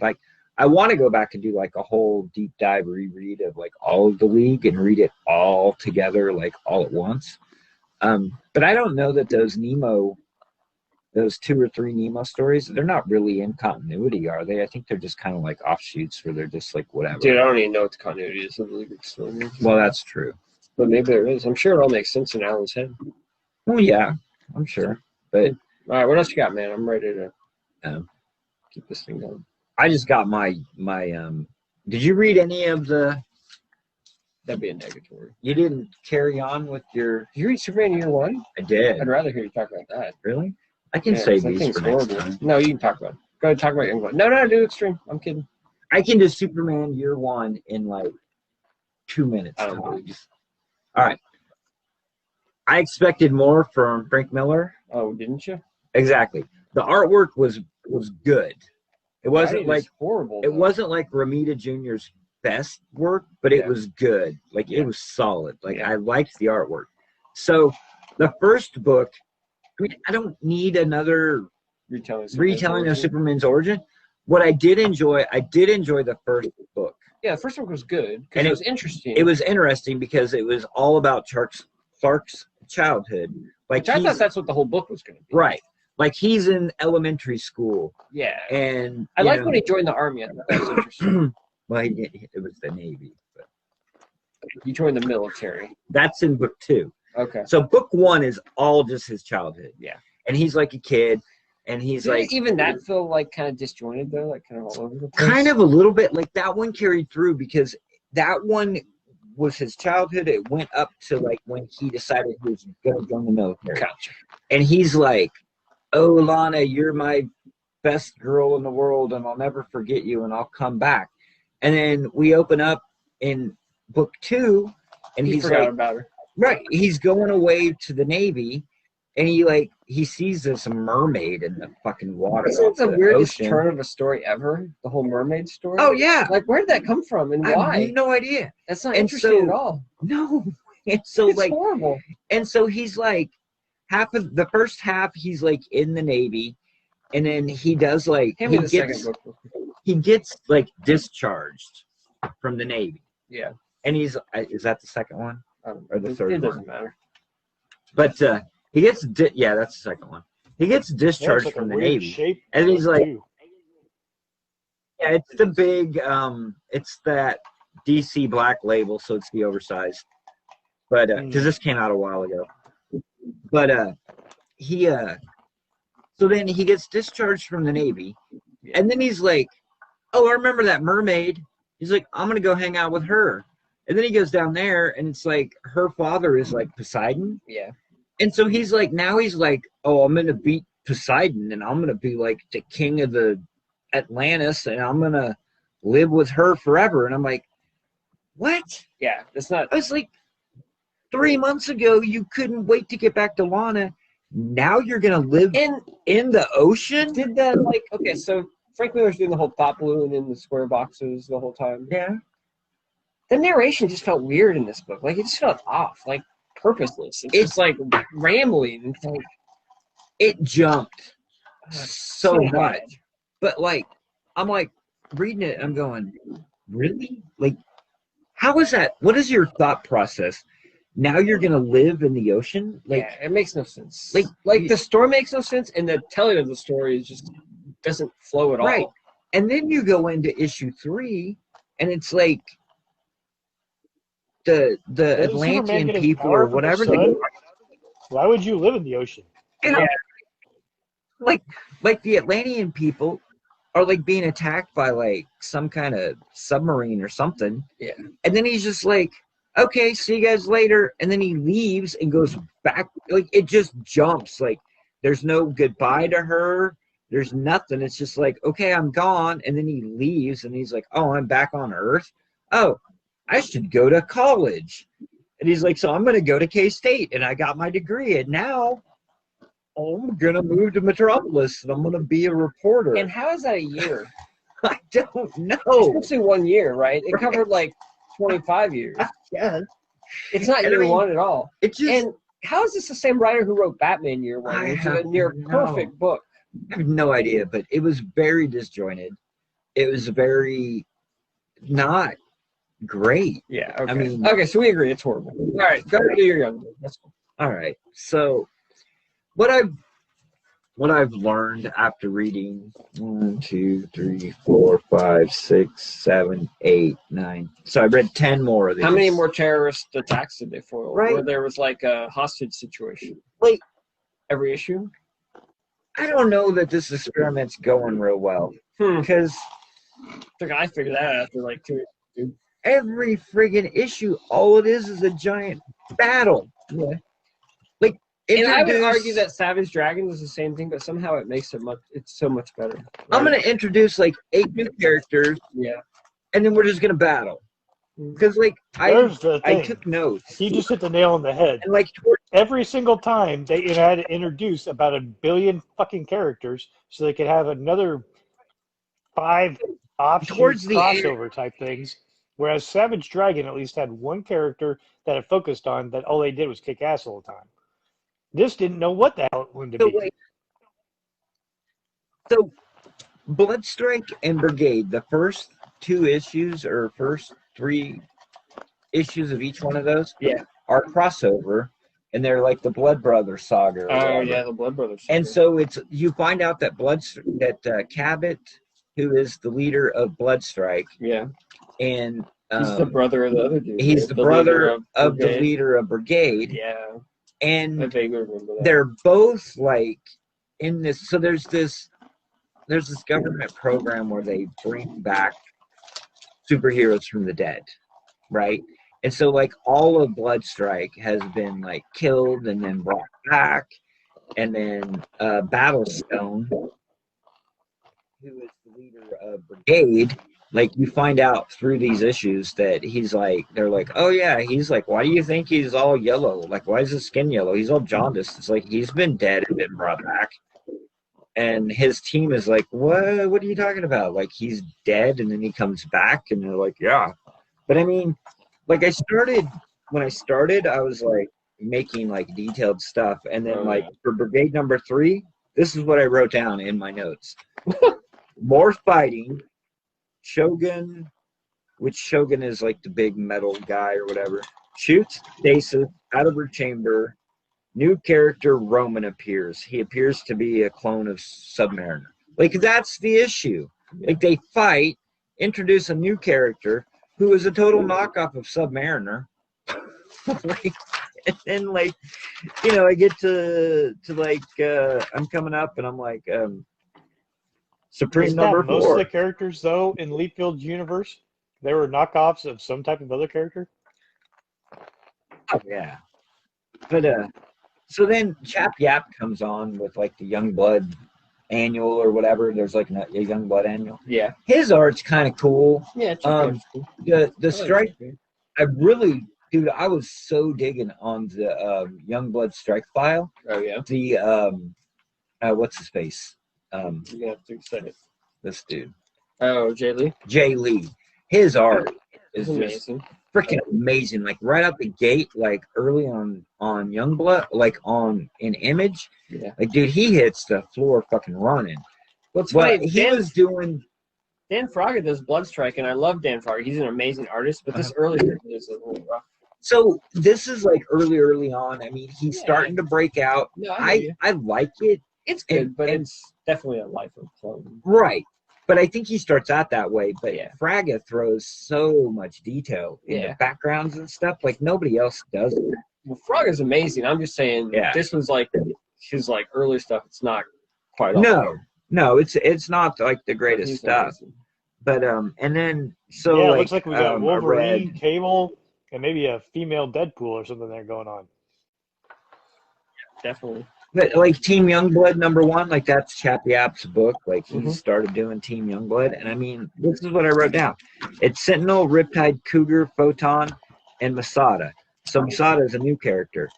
I want to go back and do like a whole deep dive reread of like all of the League and read it all together, like all at once. But I don't know that those 2 or 3 Nemo stories, they're not really in continuity, are they? I think they're just kind of like offshoots where they're just like whatever. Dude, I don't even know what the continuity is of the League of Extraordinary. Well, that's true. But maybe there is. I'm sure it all makes sense in Alan's head. Well, yeah, I'm sure. But all right, what else you got, man? I'm ready to keep this thing going. I just got my did you read any of the? That'd be a negatory. You didn't carry on with your. Did you read Superman Year One? I did. I'd rather hear you talk about that. Really? I can save these for next time. No, you can talk about it. Go ahead, talk about Young Blood. No, do Extreme. I'm kidding. I can do Superman Year One in like 2 minutes. I don't believe you. All right. I expected more from Frank Miller. Oh, didn't you? Exactly. The artwork was good. It wasn't like horrible. It wasn't like Ramita Jr.'s best work, but it was good. Like it was solid. Like I liked the artwork. So the first book, I mean, I don't need another retelling of Superman's origin. What I did enjoy the first book. Yeah, the first book was good because it was interesting. It was interesting because it was all about Clark's childhood. Like I thought that's what the whole book was going to be. Right. Like he's in elementary school. Yeah. And I like when he joined the army. I thought that was interesting. Well, it was the Navy. But he joined the military. That's in book 2. Okay. So book 1 is all just his childhood. Yeah. And he's like a kid. And he's like. Even that feel like kind of disjointed though? Like kind of all over the place? Kind of a little bit. Like that one carried through because that one was his childhood. It went up to like when he decided he was going to join the military. Gotcha. And he's like, oh, Lana, you're my best girl in the world, and I'll never forget you, and I'll come back. And then we open up in book 2, and he's forgot like, about her. Right, he's going away to the Navy, and he sees this mermaid in the fucking water. Isn't it the weirdest ocean. turn of a story ever? The whole mermaid story. Oh yeah, like where did that come from and why? I have no idea. That's not interesting at all. No, and so it's like horrible. And so he's like. Half of the first half, he's like in the Navy, and then he does like he gets like discharged from the Navy. Yeah, and he's is that the second one or the third one? It doesn't matter. But he gets that's the second one. He gets discharged from the Navy, and he's like, yeah, it's the big it's that DC Black label, so it's the oversized. But because this came out a while ago. But so then he gets discharged from the Navy, and then he's like, oh, I remember that mermaid. He's like, I'm gonna go hang out with her. And then he goes down there, and it's like her father is like Poseidon. Yeah. And so he's like, oh, I'm gonna beat Poseidon, and I'm gonna be like the king of the Atlantis, and I'm gonna live with her forever. And I'm like, what? Yeah, that's not. I was like, 3 months ago, you couldn't wait to get back to Lana. Now you're gonna live in the ocean. Did that okay? So Frank Miller's doing the whole thought balloon in the square boxes the whole time. Yeah. The narration just felt weird in this book. Like it just felt off, like purposeless. It's just like rambling. It's like it jumped so much. But like, I'm like reading it. I'm going, really? Like, how is that? What is your thought process? Now you're gonna live in the ocean? Like, yeah, it makes no sense. Like the story makes no sense, and the telling of the story is just doesn't flow at all. Right. And then you go into issue 3, and it's like the Atlantean people or whatever. Why would you live in the ocean? Yeah. Like the Atlantean people are like being attacked by like some kind of submarine or something. Yeah. And then he's just like, okay, see you guys later. And then he leaves and goes back. Like, it just jumps. Like, there's no goodbye to her. There's nothing. It's just like, okay, I'm gone. And then he leaves and he's like, oh, I'm back on Earth. Oh, I should go to college. And he's like, so I'm going to go to K-State. And I got my degree. And now I'm going to move to Metropolis. And I'm going to be a reporter. And how is that a year? I don't know. It's supposed to be 1 year, right? It covered like 25 years. Yeah. It's not And I year mean, one at all. It just, And how is this the same writer who wrote Batman Year One, which is a near perfect book? I have no idea, but it was very disjointed. It was very not great. Yeah, okay. I mean, okay, so we agree it's horrible. All right, go to your young book. That's cool. all right. So what I've learned after reading 1, 2, 3, 4, 5, 6, 7, 8, 9. So I read 10 more of these. How many more terrorist attacks did they foil? Right. Where there was like a hostage situation? Like, every issue? I don't know that this experiment's going real well. Because I figured that out after like 2 issues. every friggin' issue, all it is a giant battle. Yeah. Like, and I would argue that Savage Dragon is the same thing, but somehow it makes it's so much better. Right? I'm going to introduce like 8 new characters. Yeah. And then we're just going to battle. Because, like, I took notes. You just hit the nail on the head. And, like, every single time they had to introduce about 1 billion fucking characters so they could have another 5 offshoot crossover type things. Whereas Savage Dragon at least had 1 character that it focused on that all they did was kick ass all the time. This didn't know what the hell it wanted to be. So, Bloodstrike and Brigade, the first 2 issues or first 3 issues of each one of those are crossover, and they're like the Blood Brothers saga. Oh yeah, the Blood Brothers saga. And so you find out that Cabot, who is the leader of Bloodstrike, and he's the brother of the other dude. He's the brother of the leader of Brigade. Yeah. And I vaguely remember that. They're both like in this. So there's this government program where they bring back superheroes from the dead, right? And so like all of Bloodstrike has been like killed and then brought back, and then Battlestone, who is the leader of Brigade, like you find out through these issues that he's like, they're like, oh yeah, he's like, why do you think he's all yellow? Like, why is his skin yellow? He's all jaundiced. It's like he's been dead and been brought back. And his team is like, what are you talking about? Like, he's dead and then he comes back, and they're like, yeah. But I mean, like when I started, I was like making like detailed stuff. And then like for Brigade number 3, this is what I wrote down in my notes. More fighting. Shogun, which Shogun is like the big metal guy or whatever, shoots Stasis out of her chamber. New character Roman appears. He appears to be a clone of Submariner. Like, that's the issue. Like, they fight, introduce a new character who is a total knockoff of Submariner. Like, and then, like, you know, I get to like, I'm coming up and I'm like, Supreme number 4. Most of the characters, though, in Leafield's universe, they were knockoffs of some type of other character? Oh, yeah. But, so then Chap Yap comes on with, like, the Youngblood annual or whatever. There's, like, a Youngblood annual. Yeah. His art's kind of cool. Yeah, cool. The strike, I really, dude, I was so digging on the Youngblood strike file. Oh, yeah? The, what's his face? You're going to have to say it. This dude. Oh, Jay Lee? Jay Lee. His art is amazing. Just freaking amazing. Like, right out the gate, like, early on Youngblood, like, in Image. Yeah. Like, dude, he hits the floor fucking running. What's funny, he was doing... Dan Fraga does Bloodstrike, and I love Dan Fraga. He's an amazing artist, but this earlier is a little rough. So, this is, like, early on. I mean, he's starting to break out. No, I like it. It's good, but it's definitely a life of clone. Right. But I think he starts out that way. But Fraga throws so much detail in the backgrounds and stuff. Like, nobody else does it. Well, Fraga's amazing. I'm just saying this was like his like early stuff. It's not quite all No, it's not like the greatest stuff. Amazing. But and then so it like, looks like we got Wolverine, Cable, and maybe a female Deadpool or something there going on. Definitely. But like Team Youngblood #1, like that's Chap Yap's book. Like he started doing Team Youngblood, and I mean, this is what I wrote down. It's Sentinel, Riptide, Cougar, Photon, and Masada. So Masada is a new character.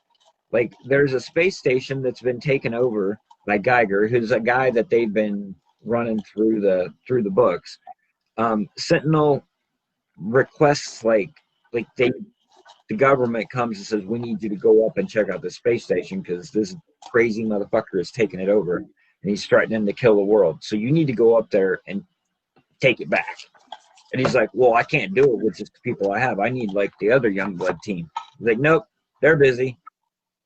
Like there's a space station that's been taken over by Geiger, who's a guy that they've been running through the books. Sentinel requests like like the government comes and says, we need you to go up and check out the space station because this crazy motherfucker is taking it over and he's threatening to kill the world. So you need to go up there and take it back. And he's like, well, I can't do it with just the people I have. I need like the other Youngblood team. He's like, nope, they're busy.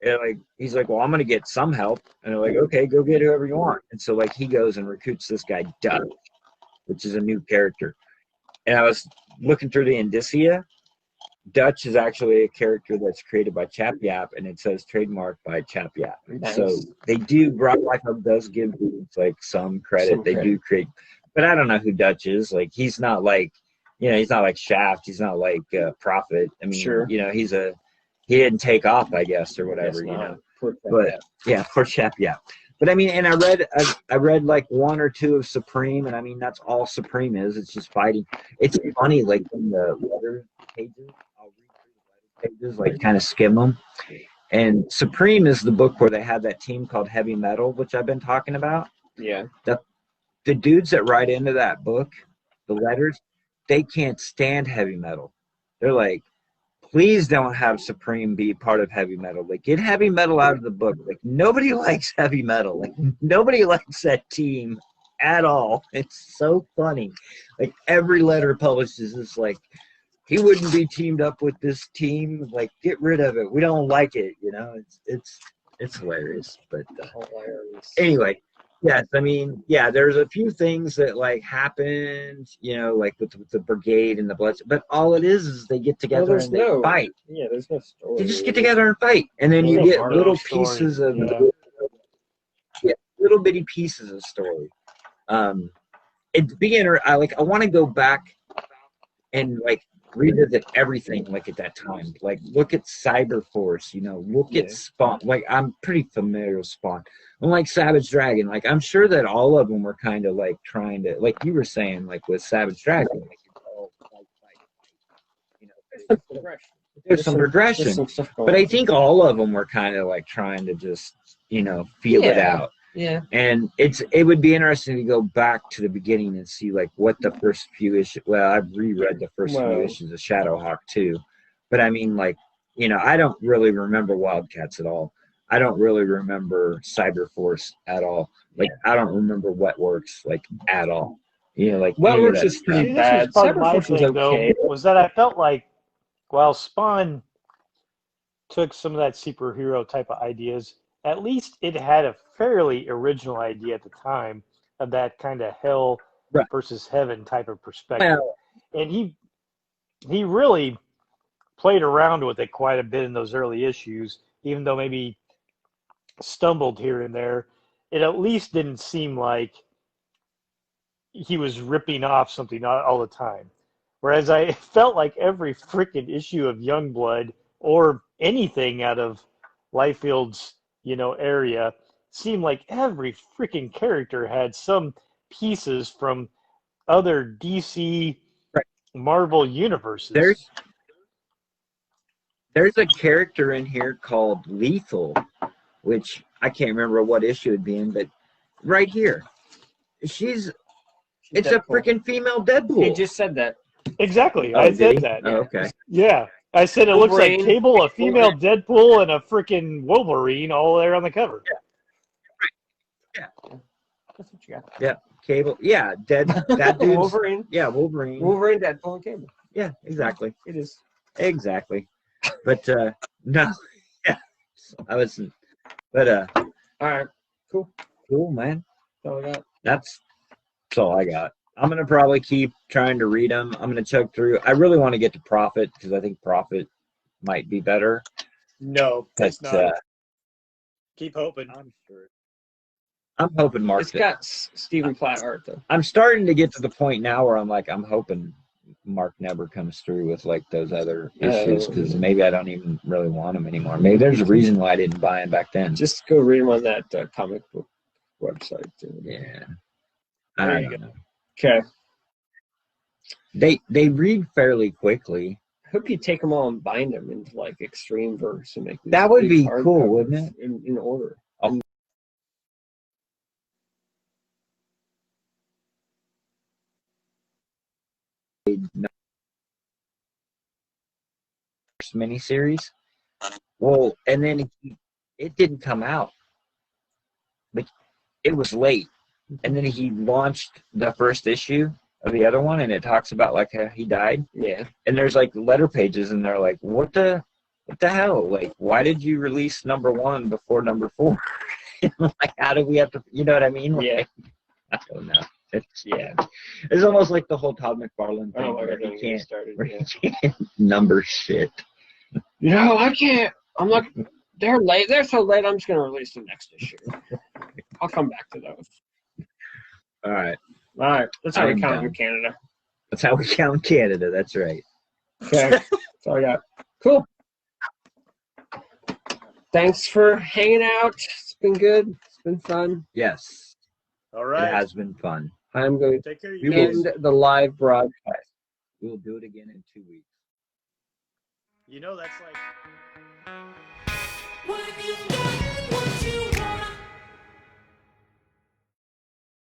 And like he's like, well, I'm gonna get some help. And they're like, okay, go get whoever you want. And so like he goes and recruits this guy Dutch, which is a new character. And I was looking through the indicia. Dutch is actually a character that's created by Chap Yap, and it says trademarked by Chap Yap. Nice. So they do. Rock Life does give like some credit. They do create, but I don't know who Dutch is. Like he's not like, he's not like Shaft. He's not like Prophet. I mean, sure. He didn't take off, I guess, or whatever. But yeah, poor Chap Yap. But I mean, and I read like one or two of Supreme, and I mean that's all Supreme is. It's just fighting. It's funny, like in the letter pages. I'll read through the letter pages, like kind of skim them. And Supreme is the book where they have that team called Heavy Metal, which I've been talking about. Yeah. The dudes that write into that book, the letters, they can't stand heavy metal. They're like, please don't have Supreme be part of heavy metal. Like, get heavy metal out of the book. Like, nobody likes heavy metal. Like, nobody likes that team at all. It's so funny. Like, every letter published is just like, he wouldn't be teamed up with this team. Like, get rid of it. We don't like it. It's hilarious. But hilarious. Anyway. Yes, I mean, yeah, there's a few things that like happened, like with the brigade and the blood, but all it is they get together and they fight. Yeah, there's no story. They just get together and fight, and then you get little pieces of little bitty pieces of story. At the beginner, I want to go back and like revisit everything like at that time. Like look at Cyberforce, look at Spawn. Like I'm pretty familiar with Spawn. Unlike Savage Dragon, like I'm sure that all of them were kind of like trying to, like you were saying, like with Savage Dragon, like it's all there's some regression. But I think all of them were kind of like trying to just, feel it out. Yeah. And it would be interesting to go back to the beginning and see like what the first few issues. Well, I've reread the first few issues of Shadowhawk too, but I mean, like, I don't really remember Wildcats at all. I don't really remember Cyberforce at all. Like, I don't remember Wetworks like at all. Like Wetworks is pretty bad. Cyberforce was okay. Though, was that I felt like while Spawn took some of that superhero type of ideas, at least it had a fairly original idea at the time of that kind of hell versus heaven type of perspective. And he really played around with it quite a bit in those early issues, even though maybe stumbled here and there. It at least didn't seem like he was ripping off something all the time. Whereas I felt like every freaking issue of Youngblood or anything out of Liefeld's area seemed like every freaking character had some pieces from other DC Marvel universes. There's a character in here called Lethal, which I can't remember what issue it'd be in, but right here, it's Deadpool. A freaking female Deadpool. He just said that. Exactly, I said that. Oh, okay. Yeah. I said it Wolverine. Looks like Cable, a female Deadpool, and a freaking Wolverine all there on the cover. Yeah. That's what you got. Yeah. Cable. Yeah. That dude's Wolverine. Yeah, Wolverine. Wolverine, Deadpool, and Cable. Yeah, exactly. It is. Exactly. But no. Yeah. I wasn't. But all right. Cool, man. That's all I got. That's all I got. I'm going to probably keep trying to read them. I'm going to chug through. I really want to get to Prophet because I think Prophet might be better. No, that's not. Keep hoping. I'm hoping Mark. It's got Stephen Platt art, though. I'm starting to get to the point now where I'm like, I'm hoping Mark never comes through with like those other issues because maybe I don't even really want them anymore. Maybe there's a reason why I didn't buy them back then. Just go read them on that comic book website. Yeah. I don't know. Okay. They read fairly quickly. I hope you take them all and bind them into like Extreme Verse and make that would be cool, wouldn't it? In order. first miniseries. Well, and then it didn't come out, but it was late. And then he launched the first issue of the other one, and it talks about like how he died. Yeah. And there's like letter pages, and they're like, what the hell? Like, why did you release number 1 before number 4? Like, how do we have to? You know what I mean? Like, Yeah. I don't know. It's almost like the whole Todd McFarlane thing. Oh, Where don't he get me can't, started. where Yeah. he can't number shit. No, I can't. I'm not. They're late. They're so late. I'm just gonna release the next issue. I'll come back to those. All right. All right. That's how we I'm count done. in Canada. That's how we count Canada. That's right. Okay. That's all I got. Cool. Thanks for hanging out. It's been good. It's been fun. Yes. All It right. has been fun. I'm going Take care of We you to will- guys. end the live broadcast. We'll do it again in 2 weeks. You know, that's like.